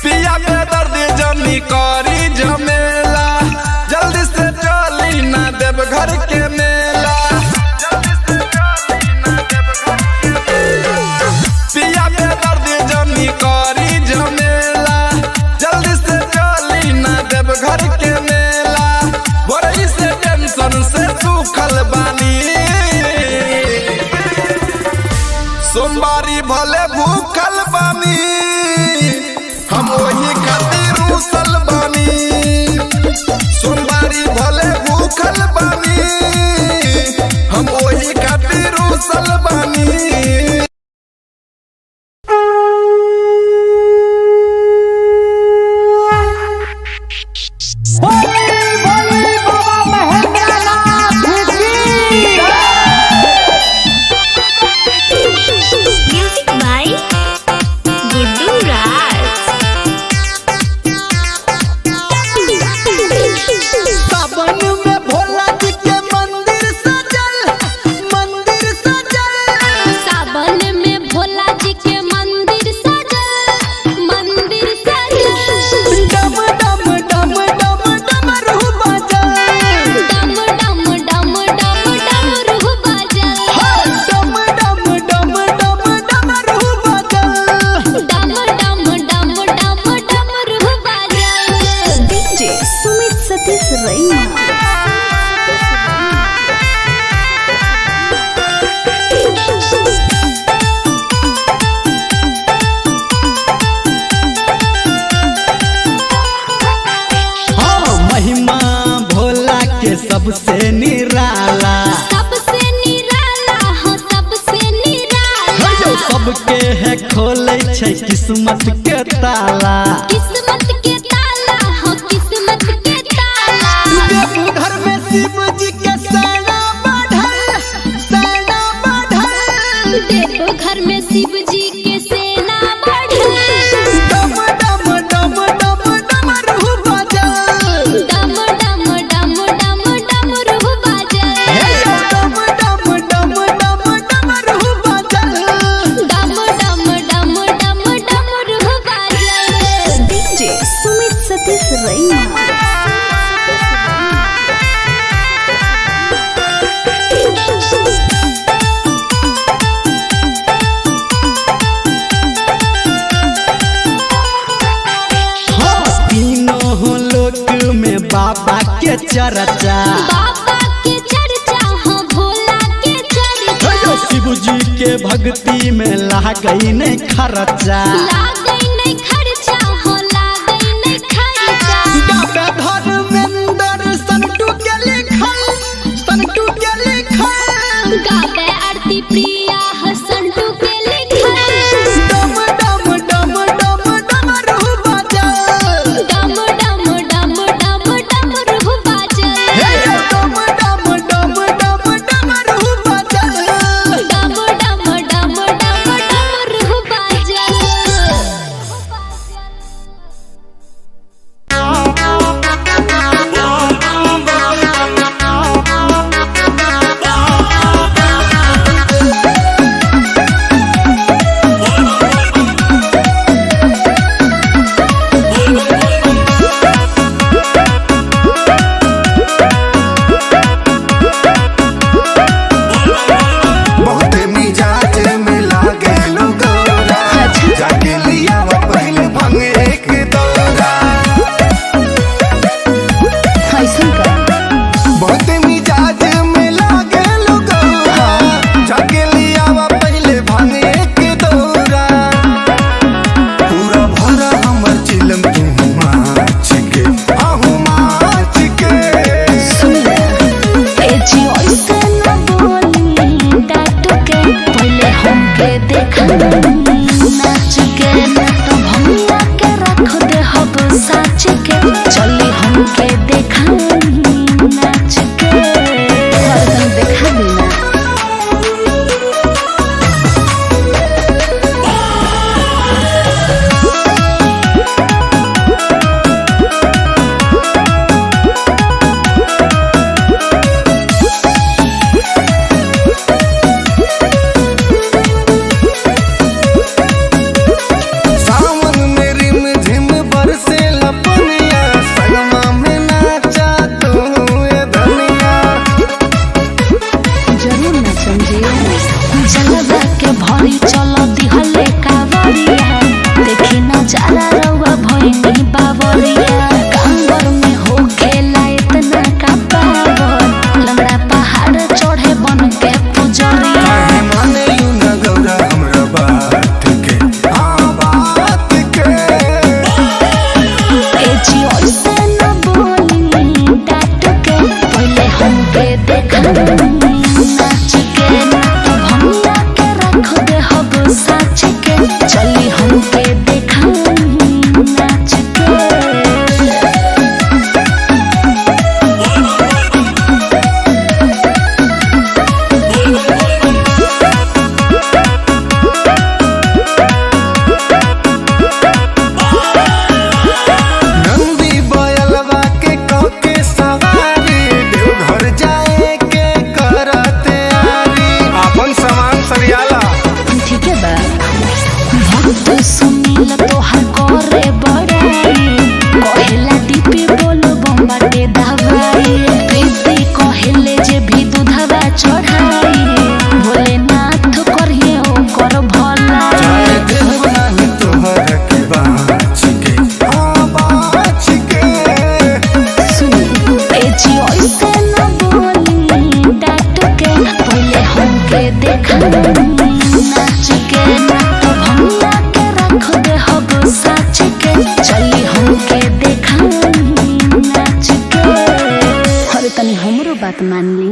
पिया के दर्द जनी करी झमेला जल्दी से चली ना देव घर के मेला पिया के दर्द जनी करी झमेला जल्दी से चली ना देव घर के मेला बड़ी से टेंशन से सूखल बानी सोमवारी भले भूखल बानी हम वही खातिर रूसल बानी सोमवारी भले भूखल बानी हम वही खातिर रूसल बानी म्यूजिक बाय गुड्डू राज सावन में भोला जी के मंदिर सजल सावन में भोला जी के मंदिर सजल डम डम डम डम डमरू बजल डम डम डम डम डमरू बजल डम डम डम डम डमरू बजल डम डम डम डम डमरू बजल डीजे सुमित सतीश रैना हाँ महिमा भोला के सबसे निराला सबसे निराला हो सबसे निराला जो सबके है खोले छै किस्मत के ताला किस्मत के ताला हो किस्मत के ताला देवघर में शिव जी के सेना बढ़ल देखो घर में शिव जी के सेना बढ़ल डम डम डम डम डमरू बजल डम डम डम डम डमरू बजल डम डम डम डम डमरू बजल डम डम डम डम डमरू बजल डीजे सुमित सतीश रैना हाँ तीनों लोक में बाबा के चर्चा बाबा के चर्चा हो भोला के चर्चा शिव जी के भक्ति में लागई नहीं खर्चा लागई नहीं खर्चा हो लागई नहीं खर्चा गावे धर्मेंद्र संटू के लिखल गावे आरती प्रिया हसंटू के लिखल डम डम डम डम डमरू बजल डम डम डम डम डमरू बजल डम डम डम डम डमरू बजल डम डम डम डम डमरू बजल चली हमके देखा नाच के हरदम देखा देना। सावन में रिम झिम बरसे लपनिया, संगमा में नाचा तू ये धनिया। जरूर ना समझिए जलवा के भरी चलो दिहले कावरिया, देखी नजारा रउआ भइनी बावरिया। कांवर में हो खेला इतना का पावन, लंगड़ा पहाड़ चढ़े बन के पुजरिया। काहे माने यू न गौरा हमरा बात के, हाँ बात के। ए जी ओइसे न बोली डाट के, पहिले हमके देखा नाच के, तब हमरा के रख दे हब साच के। चली हमके देखा नाच के। नंदी बयलवा के कके सवारी, देवघर जाए के करते आरी। अपन सामान सरियाला ठीक है बा भक्त सुनील तोहर करे बड़ाई, कहेला दीपी बोलो बम्बाटे दवाई। प्रीति कहेले जे भी दूधवा चढ़ाई, भोलेनाथ करिए ओकर भला। चाहे देव नाही तोहर के बाच के, हाँ बाच के। सुनी ए जी ओइसे न बोली डाट के, पहिले हमके देखा नाच के, तब हमरा के रख दे हब साच के। चली हमके देखा नाच के। अरे तनी हमरो बात मान ली।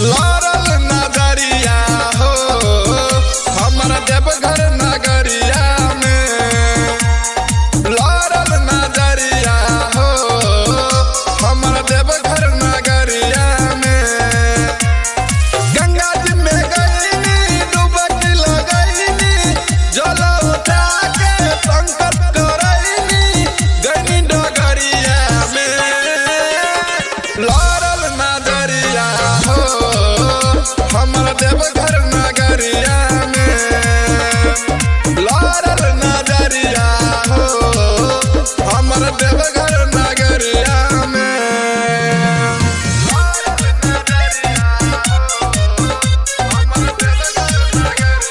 लारल नजरिया हो हमर देवघर नगरिया में। लारल नजरिया हो हमर देवघर नगरिया में। गंगा जी में गईनी डुबकी लगईनी, जल उठा के संकट करईनी, गईनी डगरिया में। लारल नजरिया हो हमर देवघर नगरिया में। लारल नजरिया हो हमर देवघर नगरिया में। लारल नजरिया हो हमर देवघर नगरिया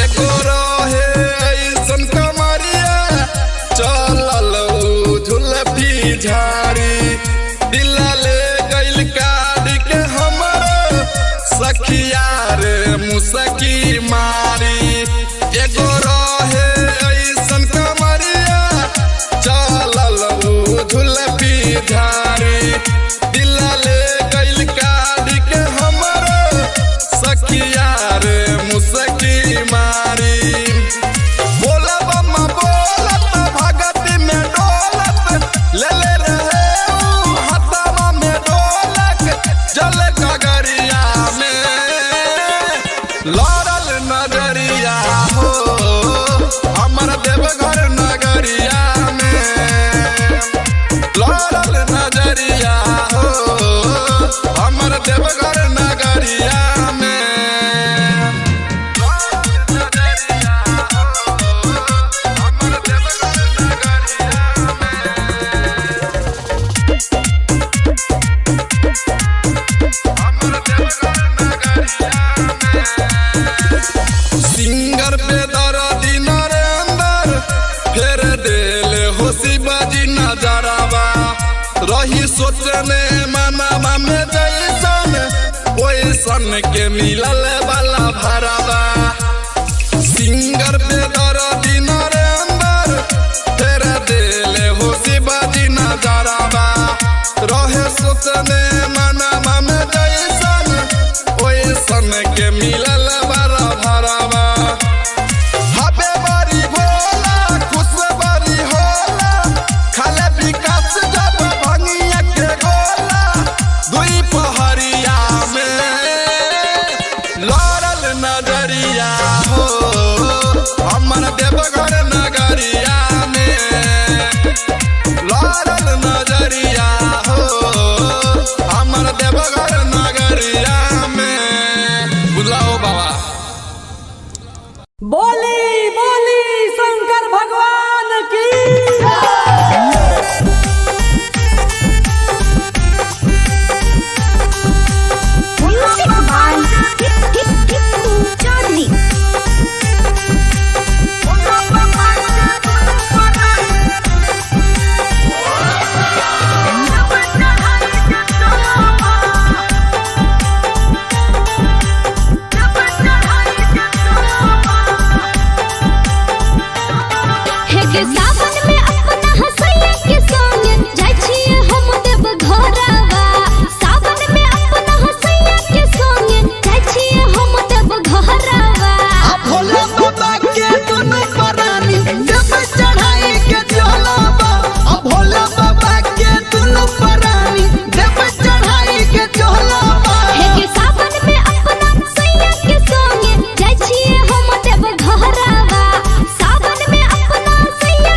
एगो रहे ऐसन कमरिया, चलल झुलफी झाड़ी, दिल ले गइल काढ़ के हमर सखिया रे मुसकी मारी। एगो रहे ऐसन कमरिया, चलल झुलफी झाड़ी, दिल ले गइल काढ़ के हमर सखिया रे मुसकी मारी। बोला बम्मा बोलत भगती में डोलत, ले ले रहे ऊ हथवा में ढोलक, जल गगरिया में। लारल नजरिया हो हमर देवघर नगरिया में। लारल नजरिया हो हमर देवघर नगरिया में। लारल नजरिया रही सोचने मनवा में जैसन ओइसन के मिलल वाला भरावा सिंगर पे दर्दी नरेंद्र तेरे दिले हो शिवाजी नजरावा रहे सोचने मनवा में जैसन ओइसन के मिलल वाला भरावा हबे बारी भोला खुश बारी होला खाले विकास जब भंगिया के गोला दुई पहरिया में लड़ल नजरिया हो हमर देवघर नगरिया में लड़ल नजरिया हो हमर देवघर नगरिया में बुलाओ बाबा बोली बोली शंकर भगवान की म्यूजिक बाय टिप्पू चौधरी हे के सावन में अपना हसैया के संग जाय छिए हम देव घरवा सावन में अपना हसैया के संग जाय छिए हम देव घरवा भोला बाबा के दुनु परानी जब चढ़ाई के चलबा भोला बाबा के दुनु परानी जब चढ़ाई के चलबा हे के सावन में अपना हसैया के संग जाय छिए हम देव घरवा सावन में अपना हसैया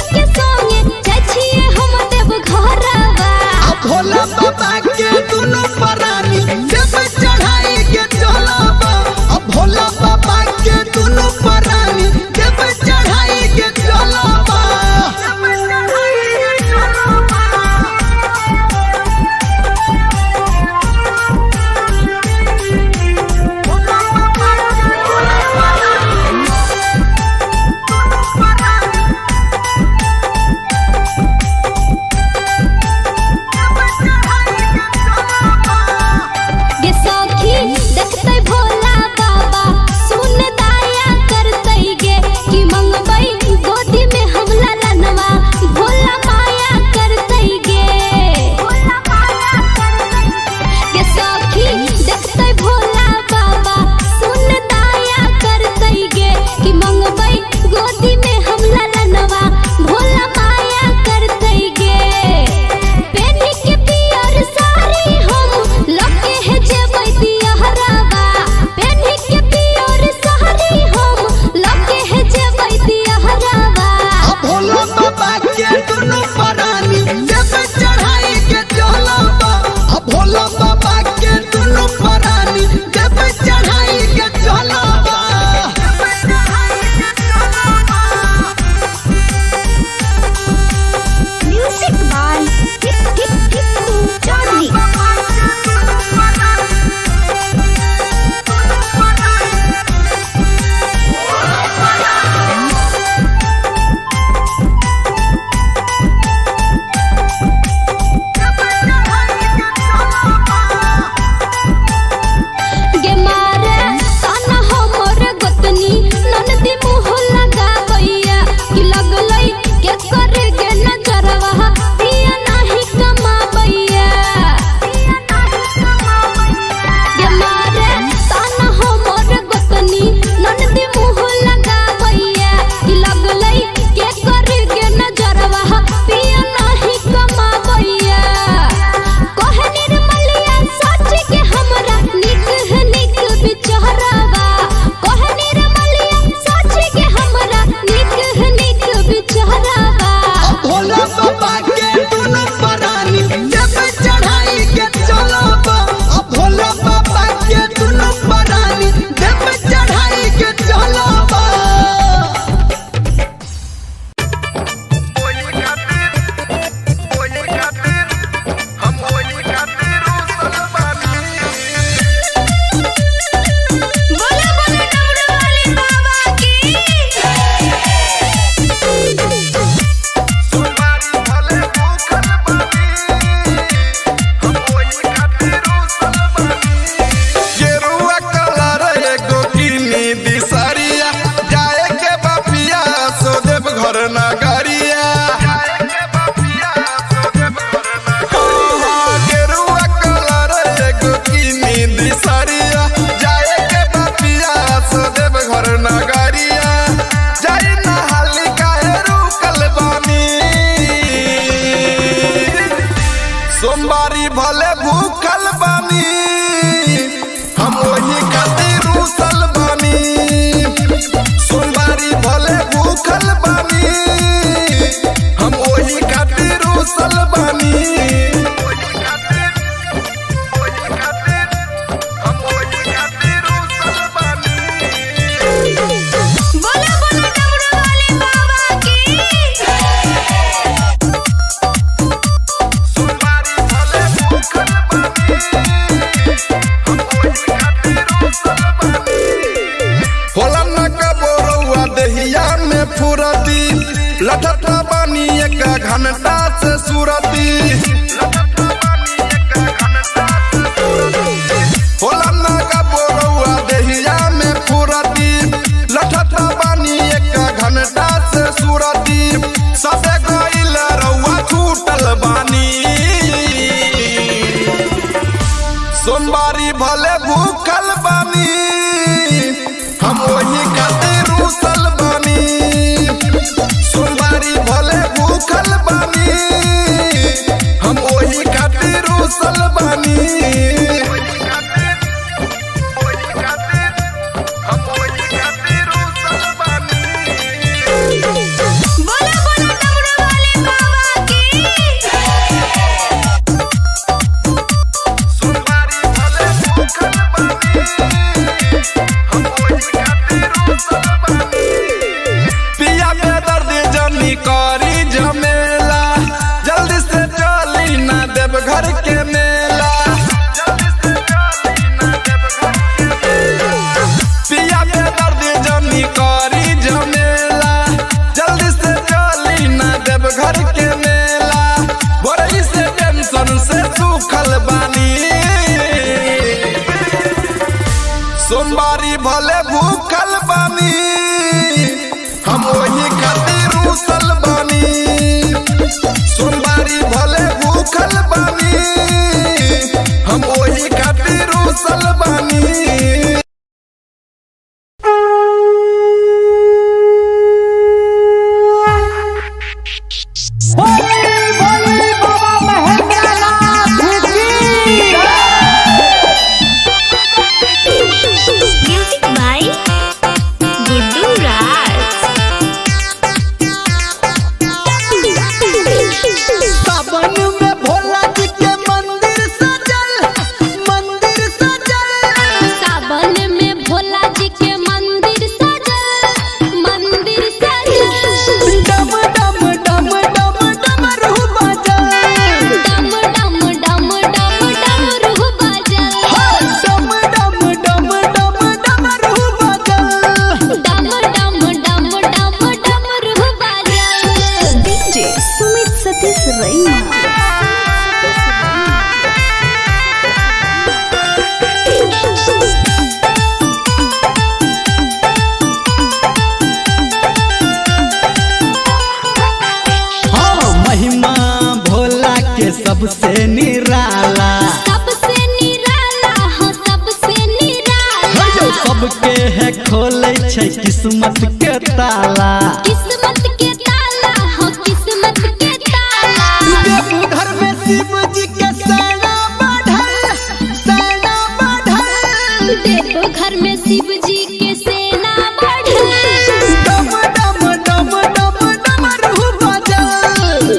फुरती लठत बानी एक घंटा से सुरती होला ना का बोरौआ देहिया में फुरती लठत बानी एक घंटा से सुरती सबे गइल रउआ छूटल बानी सोमवारी भले भूखल बानी हम वही खातिर रूसल बानी सोमवारी भले भूखल बानी हम वही खातिर रूसल बानी बोला बोला डमरू वाले बाबा की सोमवारी भले भूखल बानी हम वही खातिर रूसल बानी पिया में दर्द जनी करी झमेला जल्दी से चली ना देव घर के मेला पिया में दर्द जनी करी झमेला जल्दी से चली ना देव घर के मेला बड़ी से टेंशन से सूखल बानी सोमवारी भले भूखल बानी हम वही खातिर रूसल बानी सोमवारी भले भूखल बानी हम वही खातिर रूसल बानी बोले बाबा महेंद्रनाथ की म्यूजिक बाय गुड्डू राज। सावन में भोला जी के मंदिर सजल सावन में भोला जी के मंदिर सजल डम डम डम डम डमरू बजल डम डम डम डम डमरू बजल डम डम डम डम डमरू बजल डम डम डम डम डमरू बजल डीजे सुमित सतीश रैना। हाँ महिमा भोला के सबसे निराला सबसे निराला हो सबसे निराला जो सबके है खोले छै किस्मत के ताला किस्मत के ताला हो किस्मत के ताला देवघर में शिव जी के सेना बढ़ल देवघर में शिव जी के सेना बढ़ल डम डम डम डम डमरू बजल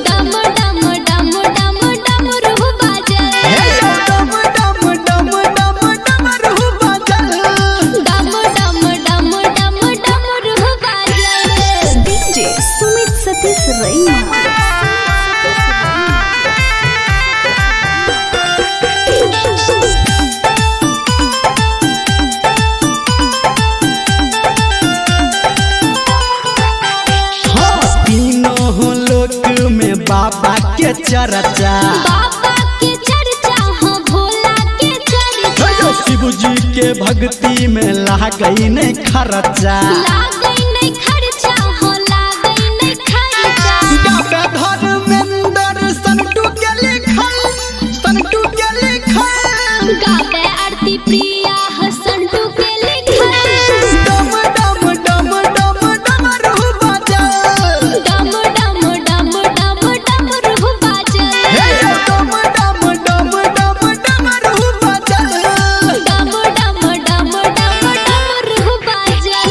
डम डम डम डम डमरू बजल डम डम डम डम डमरू बजल डम डम डम डम डमरू बजल डीजे सुमित सतीश रैना। हाँ तीनों लोक में बाबा के चर्चा बाबा के चर्चा हो भोला के चर्चा जो शिव जी के भक्ति में लागई नहीं खर्चा लागई नहीं खर्चा हो लागई नहीं खर्चा गाता धर्मेंद्र संतू के लिखल गावे आरती प्रिया हसंटू के लिखल डम डम डम डम डमरू बजल डम डम डम डम डमरू बजल डम डम डम डम डमरू बजल डम डम डम डम डमरू बजल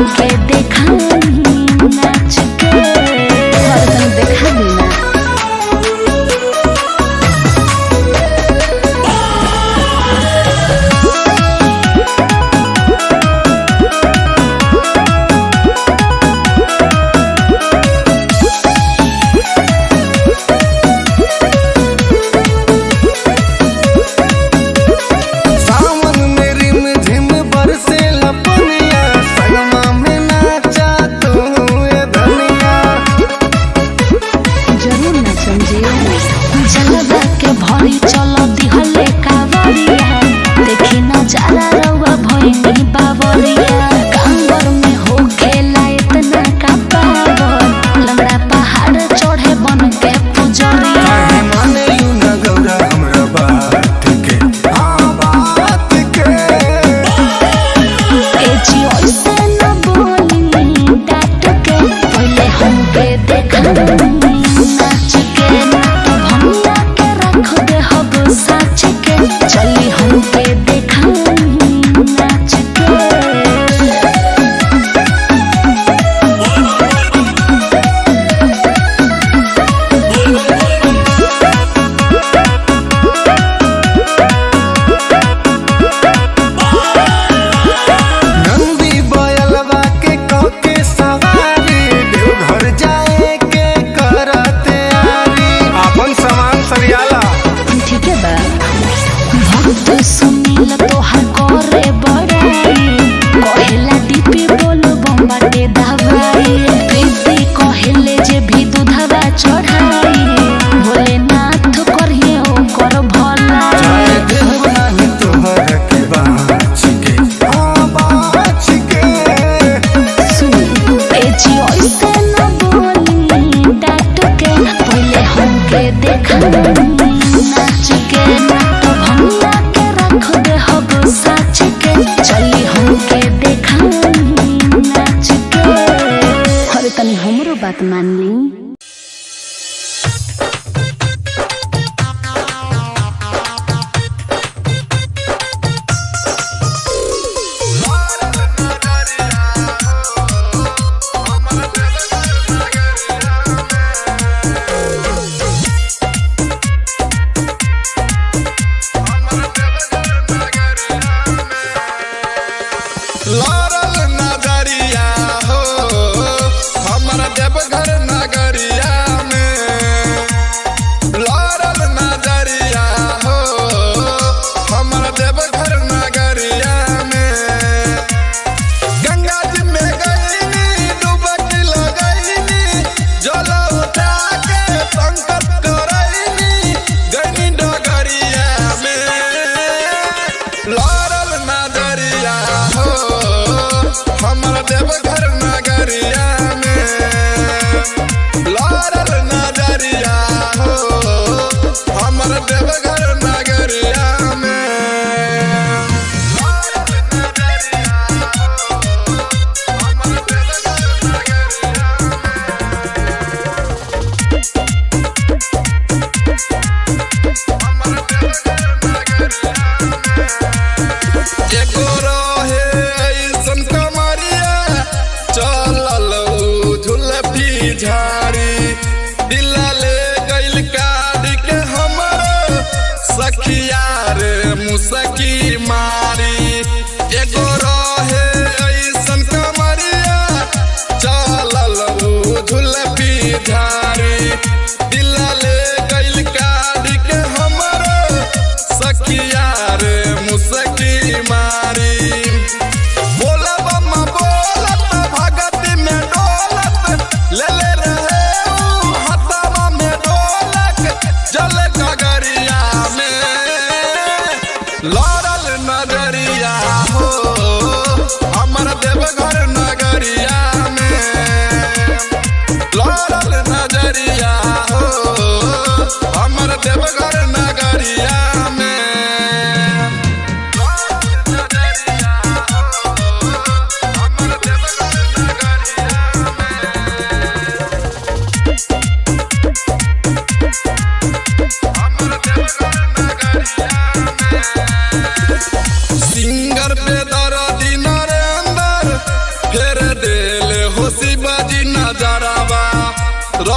हमके देखा नाच के और तन देखा देना भरी चल दिहले कावरिया देखी नजारा रउआ भइनी बावरिया कांवर में हो खेला इतना का पावर लंगड़ा पहाड़ चढ़े बन के पुजरिया माने यू न गौरा हमरा बात के बात के ए जी ऐसे न बोली डाट के पहले हमके देखा नाच के तो भंगा के रख दे हब साच के चली हमके देखा नाच के नंदी बयलवा के कके सवारी देवघर जाए के करते आरी अपन सामान सरियाला ठीक है बा भक्त सुनील तोहार करे बड़ाई कहेला दीपी बोल बम्बाटे दवाई प्रीति कहेले जे भी दूधवा चढ़ाई भोलेनाथ करिए ओकर भला देव नाही तोहर के बाच के बाच के सुन ए जी ऐसे न बोली डाट के पहले हमके देखा नाच के तो भंगा के रख दे हब साच के चली हमके देखा नाच के अरे तनी हमरो बात मान ली लड़ल नजरिया हो हमर देवघर नगरिया में लड़ल नजरिया हो हमर देवघर नगरिया में गंगा जी में गईनी डुबकी लगईनी जल उठा के संकट करईनी गईनी डगरिया में लड़ल नजरिया हो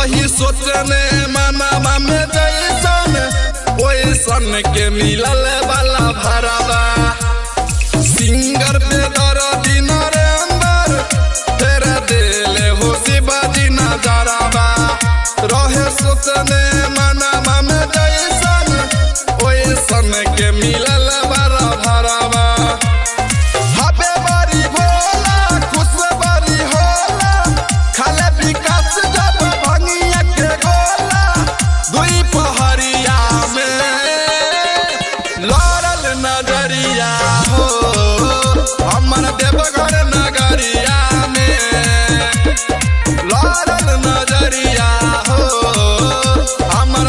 रही सोचने मनवा में जैसन ओइसन के मिलल वाला भरावा सिंगर पे दर्दी नरेंद्र तेरे दिले हो शिवाजी नजरावा रहे सोचने मनवा में जैसन ओइसन के मिलल वाला भरावा हबे बारी भोला खुश बारी होला खाले विकास जब भंगिया के गोला दुई पहरिया में लड़ल नजरिया हो हमर देवघर नगरिया में लड़ल नजरिया हो हमर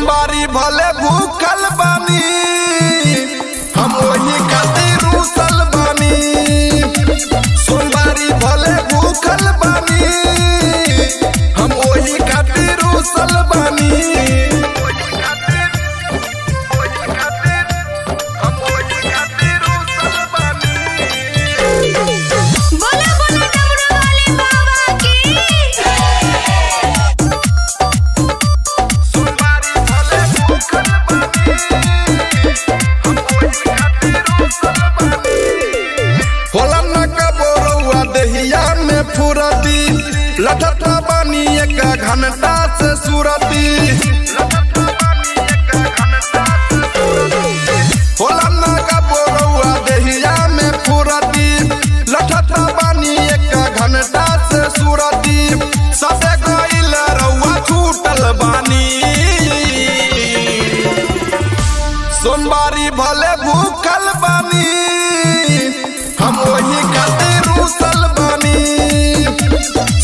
सोमवारी भले भूखल बानी हम वही खातिर रूसल बानी सोमवारी भले भूखल बानी हम वही खातिर रूसल बानी बोला बोला डमरू वाले बाबा की सोमवारी भले भूखल बानी होला न कबोरुआ दहिया में फुरती लठठा बानी एक घंटा से सुरती होला न कबोरुआ दहिया में फुरती लठठा बानी एक घंटा से सुरती सबे गइल रउआ छूटल बानी सोमवारी भले भूखल बानी हम वही खातिर रूसल बानी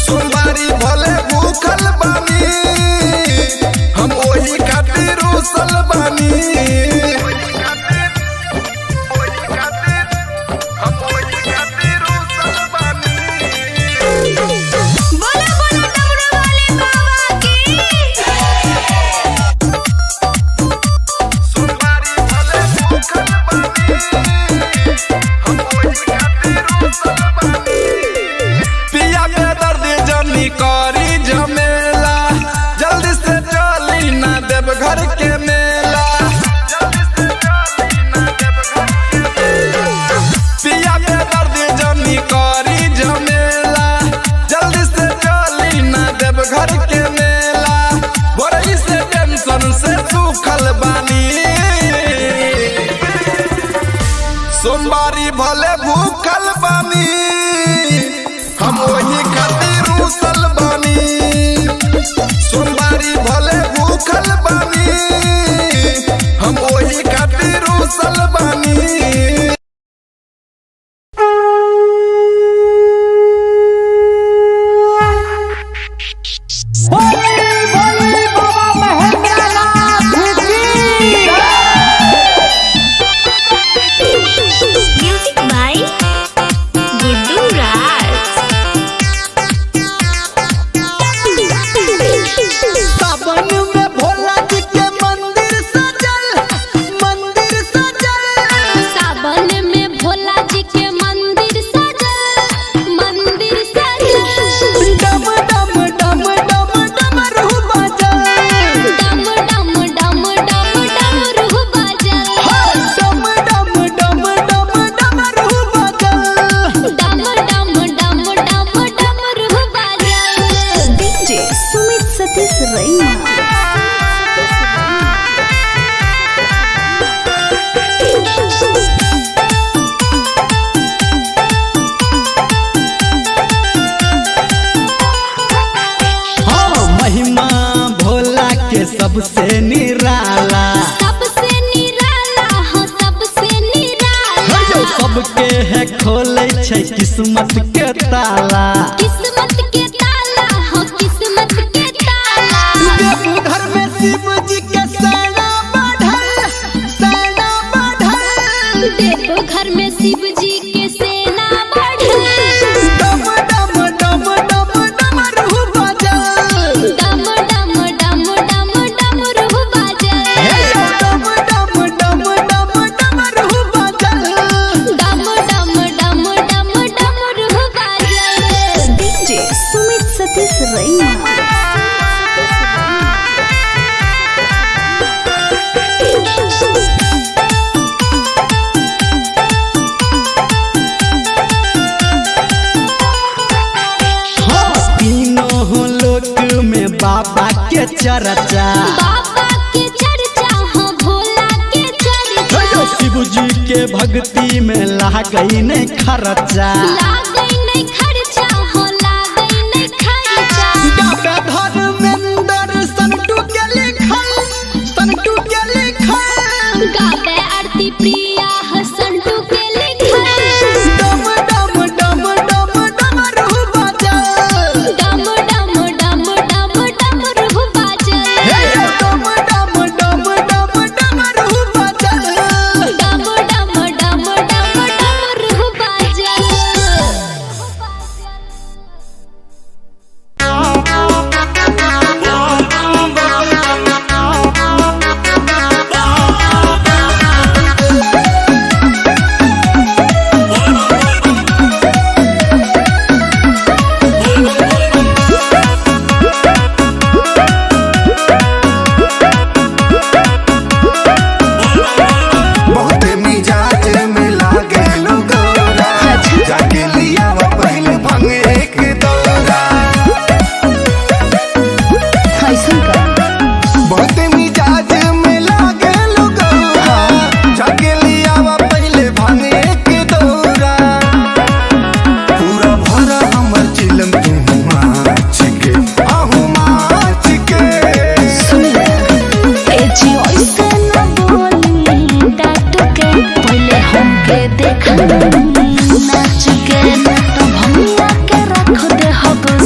सोमवारी भले भूखल बानी हम वही खातिर रूसल बानी बोला बोला डमरू वाले बाबा की सोमवारी भले भूखल बानी पिया के दर्द जनी करी झमेला जल्दी से चली ना देव घर के मेला पिया के दर्द जनी करी झमेला जल्दी से चली ना देव घर के मेला बड़ी से टेंशन से सूखल बानी सोमवारी भले भूखल बानी हम वही खातिर रूसल बानी सोमवारी भले भूखल बानी हम वही खातिर रूसल बानी बोले बाबा महेंद्रनाथ की म्यूजिक बाय गुड्डू राज। सावन में भोला जी के मंदिर सजल सावन में भोला जी के मंदिर सजल डम डम डम डम डमरू बजल डम डम डम डम डमरू बजल डम डम डम डम डमरू बजल डम डम डम डम डमरू बजल डीजे सुमित सतीश रैना। हाँ महिमा भोला के सबसे निराला सबसे निराला हो सबसे निराला सबके है खोले छै किस्मत के ताला किस्मत के ताला हो किस्मत के ताला देवघर में शिव जी के सेना बढ़ल देवघर में शिव जी के सेना बढ़ल डम डम डम डम डमरू बजल डम डम डम डम डमरू बजल डम डम डम डम डमरू बजल डम डम डम डम डमरू बजल डीजे सुमित सतीश रैना। हाँ तीनों लोक में बाबा के चर्चा बाबा के चर्चा हो भोला के चर्चा शिव जी के भक्ति में लागई नहीं खर्चा लागई नहीं खर्चा हो लागई नहीं खर्चा धर्मेंद्र संटू के लिखल गावे आरती प्रिया हसंटू के लिखल डम डम डम डम डमरू बजल डम डम डम डम डमरू बजल डम डम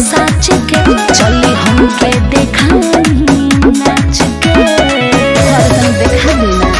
साच के चली हमके देखा नाच के देखा देना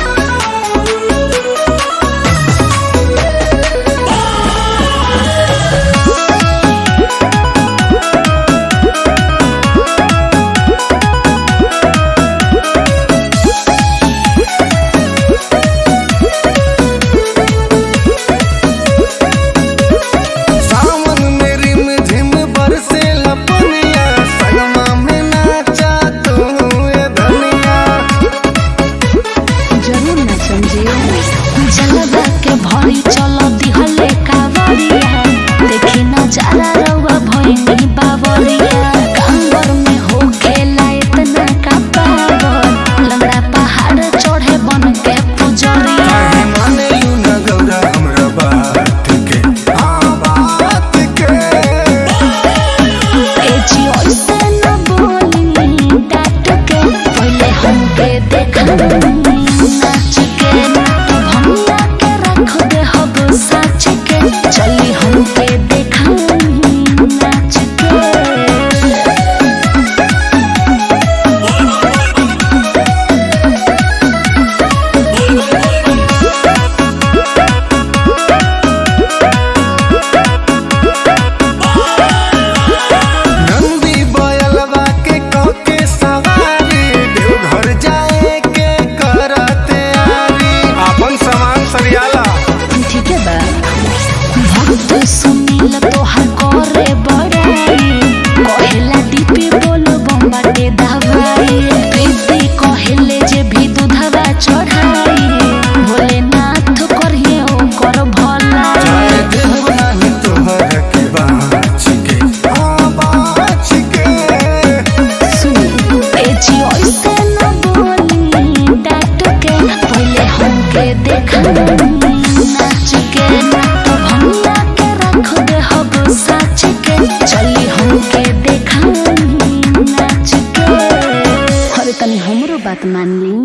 भरी चल दिहले कावरिया देखी नजारा रउआ भइनी बावरिया कांवर में हो खेला इतना का पावर लंगड़ा पहाड़ चढ़े बन के पुजरिया माने यू न गौरा हमरा बात के बात के ए जी ओइसे न बोली डाट के पहले हमके देखा नाच के भंगिया के रख दे हब साच के चली हमके देखा नाच के नंदी बयलवा के कके सवारी देवघर जाए के करते आरी अपन सामान सरियाला ठीक है बा भक्त सुनील तोहार करे बड़ाई कहेला दीपी बोलो बम्बाटे दवाई प्रीति कहेले जे भी दूधवा चढ़ाई भोलेनाथ करिए ओकर भला देव नाही तोहर के बाच के सुन ए जी ओइसे न बोली डाट के पहले हमके देखा नाच के तो भंगिया के रख दे हब साच के चली हमके देखा नाच के अरे तनी हमरो बात मान ली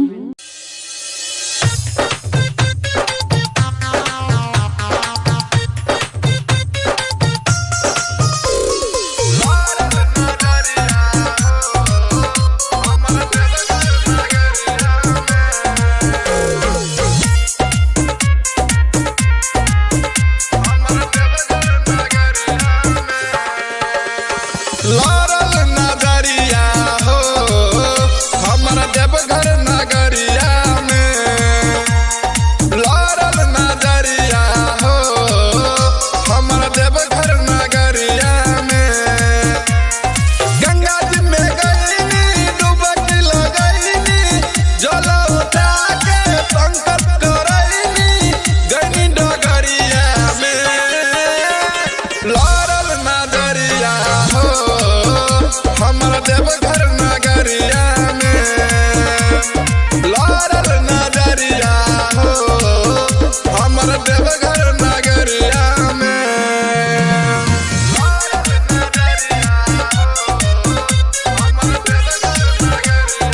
लड़ल नजरिया हो हमर देवघर नगरिया में लड़ल नजरिया हो हमर देवघर नगरिया में गंगा जी में गईनी डुबकी लगईनी जल उठा के संकट करईनी गईनी डगरिया में लड़ल नजरिया हो हमर देवघर नगरिया में लड़ल नजरिया हो हमर देवघर नगरिया में लड़ल नजरिया हो हमर देवघर नगरिया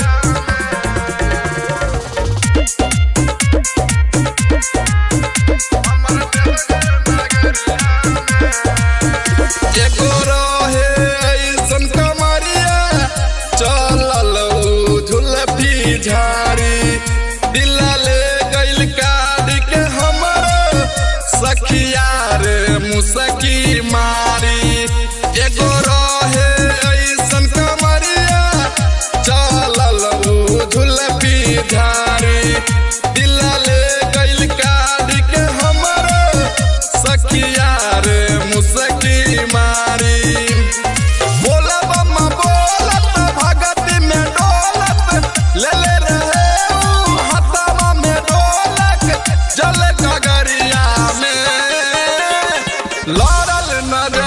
एगो रहे ऐसन कमरिया चलल झुलफी झाड़ी दिल ले गइल काढ़ के हमर सखिया रे मुसकी मारी एगो रहे ऐसन कमरिया चलल झुलफी झाड़ी दिल ले गइल काढ़ के हमर सखिया रे मुसकी मारी बोला बम्मा बोलत भगती में डोलत ले ले रहे ऊ हथवा में ढोलक जल गगरिया में लड़ल नजर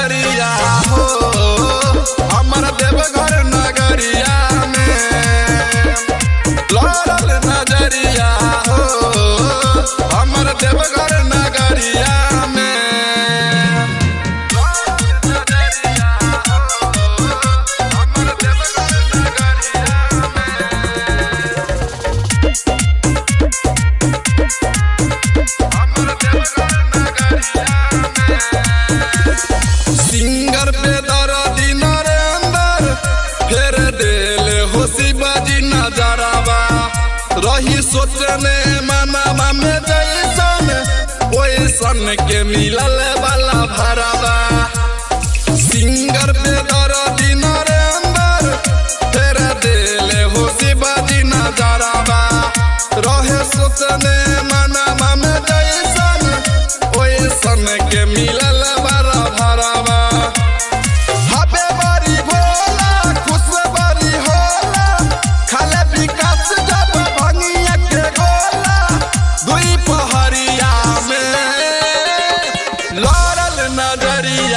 सोचने मनवा में जैसन ओइसन के मिलल वाला भरावा सिंगर पे दर्दी नरेंद्र फेर देले हो शिवाजी नजरावा रहे सोचने मनवा में जैसन ओइसन के मिलल वाला भरावा हबे बड़ी भोला खुश बड़ी होला खाले विकास जब भंगिया के गोला दुई पहरिया में लड़ल नजरिया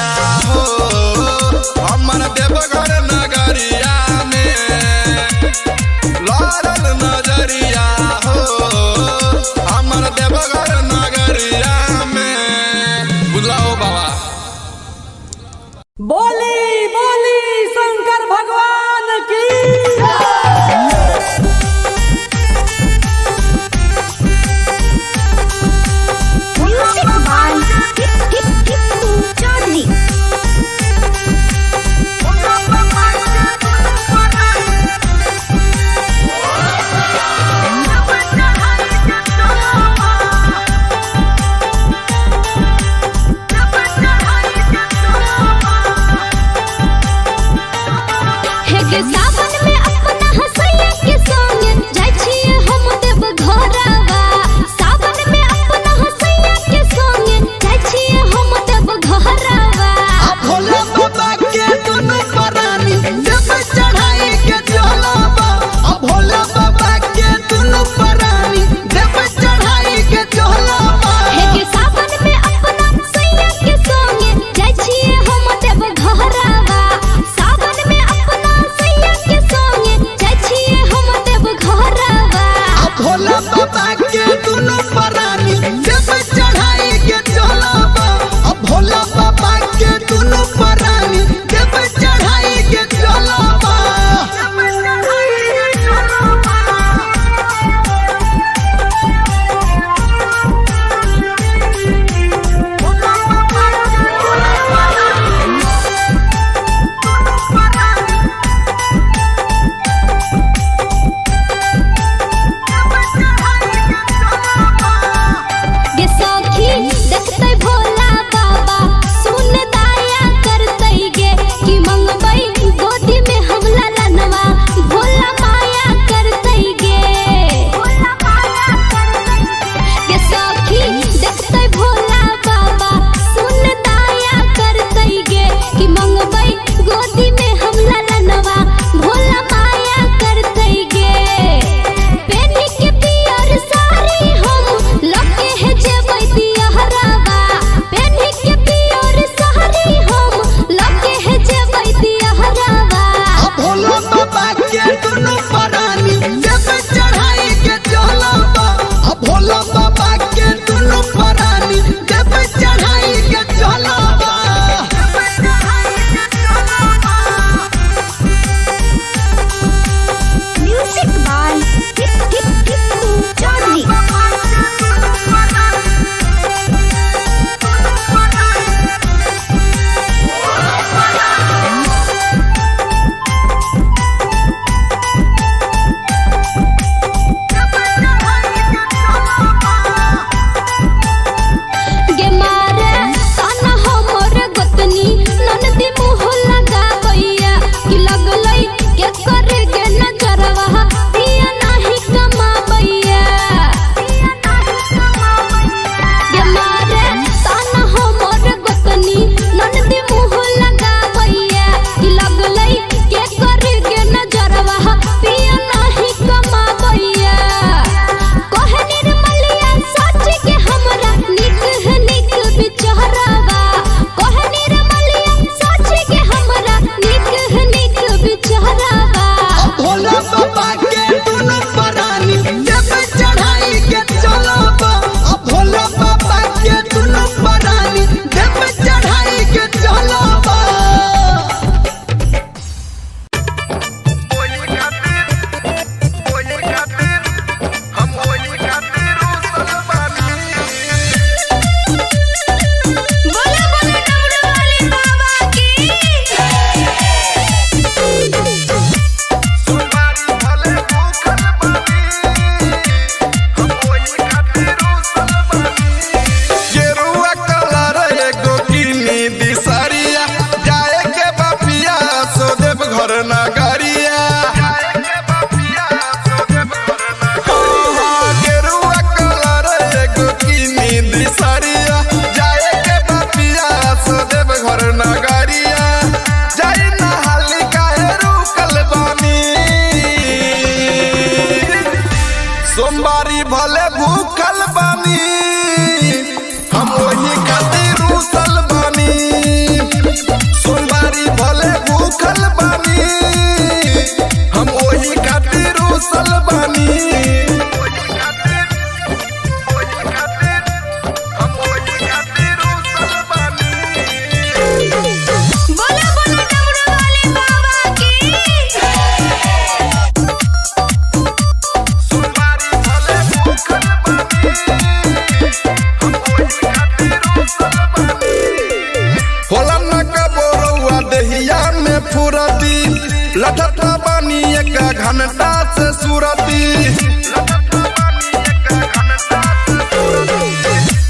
सूरती लठत बानी एक घंटा से सूरती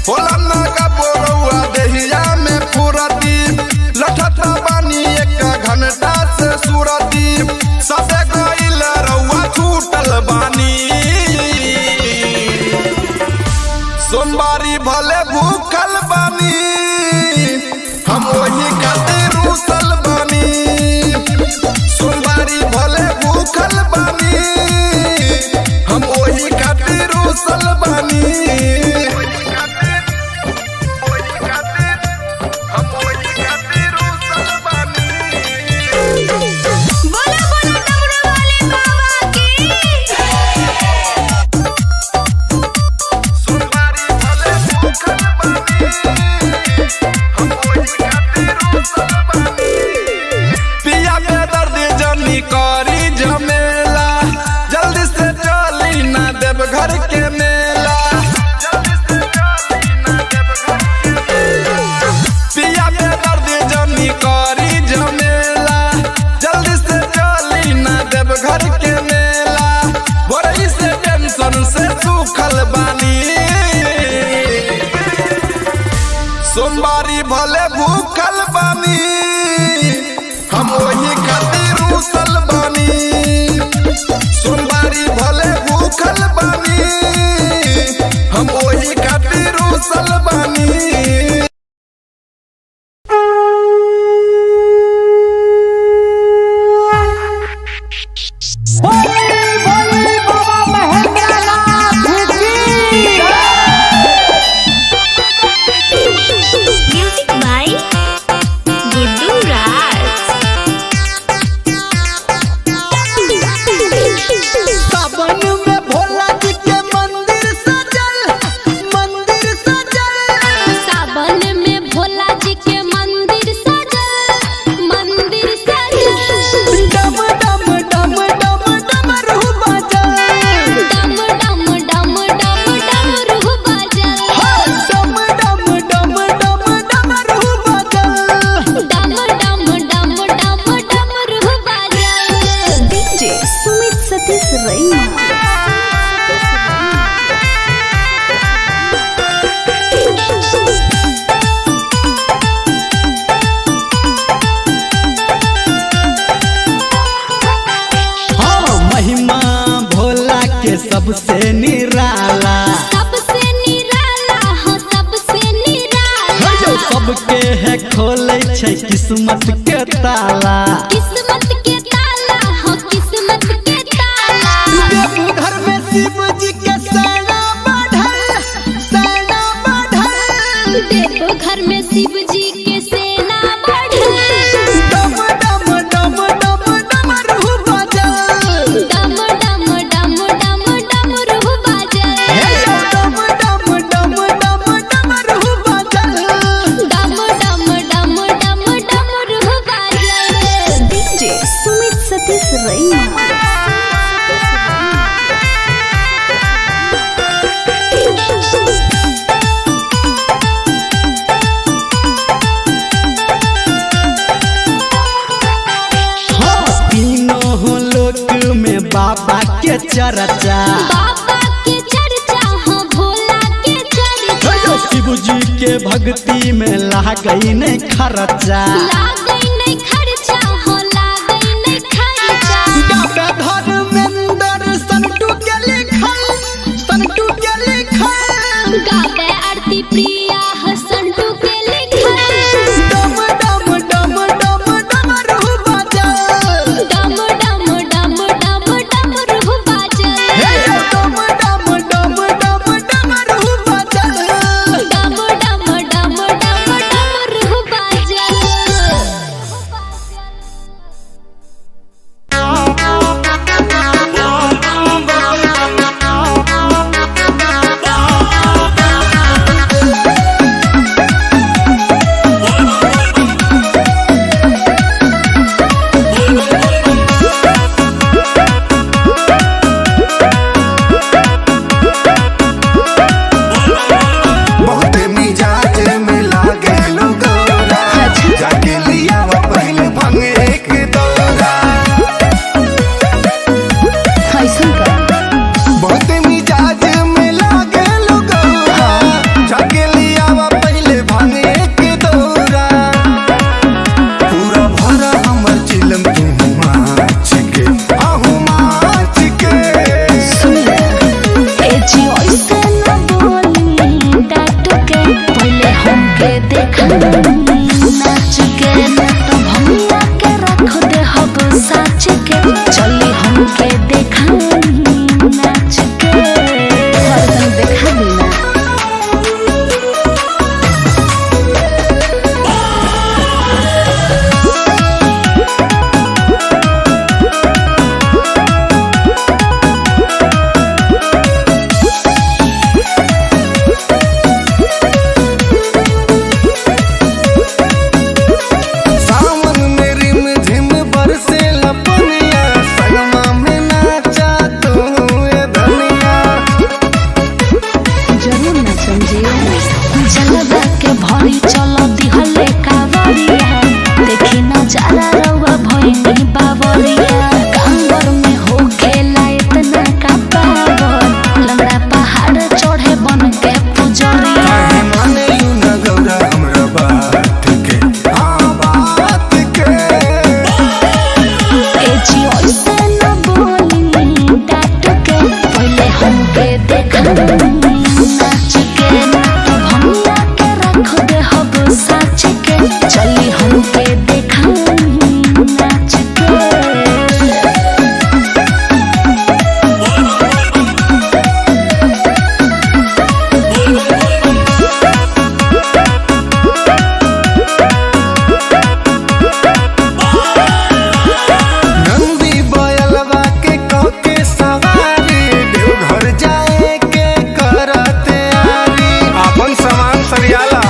होला ना का बोरौआ देहिया में फुरती लठत बानी एक घंटा से सूरती सबे गइल रउआ छूटल बानी सोमवारी भले भूखल बानी हम वही खातिर रूसल बानी सोमवारी भले भूखल बानी हम वही खातिर रूसल बानी बोला बोला डमरू वाले बाबा की सोमवारी भले भूखल बानी हम वही खातिर रूसल बानी पिया में दर्द जनी करी झमेला जल्दी से चली ना देव घर के मेला पिया में दर्द जनी करी झमेला जल्दी से चली ना देव घर के मेला बोरई से टेंशन से सूखल बानी सोमवारी भले भूखल बानी हम वही खातिर रूसल बानी सोमवारी भले भूखल बानी हम वही खातिर रूसल बानी बोले बाबा महेंद्रनाथ की म्यूजिक बाय गुड्डू राज। सावन में भोला जी के मंदिर सजल सावन में भोला जी के मंदिर सजल डम डम डम डम डमरू बजल डम डम डम डम डमरू बजल डम डम डम डम डमरू बजल डम डम डम डम डमरू बजल डीजे सुमित सतीश रैना। हाँ महिमा भोला के सबसे निराला सबसे निराला हो सबसे निराला सबके है खोले छै किस्मत के ताला किस्मत के ताला हो किस्मत के ताला घर में शिव जी के सेना बढ़ल देव घर में शिव जी के सेना बढ़ल डम डम डम डम डमरू बजल डम डम डम डम डमरू बजल डम डम डम डम डमरू बजल डम डम डम डम डमरू बजल डीजे सुमित सतीश रैना। हाँ तीनों लोक में बाबा के चर्चा बाबा के चर्चा हो भोला के चर्चा शिव जी के भक्ति में लागई नहीं खर्चा लागई नहीं खर्चा हो लागई नहीं खर्चा धर्मेंद्र संटू के लिखल गावे आरती प्रिया हसंटू के लिखल डम डम डम डम डमरू बजल डम डम डम डम डमरू बजल डम डम डम डम डमरू बजल डम डम डम डम डमरू बजल साच के चली हमके देखा नाच के हरदम देखा देना भरी चलो दिहले कावरिया देखी नजारा रउआ भइनी बावरिया कांवर में हो खेला इतना का पावर लंगड़ा पहाड़ चढ़े बन के पुजरिया माने यू न गौरा हमरा बात के बात के ए जी ओइसे न बोली डाट के पहले हमके देखा नाच के भंगिया के रख दे हब साच के चली हमके देखा नाच के नंदी बयलवा के कके सवारी देवघर जाए के करते आरी अपन सामान सरियाला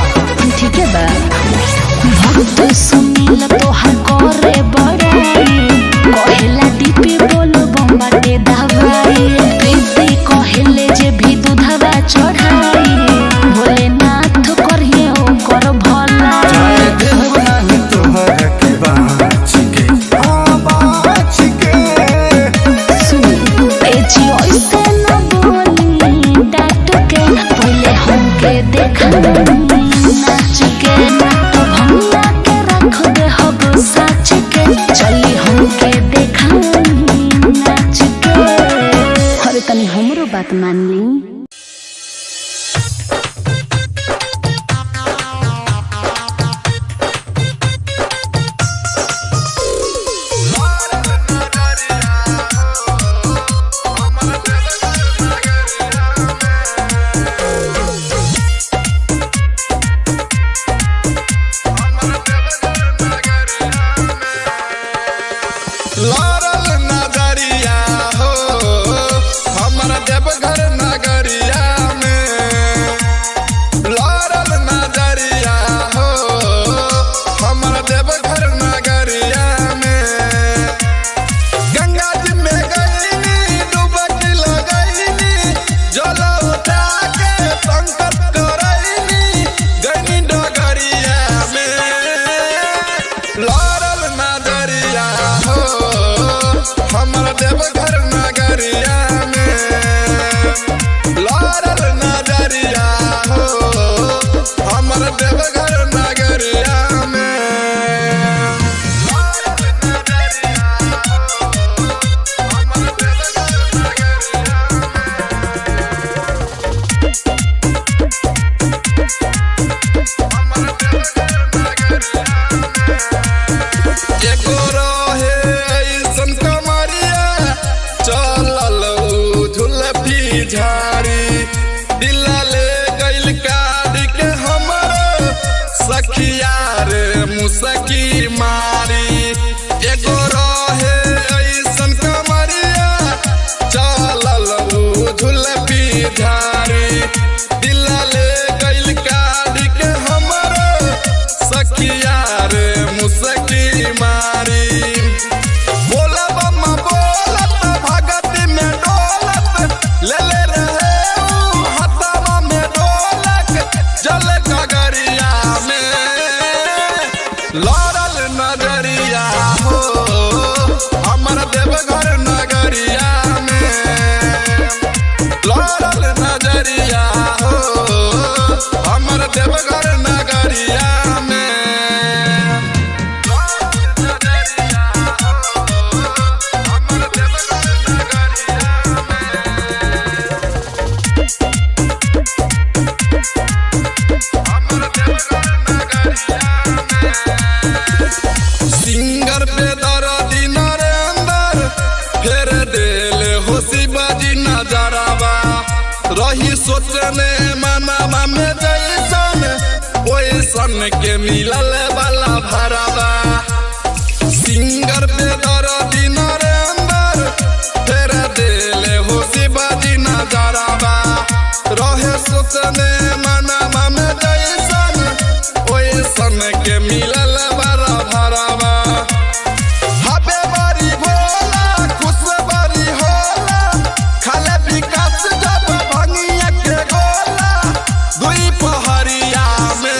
ठीक है बा भक्त सुनील तोहार करे बड़ाई कहेला दीपी बोलो बम्बाटे दवाई प्रीति कहेले जे भी दूधवा चढ़ाई भोलेनाथ करिए ओकर भला जाए देव नाही तोहर के बाच के सुनी ए जी ओइसे न बोली डाट के पहले हमके देखा नाच के तो भंगिया के रख दे हब साच के चली हमके देखा नाच के अरे तनी हमरो बात मान ली लड़ल नजरिया हो हमर देवघर नगरिया में लड़ल नजरिया हो हमर देवघर नगरिया में गंगा जी में गईनी डुबकी लगईनी जल उठा के संकट करईनी गईनी डगरिया में लड़ल नजरिया हो हमर देवघर नगरिया में लड़ल नजरिया हो हमर देवघर नगरिया में लड़ल नजरिया हो हमर देवघर एगो रहे ऐसन कमरिया चलल झुलफी झाड़ी दिला ले गइल काढ़ के हमर सखिया रे मुसकी मारी एगो रहे ऐसन कमरिया चलल झुलफी झाड़ी दिला ले गइल काढ़ के हमर सखिया रे मुसकी मारी बोला बम्मा बोलत भगती में डोलत ले ले रहे ऊ हथवा में ढोलक जल गगरिया में लड़ल नजरिया हो हमर देवघर नगरिया में लड़ल नजरिया हो सोचने मनवा में जैसन ओइसन के मिलल वाला भरावा सिंगर पे दर्दी नरेंद्र फेर देले हो शिवाजी नजरावा रहे सोचने मनवा में जैसन ओइसन के मिलल वाला भरावा हबे बड़ी भोला खुश बड़ी होला खाले विकास जब भंगिया के गोला दुई पहरिया में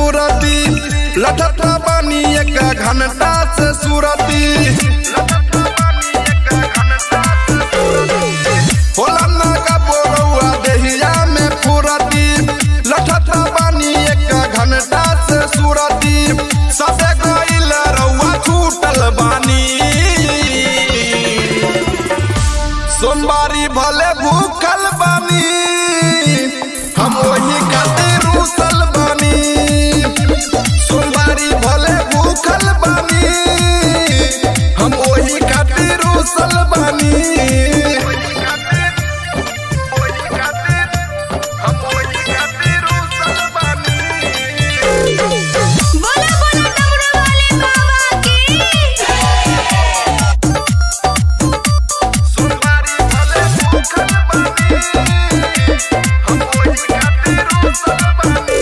फुरती लठत बानी एक घंटा से सुरती होला ना का बोरौआ देहिया में फुरती लठत बानी एक घंटा से सुरती सबे गइल रउआ छूटल बानी सोमवारी भले भूखल बानी हम वही खातिर रुसल बानी सोमवारी भले भूखल बानी हम वही खातिर रुसल बानी बोला बोला डमरू वाले बाबा की सोमवारी भले भूखल बानी हम वही खातिर रुसल बानी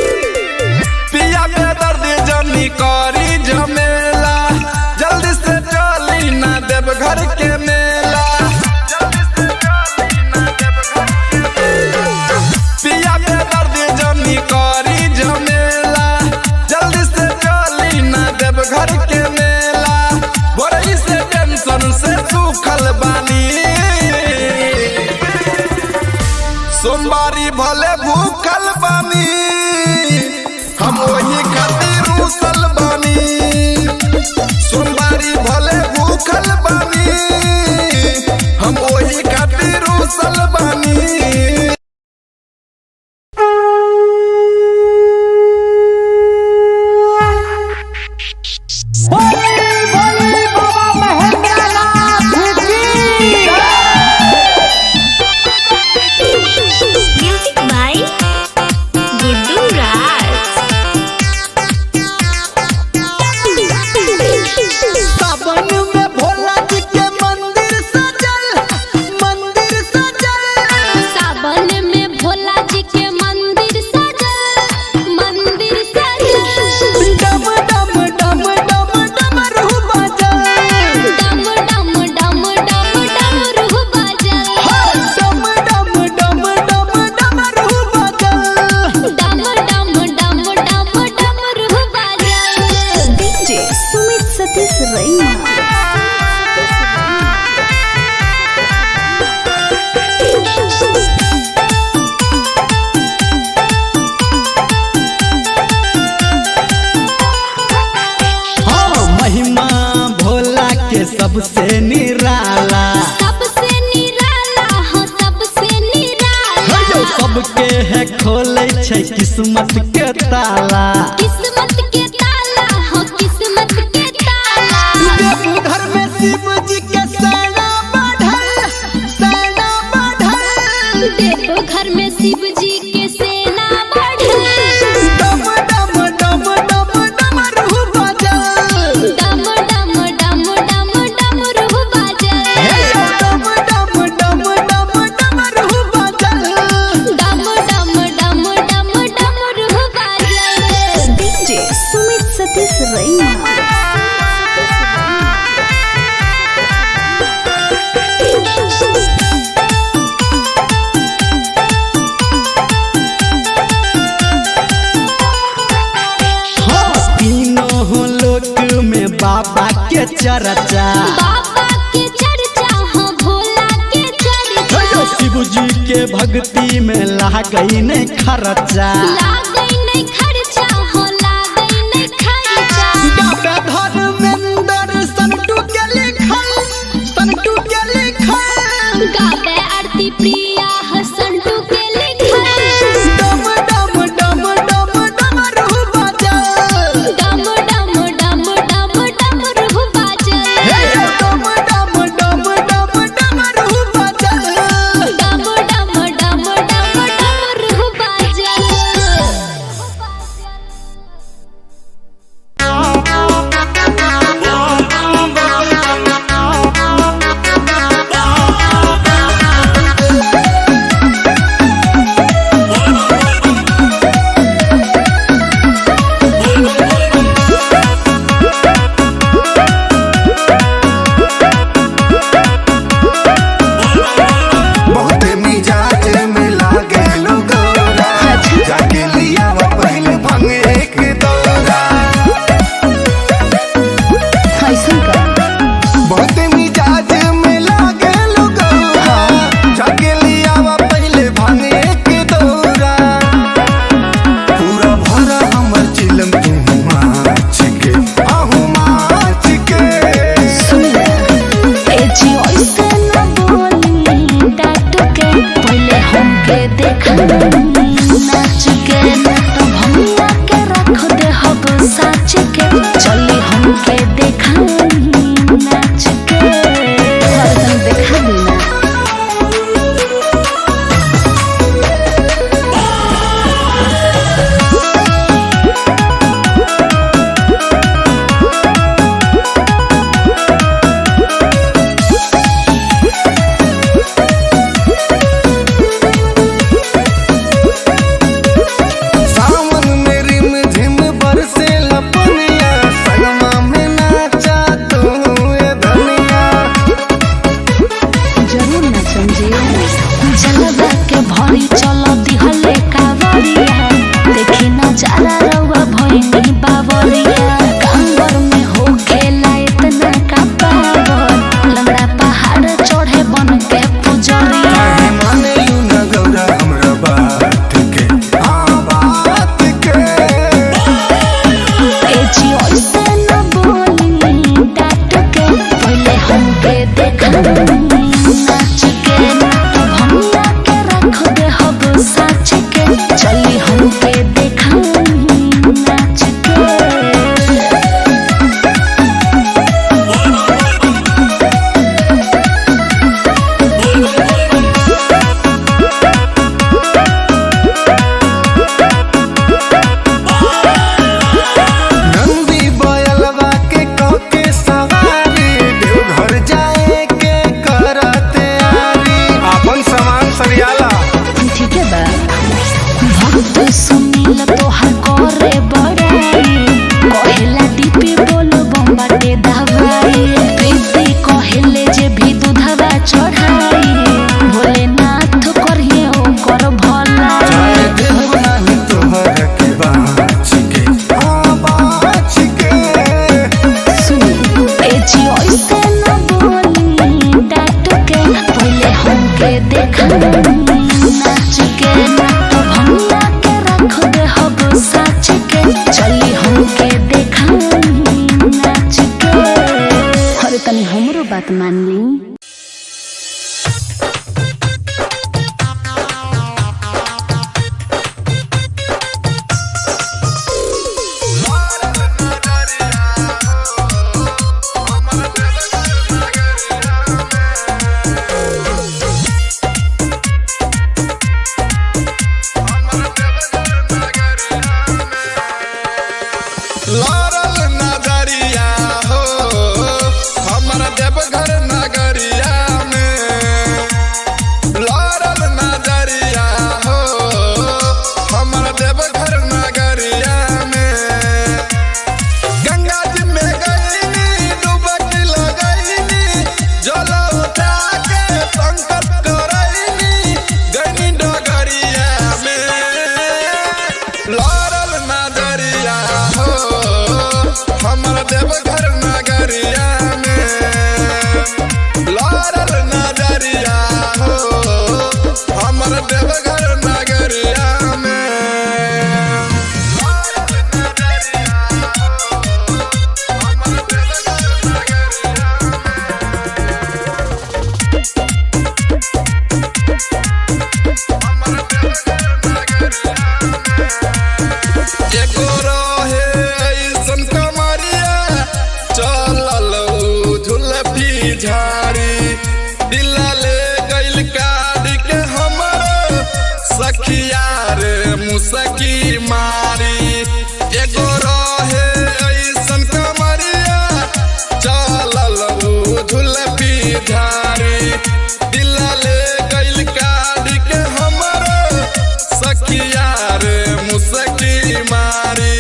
पिया में दर्द जनी करी झमेला जल्दी से चली ना देव घर के मेला पिया में दर्द जनी करी झमेला जल्दी से चली ना देव घर के मेला बोरई से टेंशन से सूखल बानी सोमवारी भले भूखल बानी हम वही खातिर रुसल बानी सोमवारी भले भूखल बानी हम वही खातिर रुसल बानी म्यूजिक बाय गुड्डू राज। सावन में भोला जी के मंदिर सजल सावन में भोला जी के मंदिर सजल डम डम डम डम डमरू बजल डम डम डम डम डमरू बजल डम डम डम डम डमरू बजल डम डम डम डम डमरू बजल डीजे सुमित सतीश रैना। हाँ महिमा भोला के सबसे निराला सबसे निराला हो सबसे निराला सबके है खोले छै किस्मत के ताला किस्मत के ताला हो किस्मत के ताला घर में शिव जी के सेना बढ़ल देव घर में शिव जी के सेना बढ़ल डम डम डम डम डमरू बजल डम डम डम डम डमरू बजल डम डम डम डम डमरू बजल डम डम डम डम डमरू बजल डीजे सुमित सतीश रैना। हाँ तीनों लोक में बाबा के चर्चा बाबा के चर्चा हो भोला के चर्चा शिव जी के भक्ति में लागई नहीं खर्चा लागई नहीं खर्चा हो लागई नहीं खर्चा धर्मेंद्र संटू के लिखल गावे आरती प्रिया हसंटू के लिखल डम डम डम डम डमरू बजल डम डम डम डम डमरू बजल डम डम डम डम डमरू बजल डम डम डम डम डमरू बजल कावरिया कांवर में हो खेला इतना का पावर लंगड़ा पहाड़ चढ़े बन के पुजरिया काहे माने यू न गौरा हमरा बात के बात के ए जी ऐसे न बोली डांट के पहले हमके देखा नाच के तो भंगा के रख दे हब साच के चली हमके देखा नाच के नंदी बयलवा के कके सवारी देवघर जाए के करते आरी अपन सामान सरियाला ठीक है बा भक्त सुनील तोहार करे बड़ाई कहेला दीपी बोलो बम्बाटे दवाई प्रीति कहेले जे भी दूधवा चढ़ाई भोलेनाथ करिए ओकर भला जाए देव नाही तोहर के बाच के सुनी ए जी ऐसे न बोली डांट के पहले हमके देखा नाच के तो भंगा के रख दे हब साच के चली हमके देखा नाच के अरे तनी हमरो बात मान ली लारल नजरिया हो हमर देवघर नगरिया में लारल नजरिया हो हमर देवघर नगरिया में गंगा जी में गईनी डुबकी लगईनी जल उठा के संकट करईनी गईनी डगरिया में लारल नजरिया हो हमर देवघर नगरिया में लारल नजरिया हो हमर देवघर नगरिया में लारल नजरिया हो हमर देवघर नगरिया एगो रहे ऐसन कमरिया चलल झुलफी झाड़ी दिला ले गइल काढ़ के हमर सखिया रे मुसकी मारी एगो रहे ऐसन कमरिया चलल झुलफी झाड़ी दिला ले गइल काढ़ के हमर सखिया रे मुसकी मारी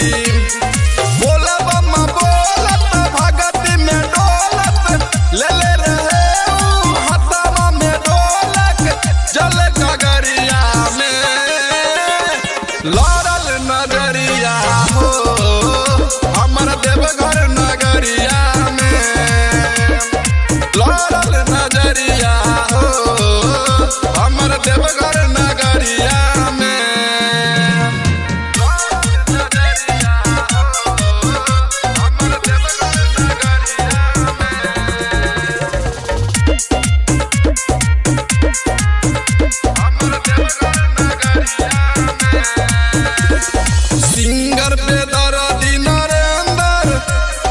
बोला बम्मा बोलत भगती में डोलत ले ले रहे ऊ हथवा में ढोलक जल गगरिया में लारल नगरिया हो हमर देवघर नगरिया में लारल नजरिया हो हमर देवघर नगरिया में सिंगर पे दर्दी नरेंद्र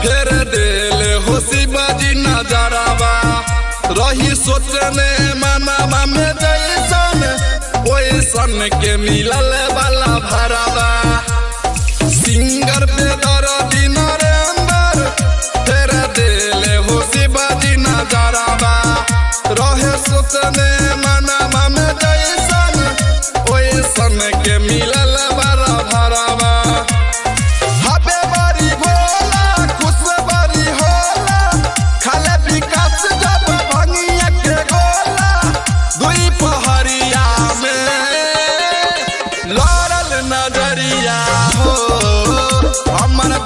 फेर देले हो शिवाजी नजरावा रही सोचने मनावा में जैसन ओइसन के मिलल वाला भरावा सिंगर पे दर्दी नरेंद्र फेर देले हो शिवाजी नजरावा रहे सोचने मनावा में जैसन ओइसन के मिलल वाला भरावा हबे बारी भोला खुश बारी होला खाले विकास जब भंगिया के गोला दुई पहरिया में लारल नजरिया हो हमर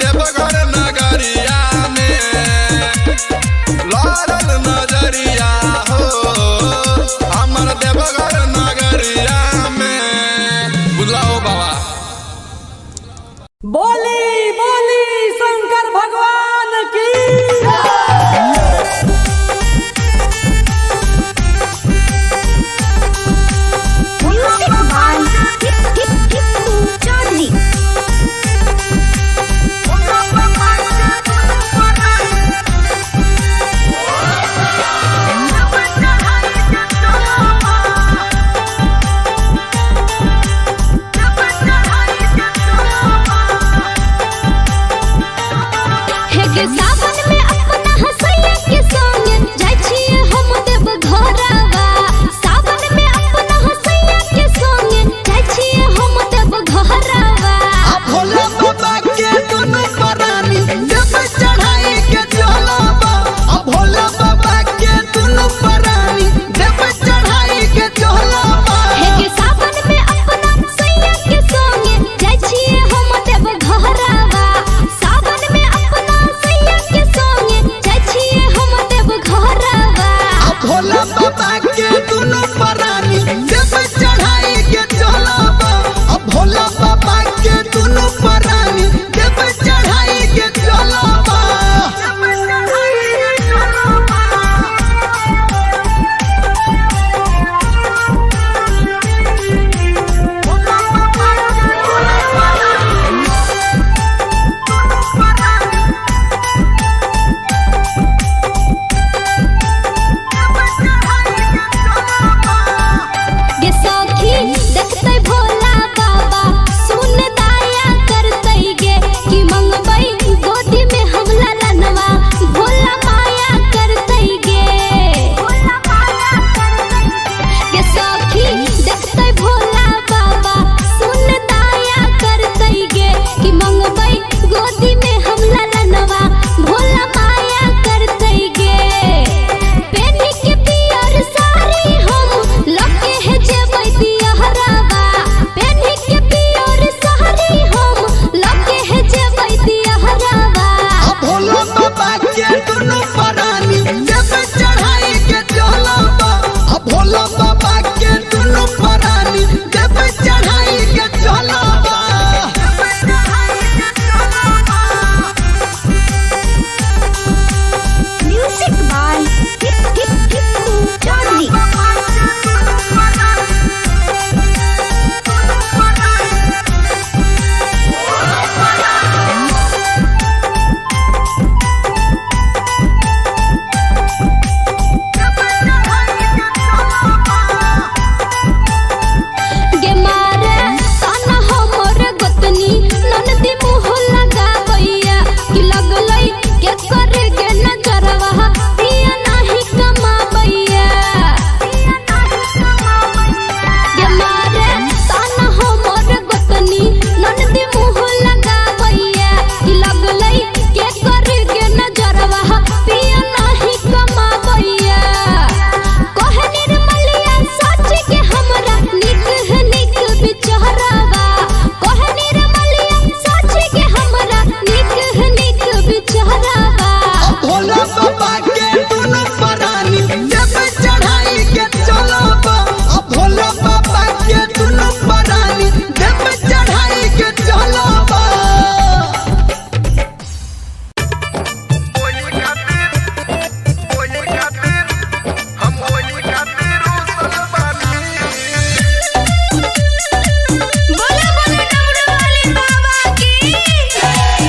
के सावन में अपना हसैया के संगे जाय छिए हम देव घरवा सावन में अपना हसैया के संगे जाय छिए हम देव घरवा आ भोला बाबा के दुनु परानी देव चढ़ाई के चलबा आ भोला बाबा के दुनु परानी देव चढ़ाई के चलबा हे के सावन में अपना हसैया के संगे जाय छिए हम देव घरवा सावन में अपना हसैया के संगे जाय छिए हम देव घरवा आ भोला बाबा के दुनु परानी देव चढ़ाई के चलबा आ भोला बाबा के दुनु परानी देव चढ़ाई के चलबा गे सखी देखतै भोला बाबा सुन दया करतै गे कि मंगबै गोदी में हम ललनवा भोला माया करतै गे गे सखी देखतै भोला बाबा सुन दया करतै गे कि मंगबै गोदी में हम ललनवा भोला माया करतै गे पेनी के पियर साड़ी हम लगे है जेबै दियहरावा पेनी के पियर साड़ी हम लगे है जेबै दियहरावा आ भोला बाबा के दुनु परानी देव चढ़ाई के चलबा आ भोला बाबा के दुनु परानी देव चढ़ाई के चलबा म्यूजिक बाय जॉनी गे मारे ताना हमर गोतनी ननदी मुँह लगावैया कि लगलै के करे गे नजरवा पिया नाही कमावैया गे मारे ताना हमर गोतनी ननदी मुँह लगावैया कि लगलै के करे गे नजरवा पिया नाही कमावैया कहे निर्मलिया सच के हमरा निक है निक बिचारवा कहे निर्मलिया सच के हमरा निक है निक बिचारवा आ भोला बाबा के दुनु परानी देव चढ़ाई के चलबा आ भोला बाबा के दुनु परानी देव चढ़ाई के चलबा बोले बोले डमरू वाले बाबा की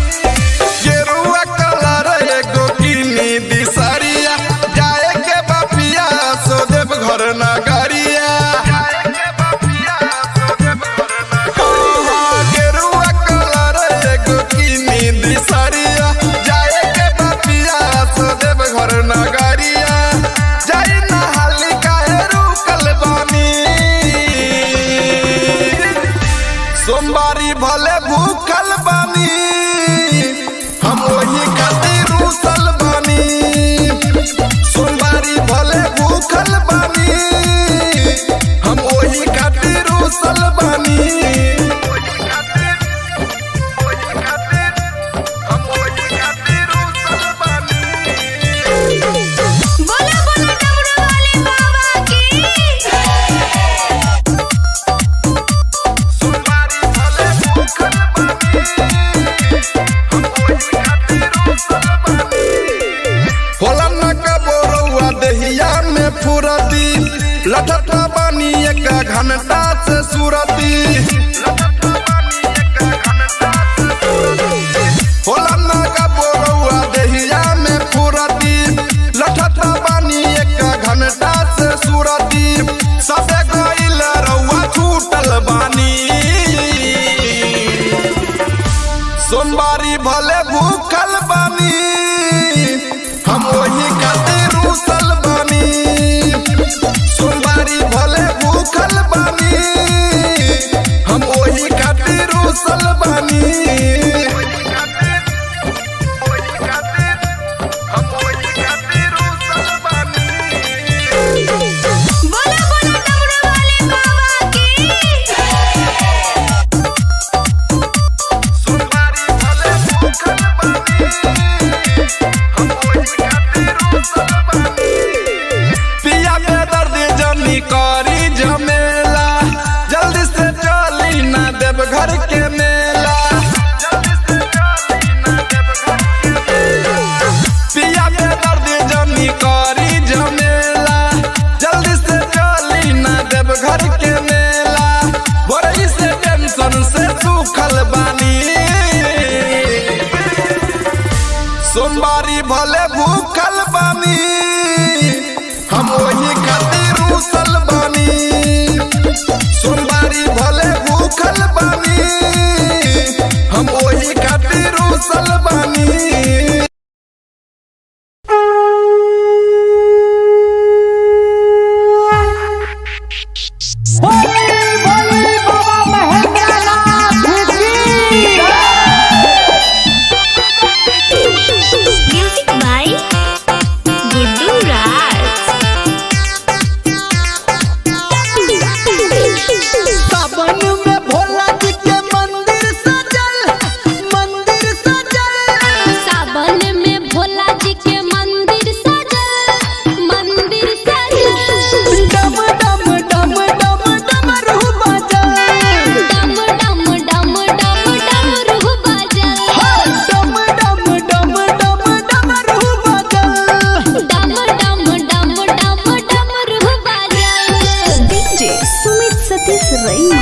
गेरुआ कलर एगो किनी दिसरिया जाए के बपिया सो देव घर नगरिया गेरुआ कलर एगो किनी दिसरिया जाए के बपिया सो देव घर नगरिया जाई नहाली काहे रुकल बानी सोमवारी भले भूखल बानी हम वही खातिर रुसल बानी सोमवारी भले भूखल बानी हम वही खातिर रुसल बानी बोले बोले डमरू वाले बाबा की सोमवारी भले भूखल बानी होला न कबोरौआ देहिया में फुरती लठठा बानी एक घंटा से सुरती होला न कबोरौआ देहिया में फुरती लठठा बानी एक घंटा से सुरती जमी करी झमेला, जल्दी से चली ना देव घर के मेला। पिया के दर्द जमी करी झमेला, जल्दी से चली ना देव घर के मेला। बोरई से टेंशन से सूखल बानी, सोमवारी भले भूखल बानी, हम वही खातिर रूसल बानी। सोमवारी भले भूखल बानी, हम वही खातिर रूसल बानी। म्यूजिक बाय गुड्डू राज। सावन में भोला जी के मंदिर सजल, मंदिर सजल। सावन में भोला जी के मंदिर सजल, मंदिर सजल। डम डम डम डम डमरू बजल, डम डम डम डम डमरू बजल। डम डम डम डम डमरू बजल। डम डम डम डम डमरू बजल। डीजे सुमित सतीश रैना।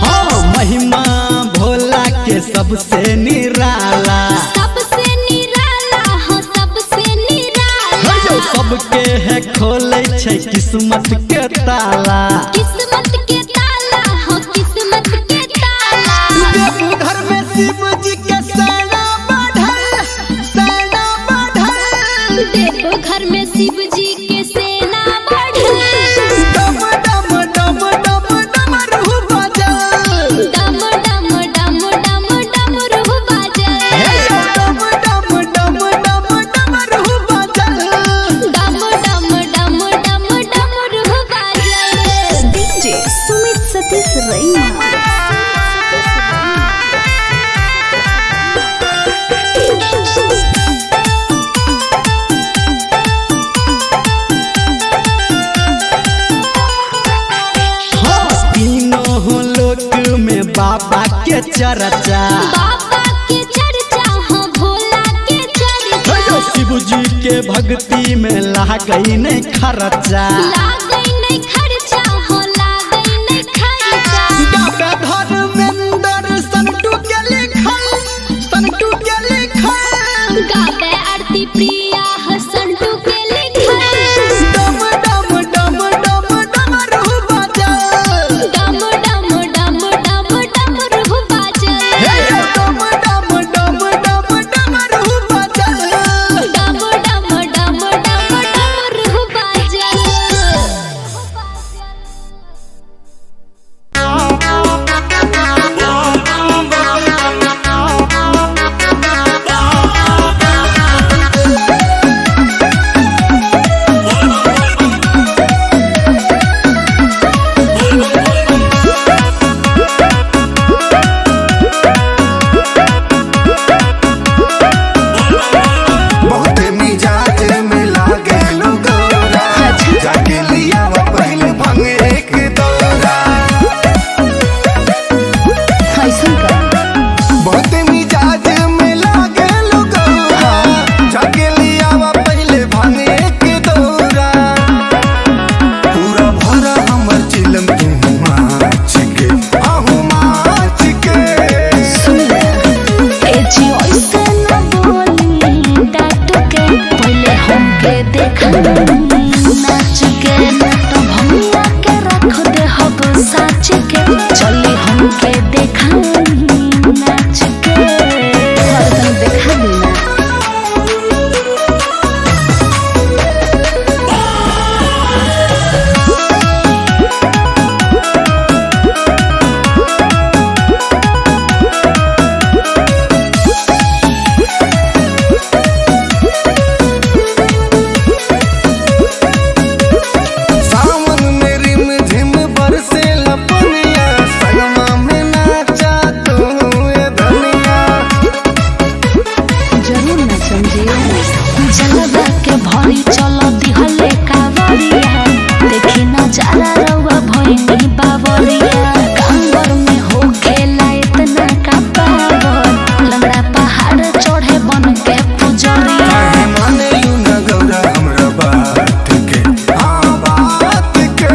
हाँ, महिमा भोला के सबसे निराला, सबसे निराला हो सबसे निराला। जो सबके है खोले छै किस्मत के ताला। किस्मत के ताला हो किस्मत के ताला। देवघर में शिव जी के सेना बढ़ल, सेना बढ़ल। देवघर में शिव जी के सेना बढ़ल। डम डम डम डम डमरू बजल। डम डम डम डम डमरू बजल। डम डम डम डम डमरू बजल। डम डम डम डम डमरू बजल। डीजे सुमित सतीश रैना। हाँ, तीनों लोक में बाबा के चर्चा। बाबा के चर्चा हो भोला के चर्चा। शिव जी के भक्ति में लागई नहीं खर्चा। लागई नहीं खर्चा हो लागई नहीं खर्चा। बाबा धर्मेंद्र संतू के लिखल, संतू के लिखल। गावे आरती प्रिया हो संतू के लिखल। डम डम डम डम डमरू बजल। डम डम डम डम डमरू बजल। डम डम डम डम डमरू बजल। डम डम डम डम डमरू बजल। बहुते मिजाज में लागे गोरा, जाके लिया वो पहले भंग एक दौरा। कैसन का बहुते मिजाज में लागे गोरा, जाके लिया वो पहले भंग एक दौरा। पूरा भरा हमर चिलम तू माच के, आहू माच के। एजी ऐसे न बोली डांट के, पहले हमके देखा नाच के, ना तो भैया के रख दे हब साच के। चली हमके देखा नाच के, हरदम देखा ना। सावन में रिम झिम बरसे लपनिया, हई बावरिया कांवर में हो खेला इतना का पावर लंगड़ा पहाड़ चढ़े बन के पुजरिया काहे माने यू न गौरा हमरा बात के बात के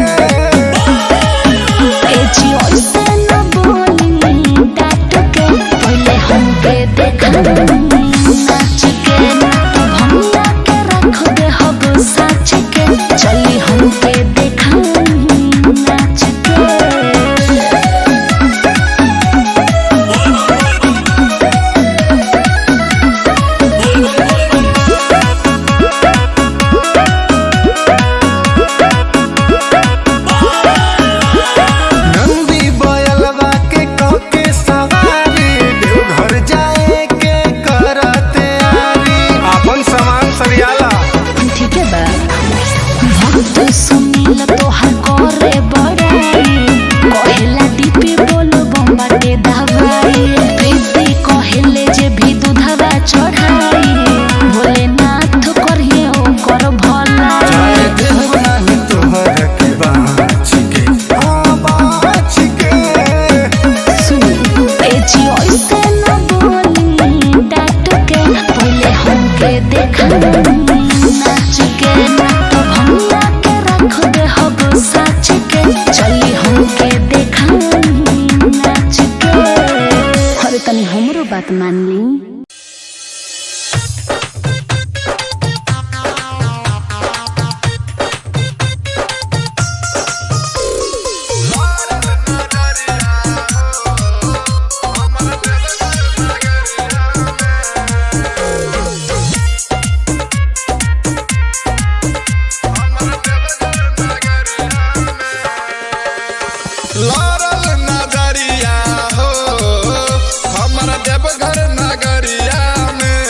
ए जी ओइसे न बोली डाट के पहले हमके देखा नाच के तो भंगा के रख दे हब साच के चली हमके देखा नाच के नंदी बयलवा के कके सवारी देवघर जाए के करते आरी अपन सामान सरियाला ठीक है बा भक्त सुनील तोहर करे बड़ाई कहेला दीपी बोलो बम्बाटे दवाई प्रीति कहेले जे भी दूधवा चढ़ाई भोलेनाथ करिए ओकर भला चाहे देव नाही तोहर के बाँच के बाँच के सुनी ए जी ओइसे न बोली डाट के पहले हमके देखा नाच के तो भंगा के रख दे हब साच के चली हमके देखा नाच के अरे तनी हमरो बात मान ली लारल नजरिया हो हमर देवघर नगरिया में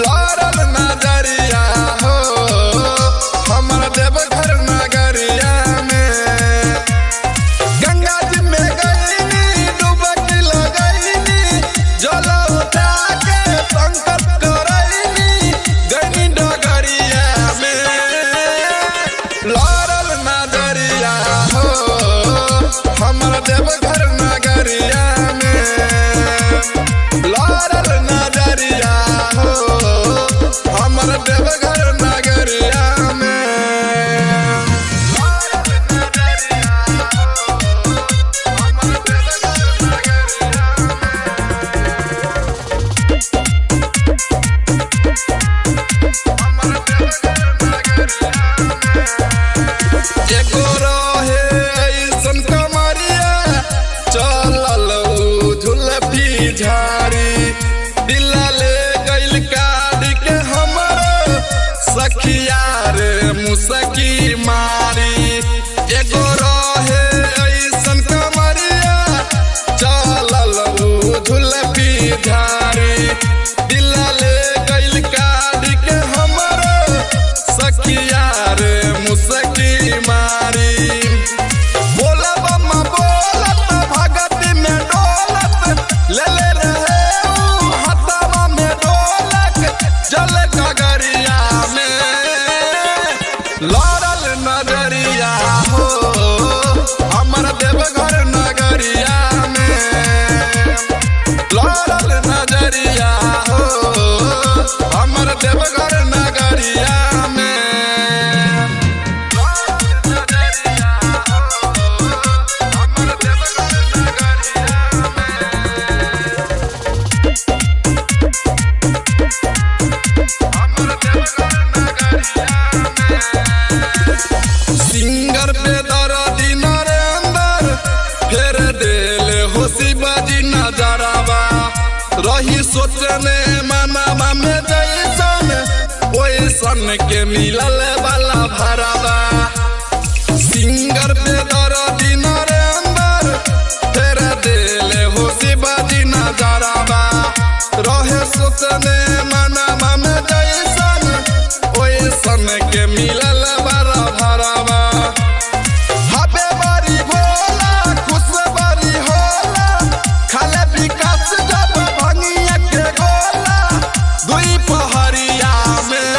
लारल नजरिया हो हमर देवघर नगरिया में गंगा जी में गईनी डुबकी लगईनी जल उठा के संकट करईनी गईनी डगरिया में लारल नजरिया हो हमर देवघर नगरिया में लारल नजरिया हो हमर देवघर नगरिया में लारल नजरिया हो हमर देवघर नगरिया एगो रहे ऐसन कमरिया चलल झुलफी झाड़ी दिला ले गइल काढ़ के हमर सखिया रे मुसकी मारी एगो रहे ऐसन कमरिया चलल झुलफी झाड़ी दिला ले गइल काढ़ के हमर सखिया रे मुसकी मारी बोला बम्मा बोलत भगती में डोलत ले ले रहे ऊ हथवा में ढोलक जल गगरिया में लारल नजरिया हो हमर देवघर नगरिया में लारल नजरिया हो हमर देवघर नगरिया में सिंगर पे दर्दी नरेंद्र फेर देले हो शिवाजी नजरावा रही सोचने मनावा में जैसन ओइसन के मिलल वाला भरावा सिंगर पे दर्दी नरेंद्र फेर देले हो शिवाजी नजरावा रहे सोचने मनावा में जैसन ओइसन के मिलल वाला भरावा हबे बारी भोला खुश बारी होला खाले विकास जब भंगिया के गोला दुई पहरिया में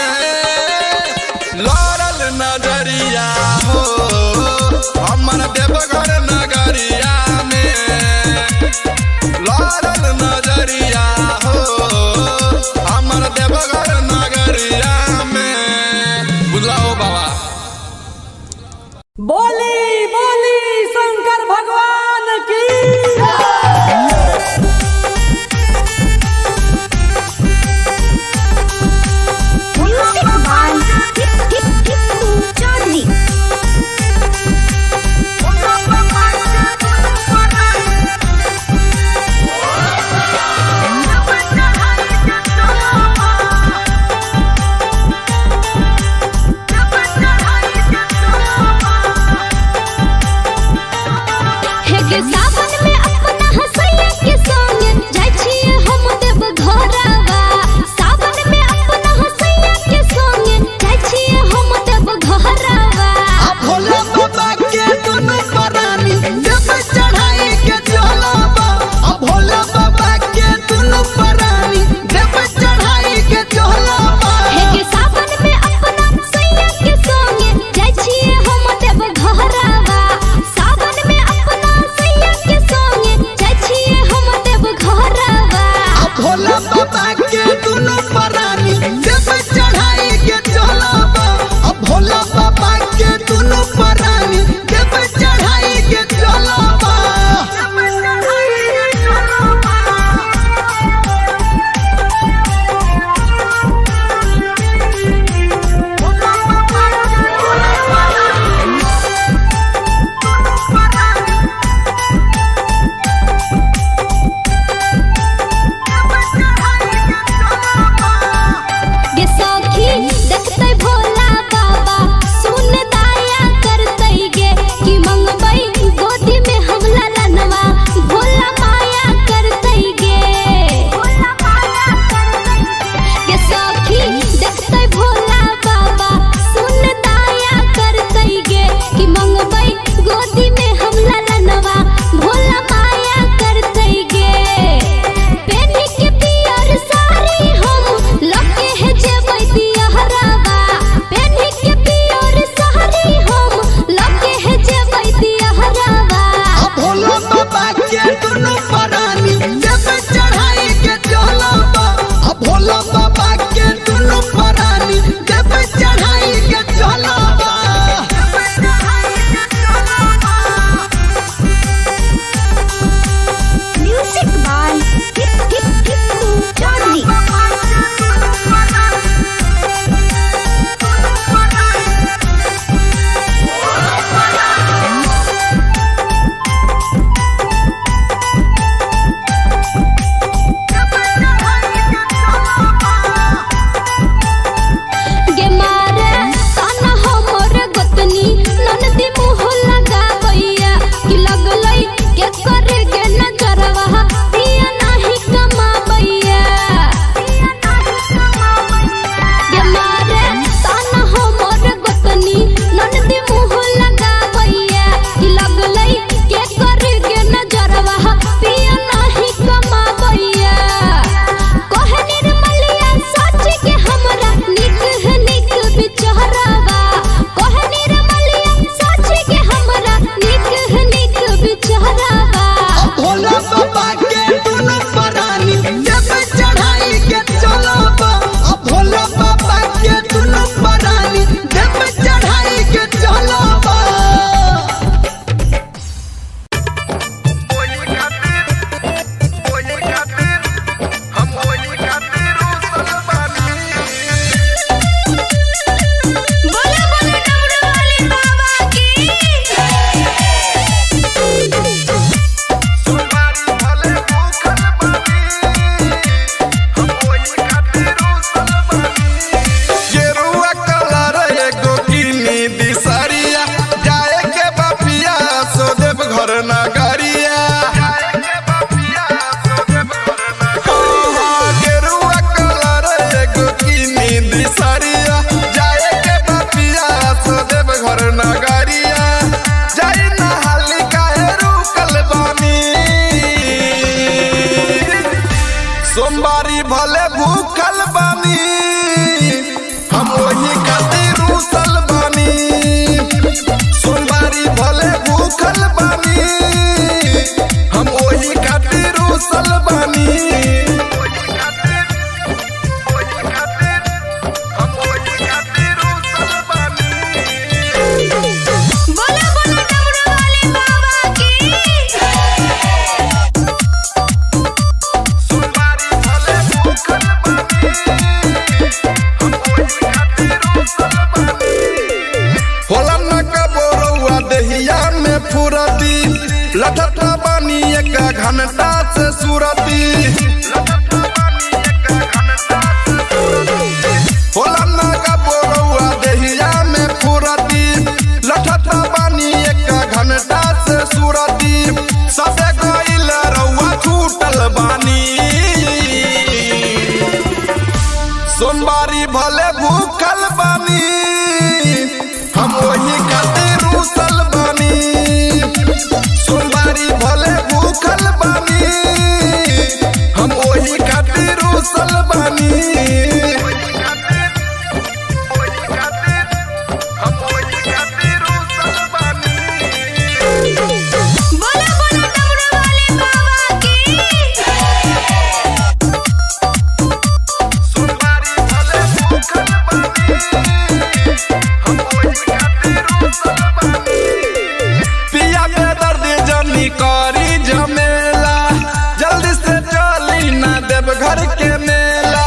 लारल नजरिया हो हम लटत बानी एक घंटा से सूरती होला ना का बोरौआ देहिया में फुरती लटत बानी एक घंटा से सूरती सबे गइल रउआ छूटल बानी सोमवारी भले भूखल बानी हम वही खातिर रुसल बानी सोमवारी भले भूखल बानी हम वही खातिर रुसल बानी बोला बोला डमरू वाले बाबा की सोमवारी भले भूखल बानी हम वही खातिर रुसल बानी पिया के दर्द जनी करी झमेला जल्दी से चली ना देव घर के मेला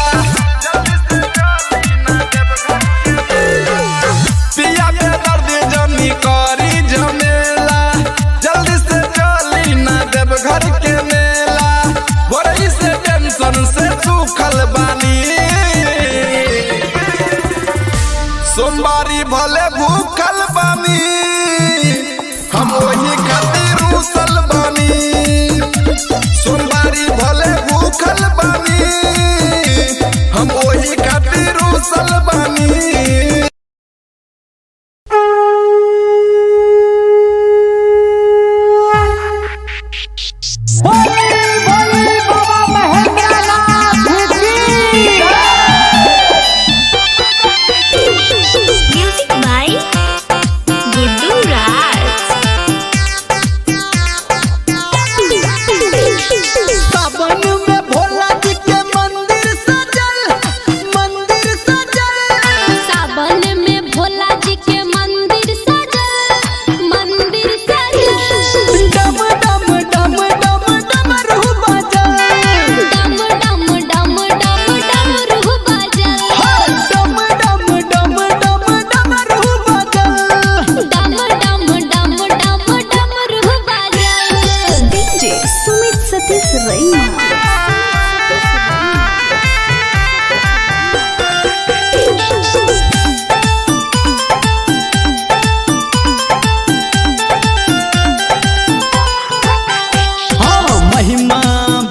पिया के दर्द जनी करी झमेला जल्दी से चली ना देव घर के मेला बड़ी से टेंशन से सूखल बानी सोमवारी भले भूखल बानी हम वही खातिर रुसल बानी सोमवारी भले भूखल बानी हम वही खातिर रुसल बानी बोली बाबा महेंद्रनाथ की म्यूजिक बाय गुड्डू राज। सावन में भोला जी के मंदिर सजल सावन में भोला जी के मंदिर सजल डम डम डम डम डमरू बजल डम डम डम डम डमरू बजल डम डम डम डम डमरू बजल डम डम डम डम डमरू बजल डीजे सुमित सतीश रैना। हाँ महिमा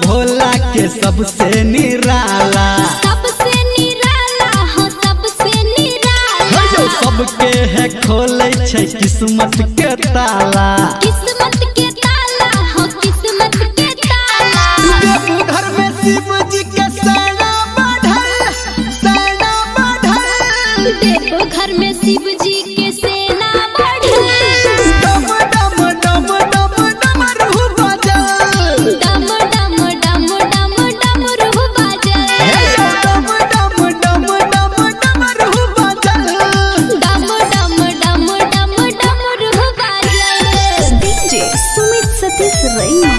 भोला के सबसे निराला सबसे निराला हो सबसे निराला जो सबके है खोले छै किस्मत के ताला किस्मत के ताला हो किस्मत के ताला देवघर में शिव जी के सेना बढ़ल देवघर में शिव जी के सेना बढ़ल डम डम डम डम डमरू बजल डम डम डम डम डमरू बजल डम डम डम डम डमरू बजल डम डम डम डम डमरू बजल डीजे सुमित सतीश रैना।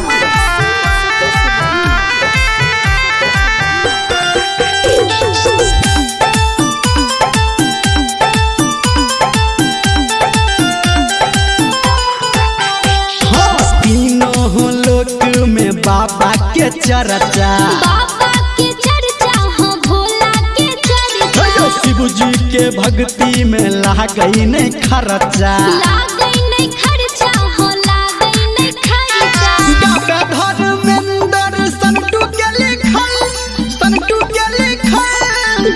हाँ तीनों लोक में बाबा के चर्चा बाबा के चर्चा हो भोला के चर्चा शिव जी के भक्ति में लागई नहीं खर्चा लागई नहीं खर्चा हो लागई नहीं खर्चा बाबा धर्मेंद्र संतू के लिखल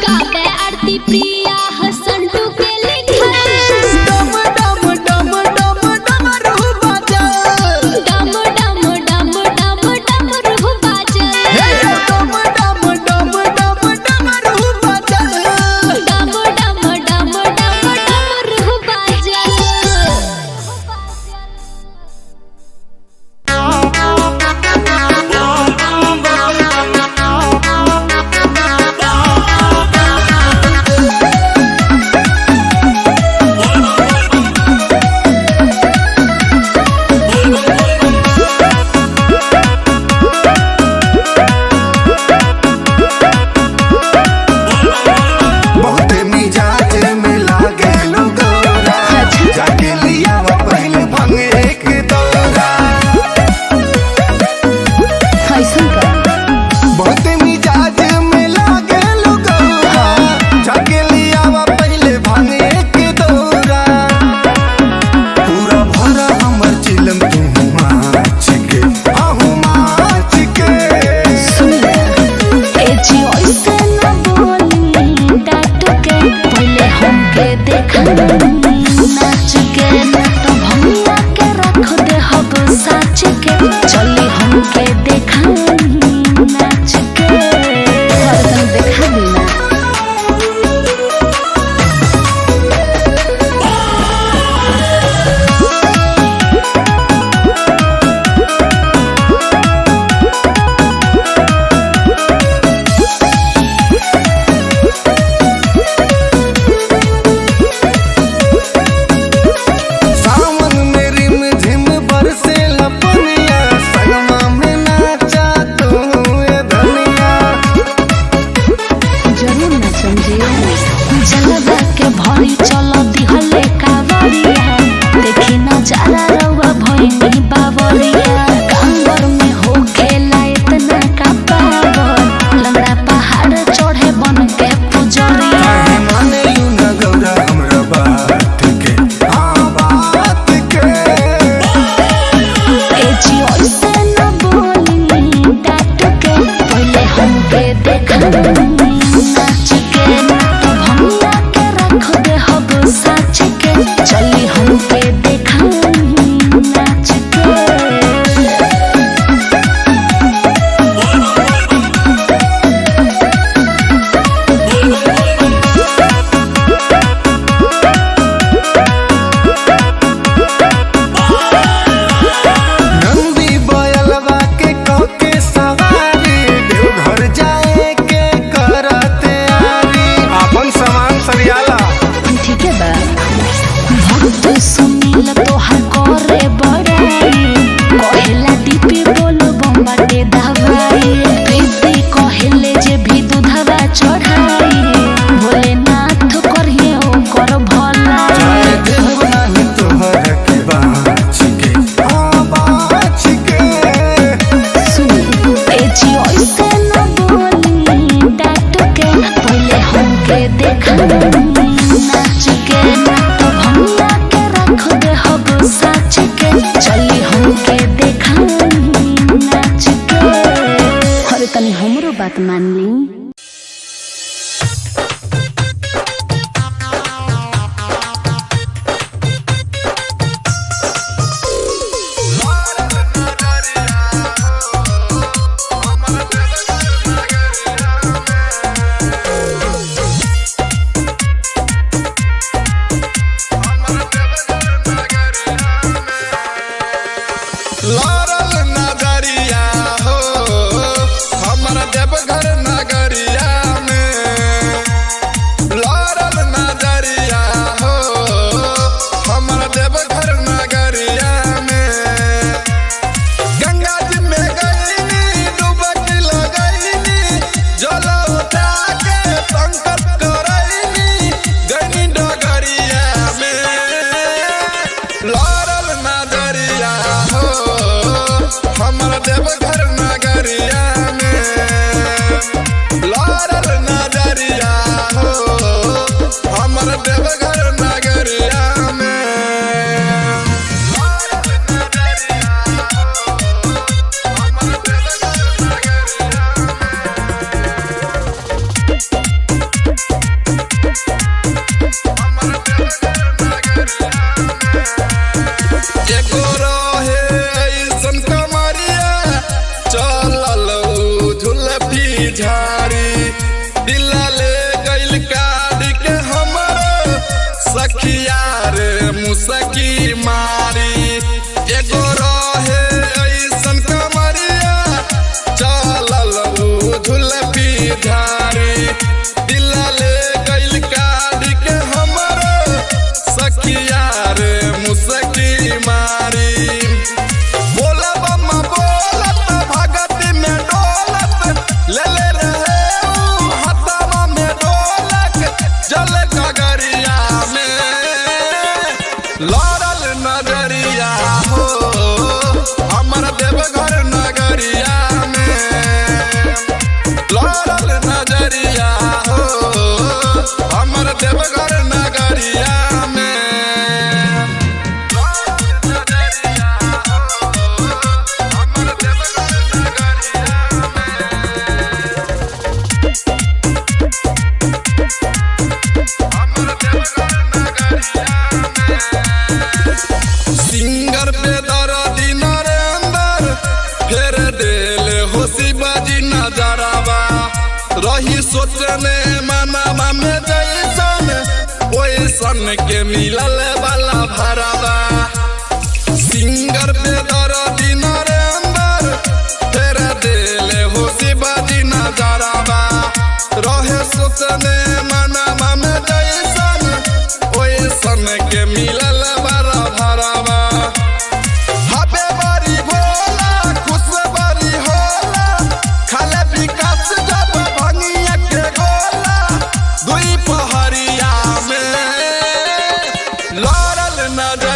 गावे आरती प्रिया हसंटू के लिखल डम डम डम डम डमरू बजल डम डम डम डम डमरू बजल डम डम डम डम डमरू बजल डम डम डम डम डमरू बजल हब साच के चली हमके देखा नाच के तन देखा देना जलवा के भरी चलो दिहले कावरिया देखी ना जरा रवा भइनी बावरिया कांवर में हो खेला इतना का पावर लंगड़ा पहाड़ चढ़े बन के पुजरिया माने यू न गौरा हमरा बात के बात के ए जी ओइसे न बोली डाट के पहले हमके देखा नाच के तो भंगा के रख दे हब साच के चली हमके देखा नाच के नंदी बयलवा के कके सवारी देवघर जाए के करते आरी अपन सामान सरियाला ठीक है बा भक्त सुनील तोहर करे बड़ाई कहेला दीपी बोलो बम्बाटे दवाई प्रीति कहेले जे भी दूधवा चढ़ाई भोलेनाथ करिए ओकर भलाई देव नाही तोहर के बाच के सुन ए जी ओइसे न बोली डाट के पहले हमके देखा नाच के तो भंगा के रख दे हब साच के चली हमके देखा नाच के अरे तनी हमरो बात मान ली लारल नजरिया हो हमर देवघर नगरिया में लारल नजरिया हो हमर देवघर नगरिया में गंगा जी में गईनी डुबकी लगईनी जल उठा के संकट करईनी गईनी डगरिया में लारल नजरिया हो हमर देवघर नगरिया में लारल नजरिया हो हमर देवघर नगरिया में लारल नजरिया हो हमर देवघर नगरिया एगो रहे ऐसन कमरिया चलल झुलफी झाड़ी दिला ले गइल काढ़ के हमर सखिया रे मुसकी मारी एगो रहे ऐसन कमरिया चलल झुलफी झाड़ी दिला ले गइल काढ़ के हमर सखिया रे मुसकी मारी बोला बम्मा बोलत भगती में डोलत ले ले रहे हथवा में ढोलक जल गगरिया में लारल नजर सोचने मनावा में जैसन ओइसन के मिलल वाला भरावा सिंगर पे दर्दी नरेंद्र तेरे दिल हो शिवाजी नजरावा रहे सोचने मनावा में जैसन ओइसन के मिलल वाला भरावा हबे बारी भोला खुश बारी होला खाले विकास जब भंगिया के गोला दुई पहरिया में लड़ल नजर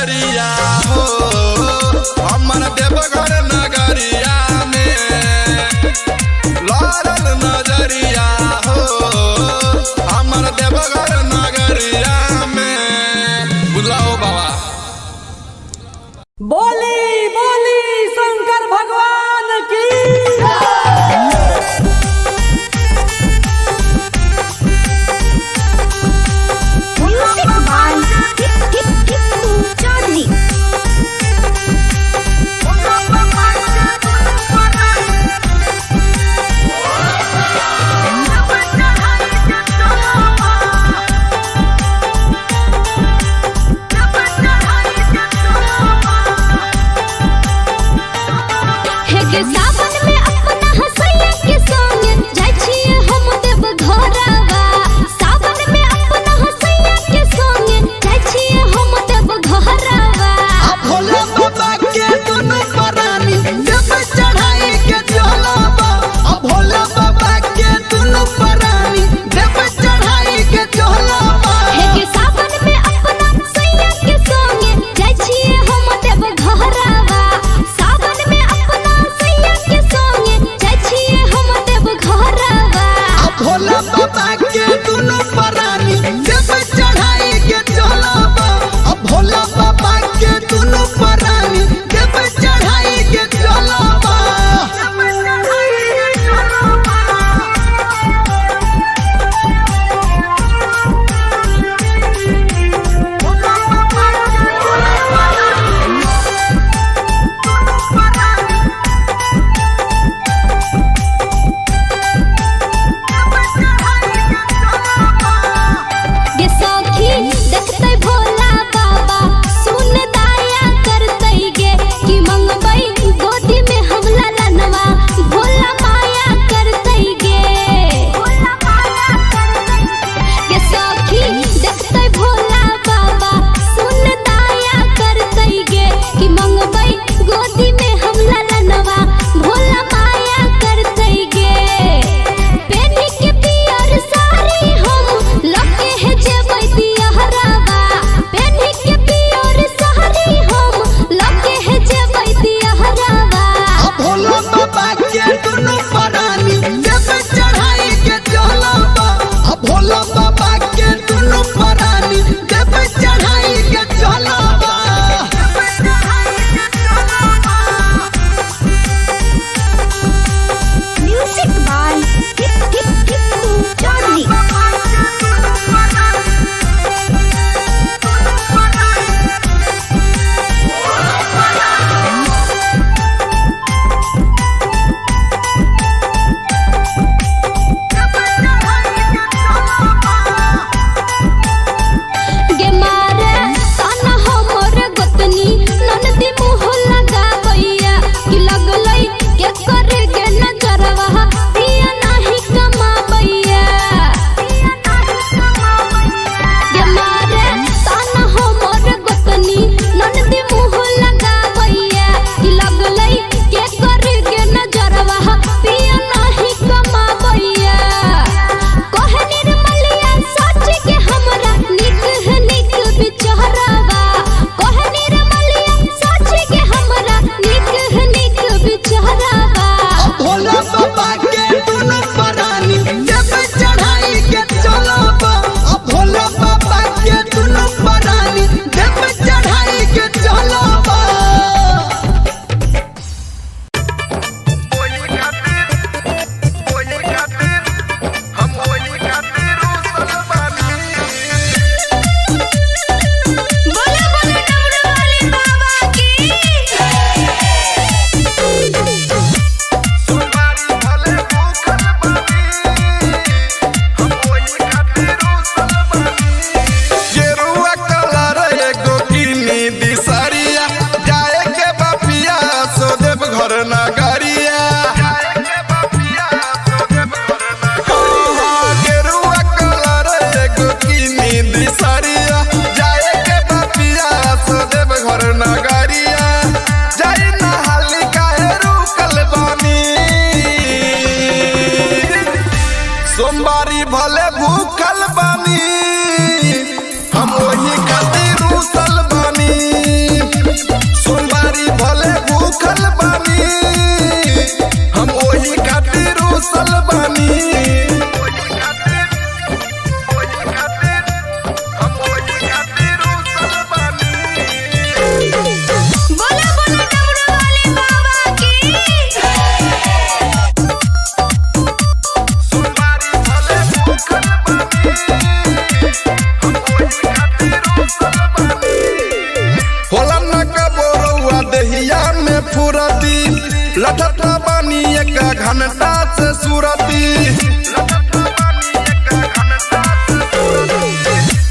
सूरती लटत बानी एक घंटा से सूरती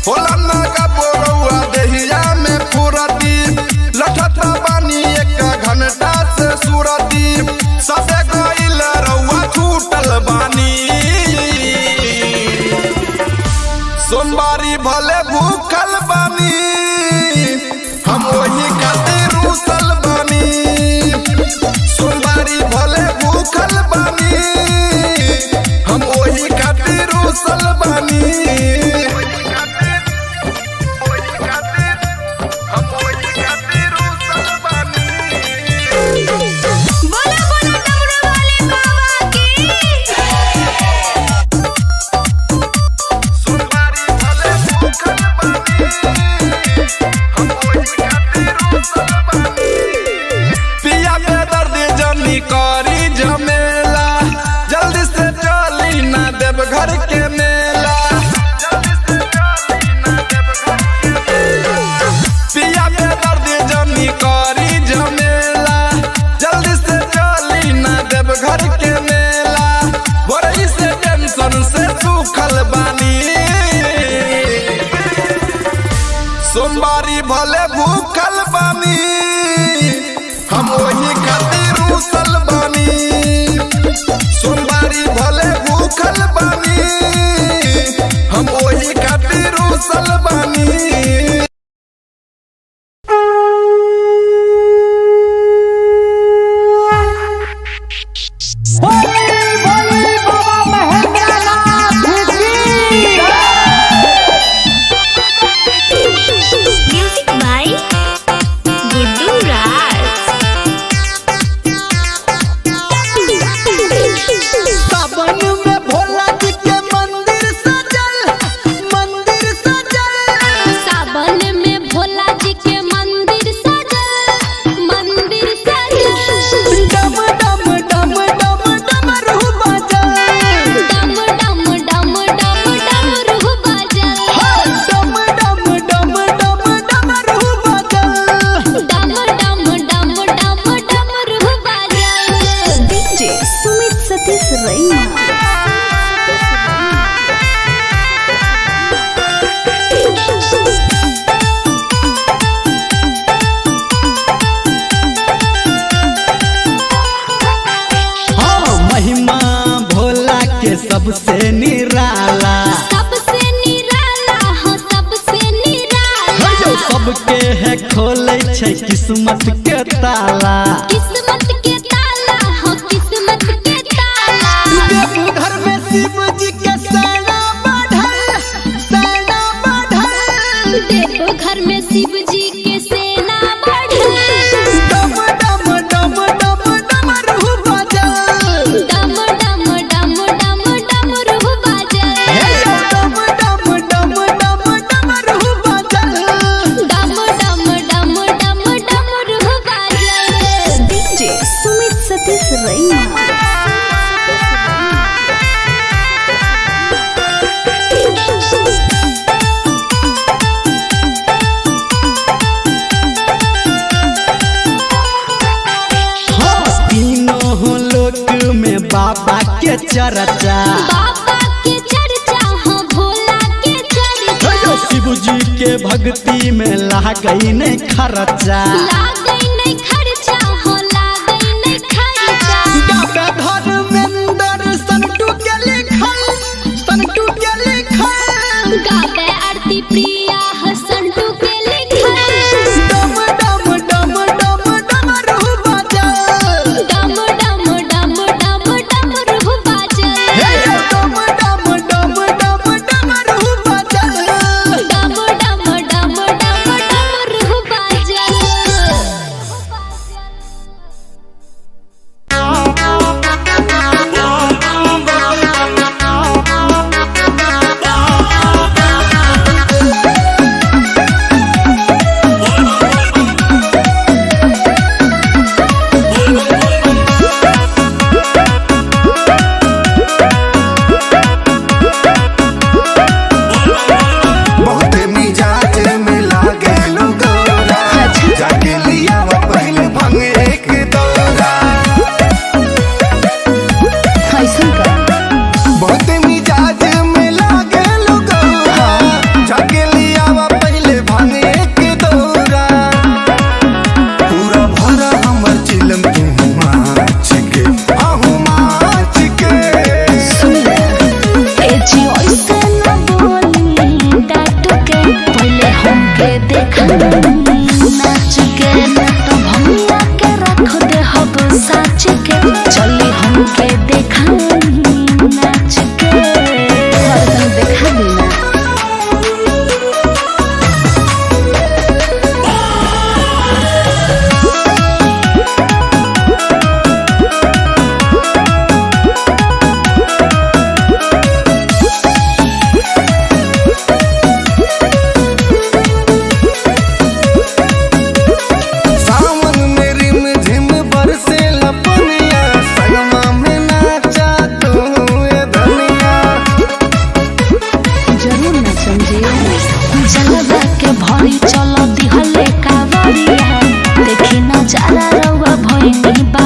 होला ना का बोरौआ देहिया में फुरती लटत बानी एक घंटा से सूरती सबे गइल रउआ छूटल बानी सोमवारी भले भूखल बानी हम वही खातिर रुसल बानी सोमवारी भले भूखल बानी हम वही खातिर रुसल बानी बोला बोला डमरू वाले बाबा की सोमवारी भले भूखल बानी हम वही खातिर रुसल बानी पिया पे दर्द जनी करी झमेला जल्दी से चली ना देव घर के मेला पिया पे दर्द जनी करी झमेला जल्दी से चली ना देव घर के मेला बड़ी से टेंशन से सूखल बानी सोमवारी भले भूखल बानी हम वही खातिर रुसल बानी सोमवारी भले भूखल बानी हम वही खातिर रुसल बानी म्यूजिक बाय गुड्डू राज सावन में भोला जी के मंदिर सजल सावन में भोला जी के मंदिर सजल डम डम डम डम डमरू बजल डम डम डम डम डमरू बजल डम डम डम डम डमरू बजल डम डम डम डम डमरू बजल डीजे सुमित सतीश रैना हाँ महिमा भोला के सबसे निराला सबसे निराला हो सबसे निराला जो सबके है खोले छै किस्मत के ताला किस्मत के ताला हो किस्मत के ताला देवघर में शिव जी के सेना बढ़ल देवघर में शिव जी के सेना बढ़ल डम डम डम डम डमरू बजल डम डम डम डम डमरू बजल डम डम डम डम डमरू बजल डम डम डम डम डमरू बजल डीजे सुमित सतीश रैना हाँ तीनों लोक में बाबा के चर्चा बाबा के चर्चा हो भोला के चर्चा शिव जी के भक्ति में लागई नहीं खर्चा लागै नहीं खर्चा हो लागै नहीं खर्चा गागा धर्मेंद्र संटू के लिखल गावे आरती प्रिया हसंटू के लिखल डम डम डम डम डमरू बजल डम डम डम डम डमरू बजल डम डम डम डम डमरू बजल डम डम डम डम डमरू बजल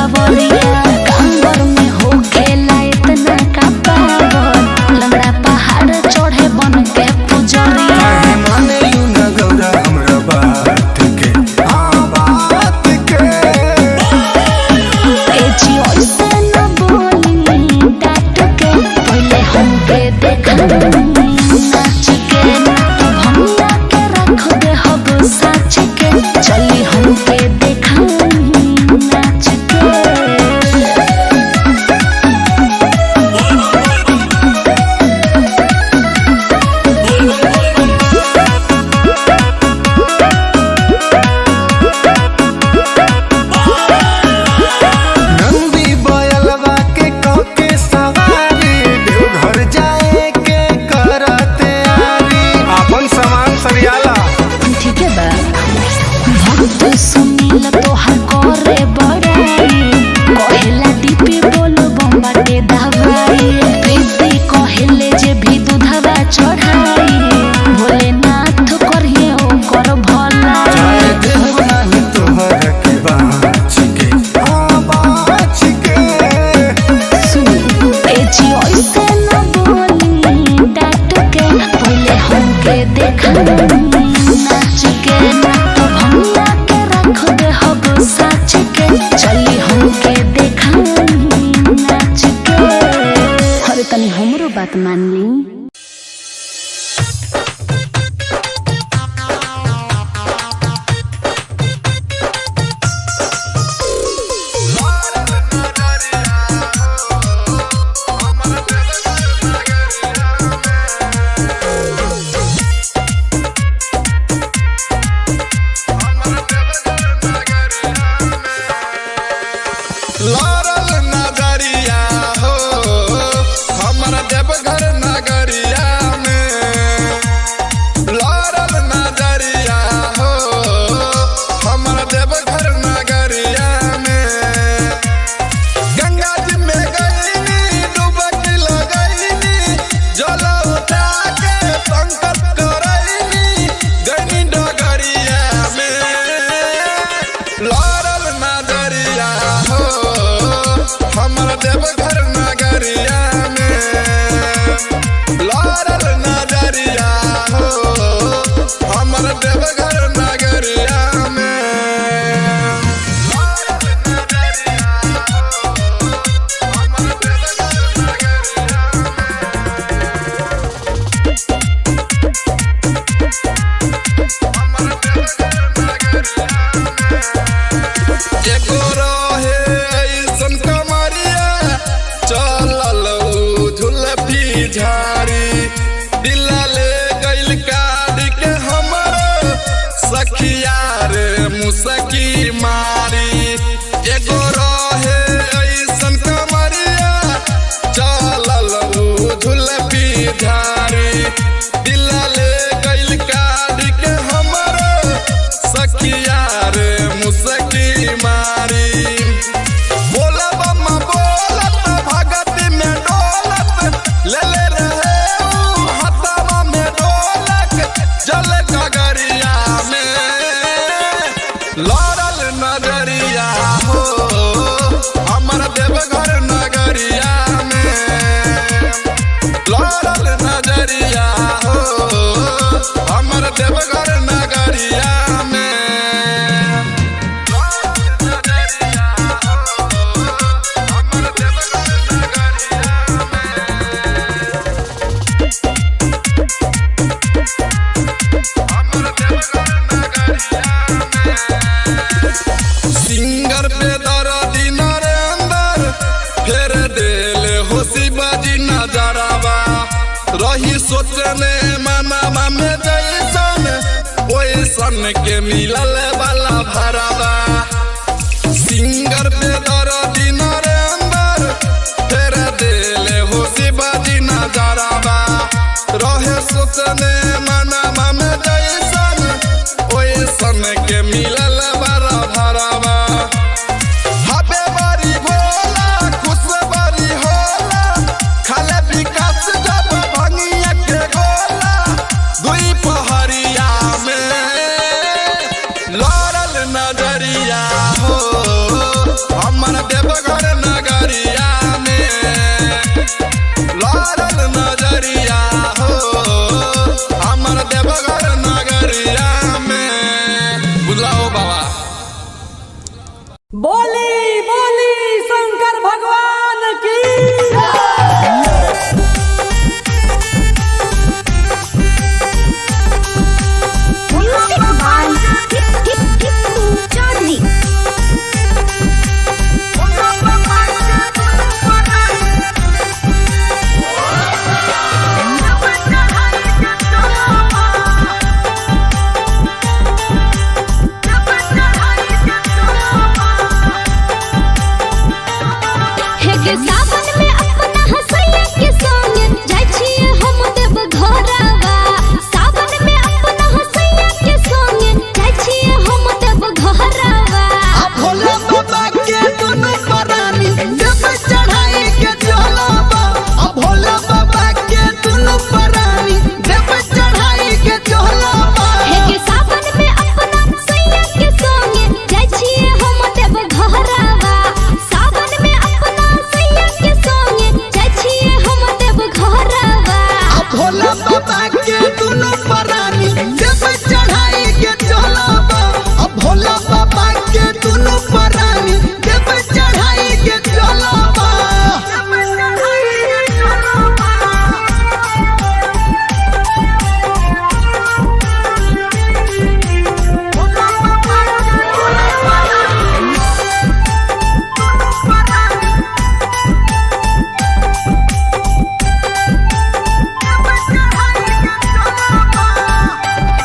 कावरिया कांवर में हो खेला इतना का पावर लंगड़ा पहाड़ चढ़े बन के पुजरिया काहे माने यू न गौरा हमरा बात के बात के ए जी ओइसे न बोली डाट के पहले हमके देखा नाच के तो भंगा के रख दे हब साच के चली हमके देखा नाच के नंदी बयलवा के कके सवारी देवघर जाए के करते आरी अपन सामान सरियाला ठीक है बा भक्त सुनील तोहर करे बड़ाई कहेला दीपी बोलो बम्बाटे दवाई प्रीति कहेले जे भी दूधवा चढ़ाई भोलेनाथ करिए ओकर भला चाहे देव नाही तोहर के बाच के बाच के सुन ए जी ओइसे न बोली डाट के पहले हमके देखा नाच के तो भंगा के रख दे हब साच के चली हमके देखा नाच के अरे तनी हमरो बात मान ली लारल नजरिया हो हमर देवघर नगरिया में लारल नजरिया हो हमर देवघर नगरिया में गंगा जी में गईनी डुबकी लगईनी जल उठा के संकट करईनी गईनी डगरिया में लारल नजरिया हो हमर देवघर नगरिया में लारल नजरिया हो हमर देवघर नगरिया में लारल नजरिया हो हमर देवघर नगरिया एगो रहे ऐसन कमरिया चलल झुलफी झाड़ी दिला ले गइल काढ़ के हमर सखिया रे मुसकी मारी एगो रहे ऐसन कमरिया चलल झुलफी झाड़ी दिला ले गइल काढ़ के हमर सखिया रे मुसकी मारी बोला बम्मा बोलत भगती में डोलत ले ले रहे ऊ हथवा में ढोलक जल गगरिया में लारल नजरिया हो हमर देवघर नगरिया में लारल नजरिया हो हमर देवघर नगरिया में सिंगर पे दर्दी नरेंदर फेर देले हो शिवाजी नजरवा रही सोचने मनावा में जैसन ओइसन के मिलल वाला भरवा सिंगर पे दर्दी नरेंदर फेर देले हो शिवाजी नजरवा रहे सोचने मनावा में जैसन ओइसन के मिलल वाला भरवा हबे बड़ी भोला खुश बड़ी होला खाले विकास जब भंगिया के गोला दुई पहरिया में लारल नजरिया हो हमर के सावन में अपना हसैया के संग जाय छिए हम देव घरवा सावन में अपना हसैया के संग जाय छिए हम देव घरवा भोला बाबा के दुनु परानी देव चढ़ाई के चलबा भोला बाबा के दुनु परानी देव चढ़ाई के चलबा हे के सावन में अपना हसैया के संग जाय छिए हम देव घरवा सावन में अपना हसैया के संग जाय छिए हम देव घरवा भोला बाबा के दुनु परानी देव चढ़ाई के चलबा भोला बाबा के दुनु परानी देव चढ़ाई के चलबा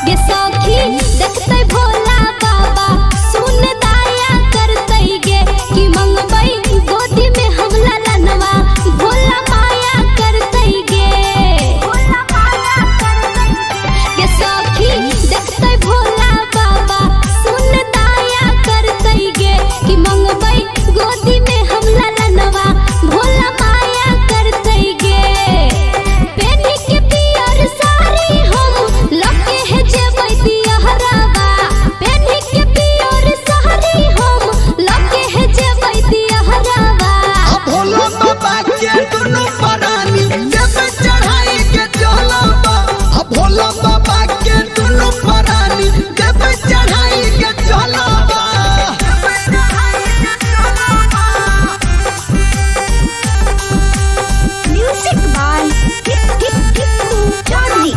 गे सखी देखतै भोला बाबा सुन दया करतै गे कि मंगबै गोदी में हम ललनवा भोला माया करतै गे गे सखी देखतै भोला बाबा सुन दया करतै गे कि मंगबै गोदी में हम ललनवा भोला माया करतै गे पेनी के पियर साड़ी हम लगे है जेबै दियहरावा पेनी के पियर साड़ी हम लगे है जेबै दियहरावा भोला बाबा के दुनु परानी देव चढ़ाई के चलबा भोला बाबा के दुनु परानी देव चढ़ाई के चलबा म्यूजिक बाय टिप्पू चौधरी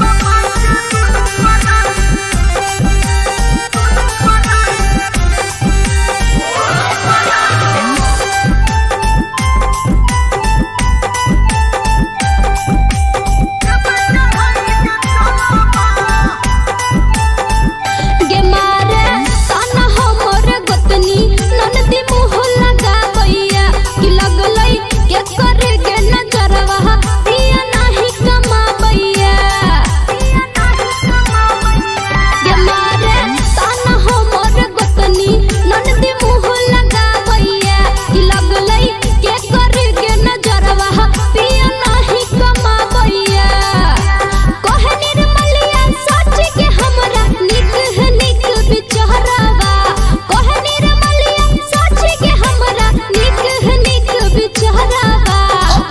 गे मारे ताना हमर गोतनी ननदी मुँह लगाबैया कि लगलै के करे गे नजरवा पिया नाही कमाबैया गे मारे ताना हमर गोतनी ननदी मुँह लगाबैया कि लगलै के करे गे नजरवा पिया नाही कमाबैया कहे निर्मलिया सच के हमरा निक निक बिचारवा कहे निर्मलिया सच के हमरा निक निक बिचारवा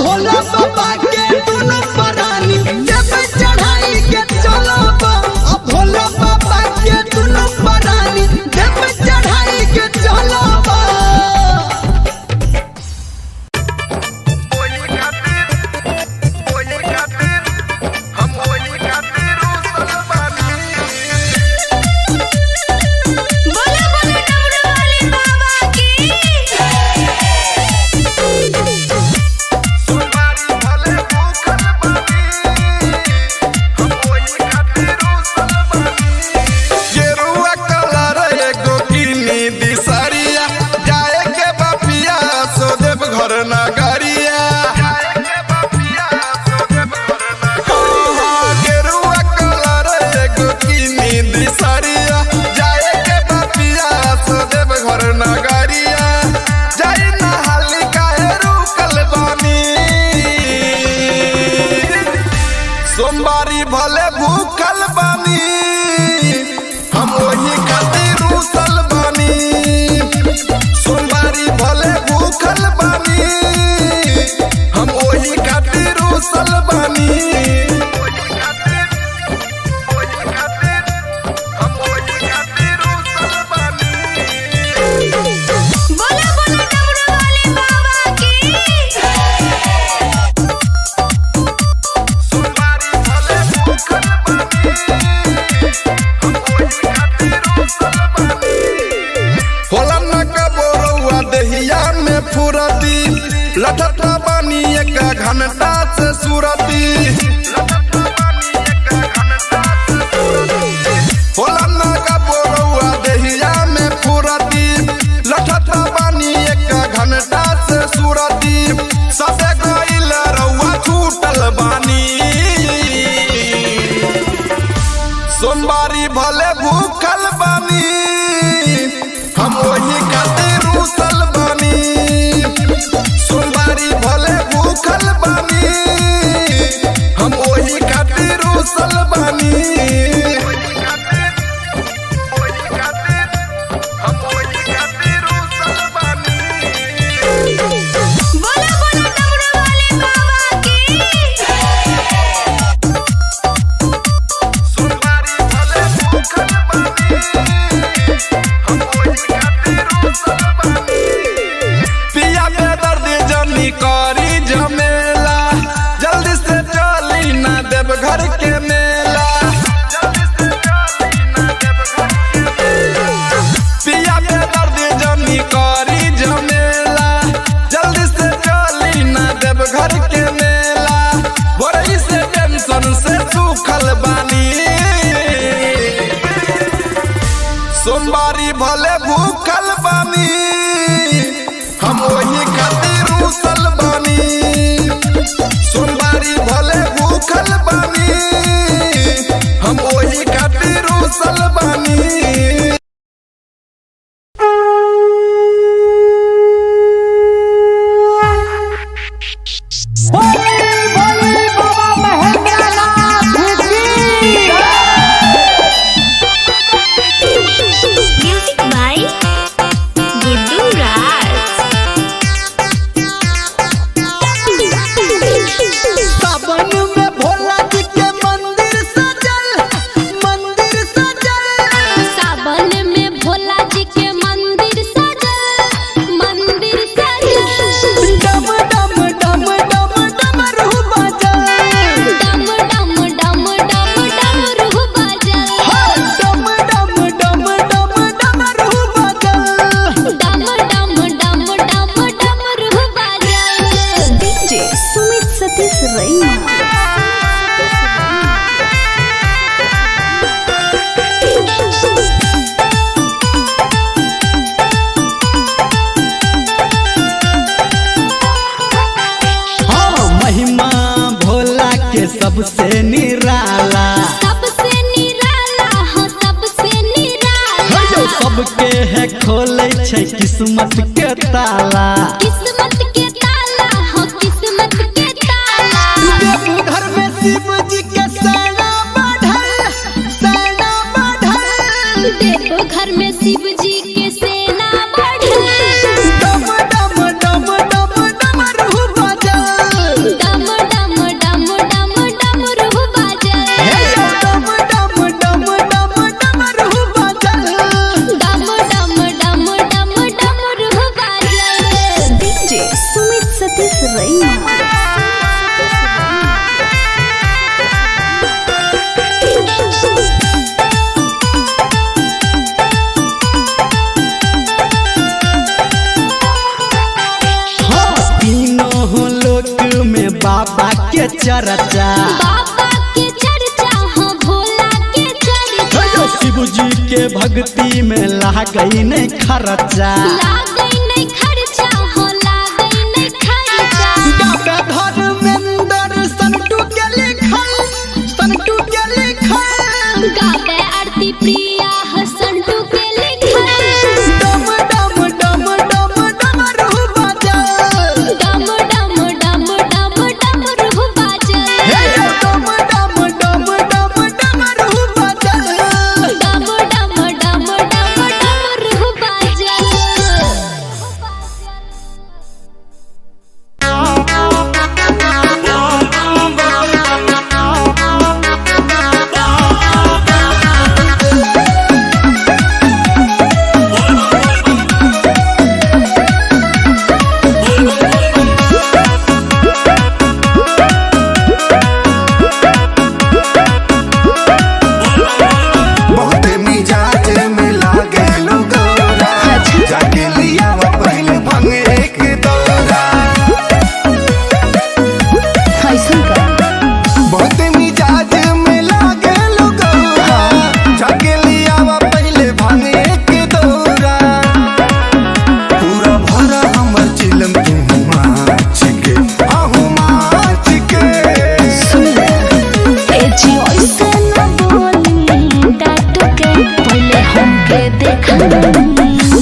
भोला बाबा के दुनु परानी देव चढ़ाई के चलबा भोला बाबा के दुनु परानी देव चढ़ाई के चलबा बोले बोले डमरू वाले बाबा की गेरुआ कलर एगो किनी दिसरिया जाए के बपिया सो देव घर नगरिया गेरुआ कलर एगो किनी दिसरिया जाए के बपिया सो देव घर नगरिया जाई नहाली काहे रुकल बानी सोमवारी भले भूखल बानी हम वही खातिर रुसल बानी सोमवारी भले भूखल बानी हम वही खातिर रुसल बानी बोले बोले डमरू वाले बाबा की सोमवारी भले भूखल बानी हम वही खातिर रुसल बानी होला न कबोरवा दहिया में फुरती लठठा बानी एक घंटा से सुरती होला न कबोरवा दहिया में फुरती लठठा बानी एक घंटा से सुरती जनी करी झमेला, जल्दी से चली ना देव घर के मेला। पिया के दर्द जनी करी झमेला, जल्दी से चली ना देव घर के मेला। बोरई से टेंशन से सूखल बानी, सोमवारी भले भूखल बानी, हम वही खातिर रूसल बानी। सोमवारी भले भूखल बानी, हम वही खातिर रूसल बानी। म्यूजिक बाय गुड्डू राज। सावन में भोला जी के मंदिर सजल, मंदिर सजल। सावन में भोला जी के मंदिर सजल, मंदिर सजल। डम डम डम डम डमरू बजल, डम डम डम डम डमरू बजल। डम डम डम डम डमरू बजल। डम डम डम डम डमरू बजल। डीजे सुमित सतीश रैना। हाँ, महिमा भोला के सबसे निराला, सबसे निराला हो सबसे निराला। जो सबके है खोले छै किस्मत के ताला। किस्मत के ताला हो किस्मत के ताला। देवघर में शिव जी के सेना बढ़ल, सेना बढ़ल। देवघर में शिव जी के सेना बढ़ल। डम डम डम डम डमरू बजल, डम डम डम डम डमरू बजल। डम डम डम डम डमरू बजल। डम डम डम डम डमरू बजल। डीजे सुमित सतीश रैना। हाँ, तीनों लोक में बाबा के चर्चा। बाबा के चर्चा हो भोला के चर्चा। शिव जी के भक्ति में लागई नहीं खर्चा। लागई नहीं खर्चा हो लागई नहीं खर्चा। बाबा धर्मेंद्र संतू के लिखल, संतू के लिखल। गावे आरती प्रिया हो संतू के लिखल। डम डम डम डम डमरू बजल, डम डम डम डम डमरू बजल। डम डम डम डम डमरू बजल। डम डम डम डम डमरू बजल। बहुते मिजाज में लागे गौरा, जाके लिया वो पहले भंग एक दौरा। कैसन का बहुते मिजाज में लागे गौरा, जाके लिया वो पहले भंग एक दौरा। पूरा भरा हमर चिलम तू माच के, आहू माच के। एजी ऐसे न बोली डाट के, पहले हमके देखा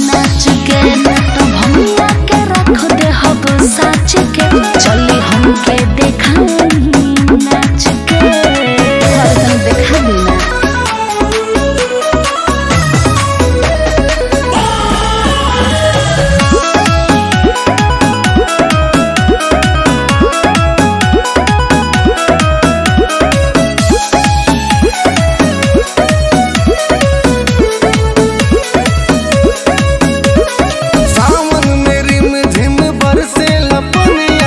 नाच के। तो भैया के रख दे हब साच के, चली हमके देखा नाच के। हरदम देखा बिना सावन में रिम झिम बरसे लपनिया,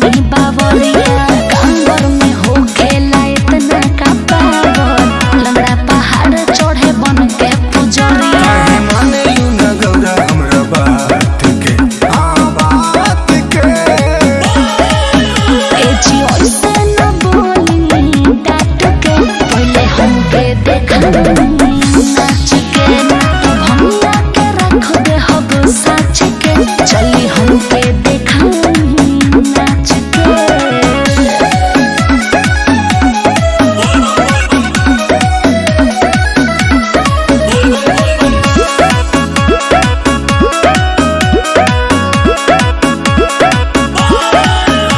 हई बावरिया कांवर में हो खेला इतना का पावर लंगड़ा पहाड़ चढ़े बन के पुजरिया काहे माने यू न गौरा हमरा बात के बात के ए जी ओइसे न बोली डाट के पहले हमके देखा नाच के तो भंगा के रख दे हब साच के चली हमके देखा नाच के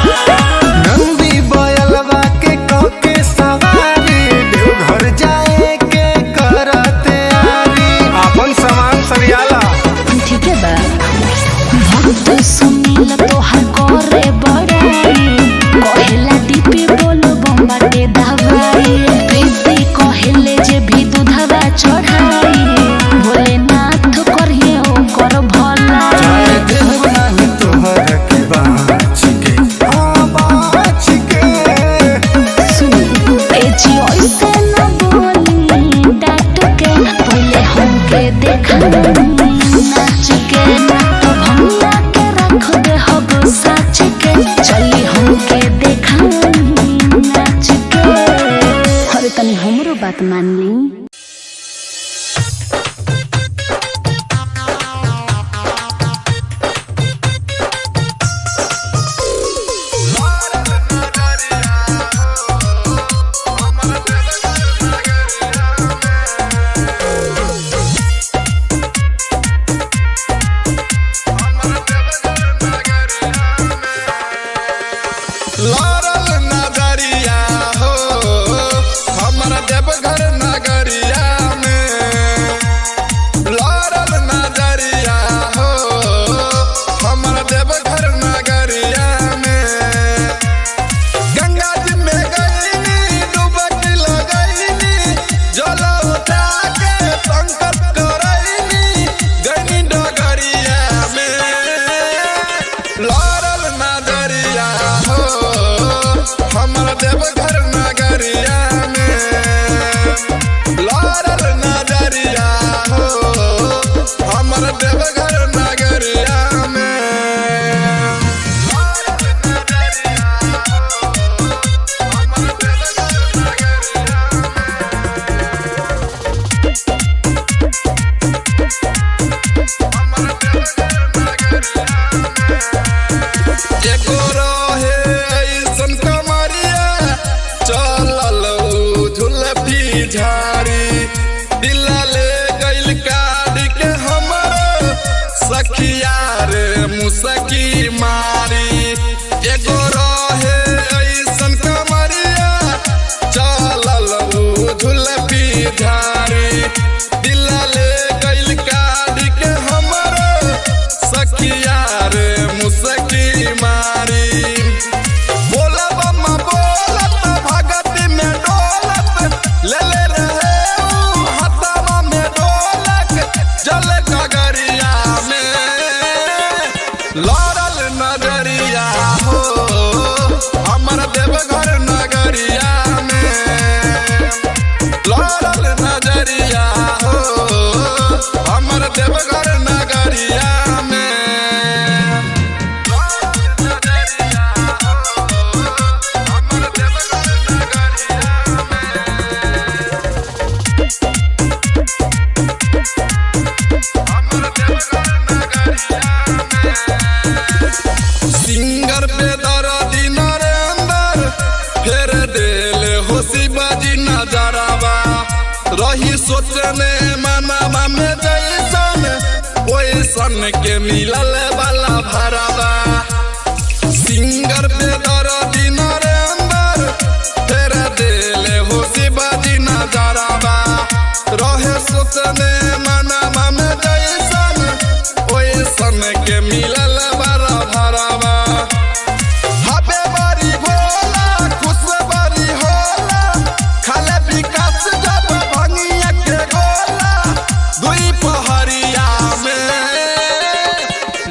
नंदी बयलवा के कके सवारी देवघर जाए के करते आरी अपन सामान सरियाला ठीक है बा भक्त सुनील तोहर करे बड़ाई कहेला दीपी बोलो बम्बाटे दवाई प्रीति कहेले जे भी दूधवा चढ़ाई भोलेनाथ करिए ओकर भला चाहे देव नाही तोहर के बाच के बाच के सुन ए जी ओइसे न बोली डाट के पहले हमके देखा नाच के तो भंगा के रख दे हब साच के चली हमके देखा नाच के अरे तनी हमरो बात मान ली लारल नगरिया हो हमरा देवघर नगरिया में लारल नगरिया हो हमरा देवघर नगरिया में गंगा जी में गईनी डुबकी लगईनी जल उठा के संकट करईनी गईनी डगरिया में लारल नगरिया हो हमरा देवघर नगरिया में लारल नगरिया हो हमरा देवघर नगरिया में लारल नगरिया हो हमरा देवघर नगरिया हमरा देवघर नगरिया एगो रहे ऐसन कमरिया चलल झुलफी झाड़ी दिला ले गइल काट के हमर सखिया रे मुसकी मारी एगो रहे ऐसन कमरिया चलल झुलफी झाड़ी दिला ले गइल काट के हमर सखिया रे मुसकी मारी बोला बम्मा बोलत भगत में डोलत ले ले रहे ऊ हथवा में ढोलक जल गगरिया में लारल नगरिया हो हमर देवघर नगरिया में लारल नगरिया हो हमर देवघर नगरिया में सिंगर पे दर्दी नरेंद्र फेर देले हो शिवाजी नजरावा रही सोचने मनवा में जैसन ओइसन के मिलल वाला भरावा सिंगर पे दर्दी नरेंद्र फेर देले हो शिवाजी नजरावा रहे सोचने मनवा में जैसन ओइसन के मिलल वाला भरावा हबे बारी भोला खुश बारी होला खाले विकास जब भंगिया के गोला दुई पहरिया में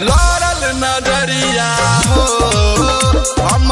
लारल नजरिया हो हम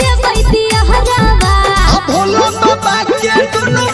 देबै दिया हरावा भोला बाबा के दुनु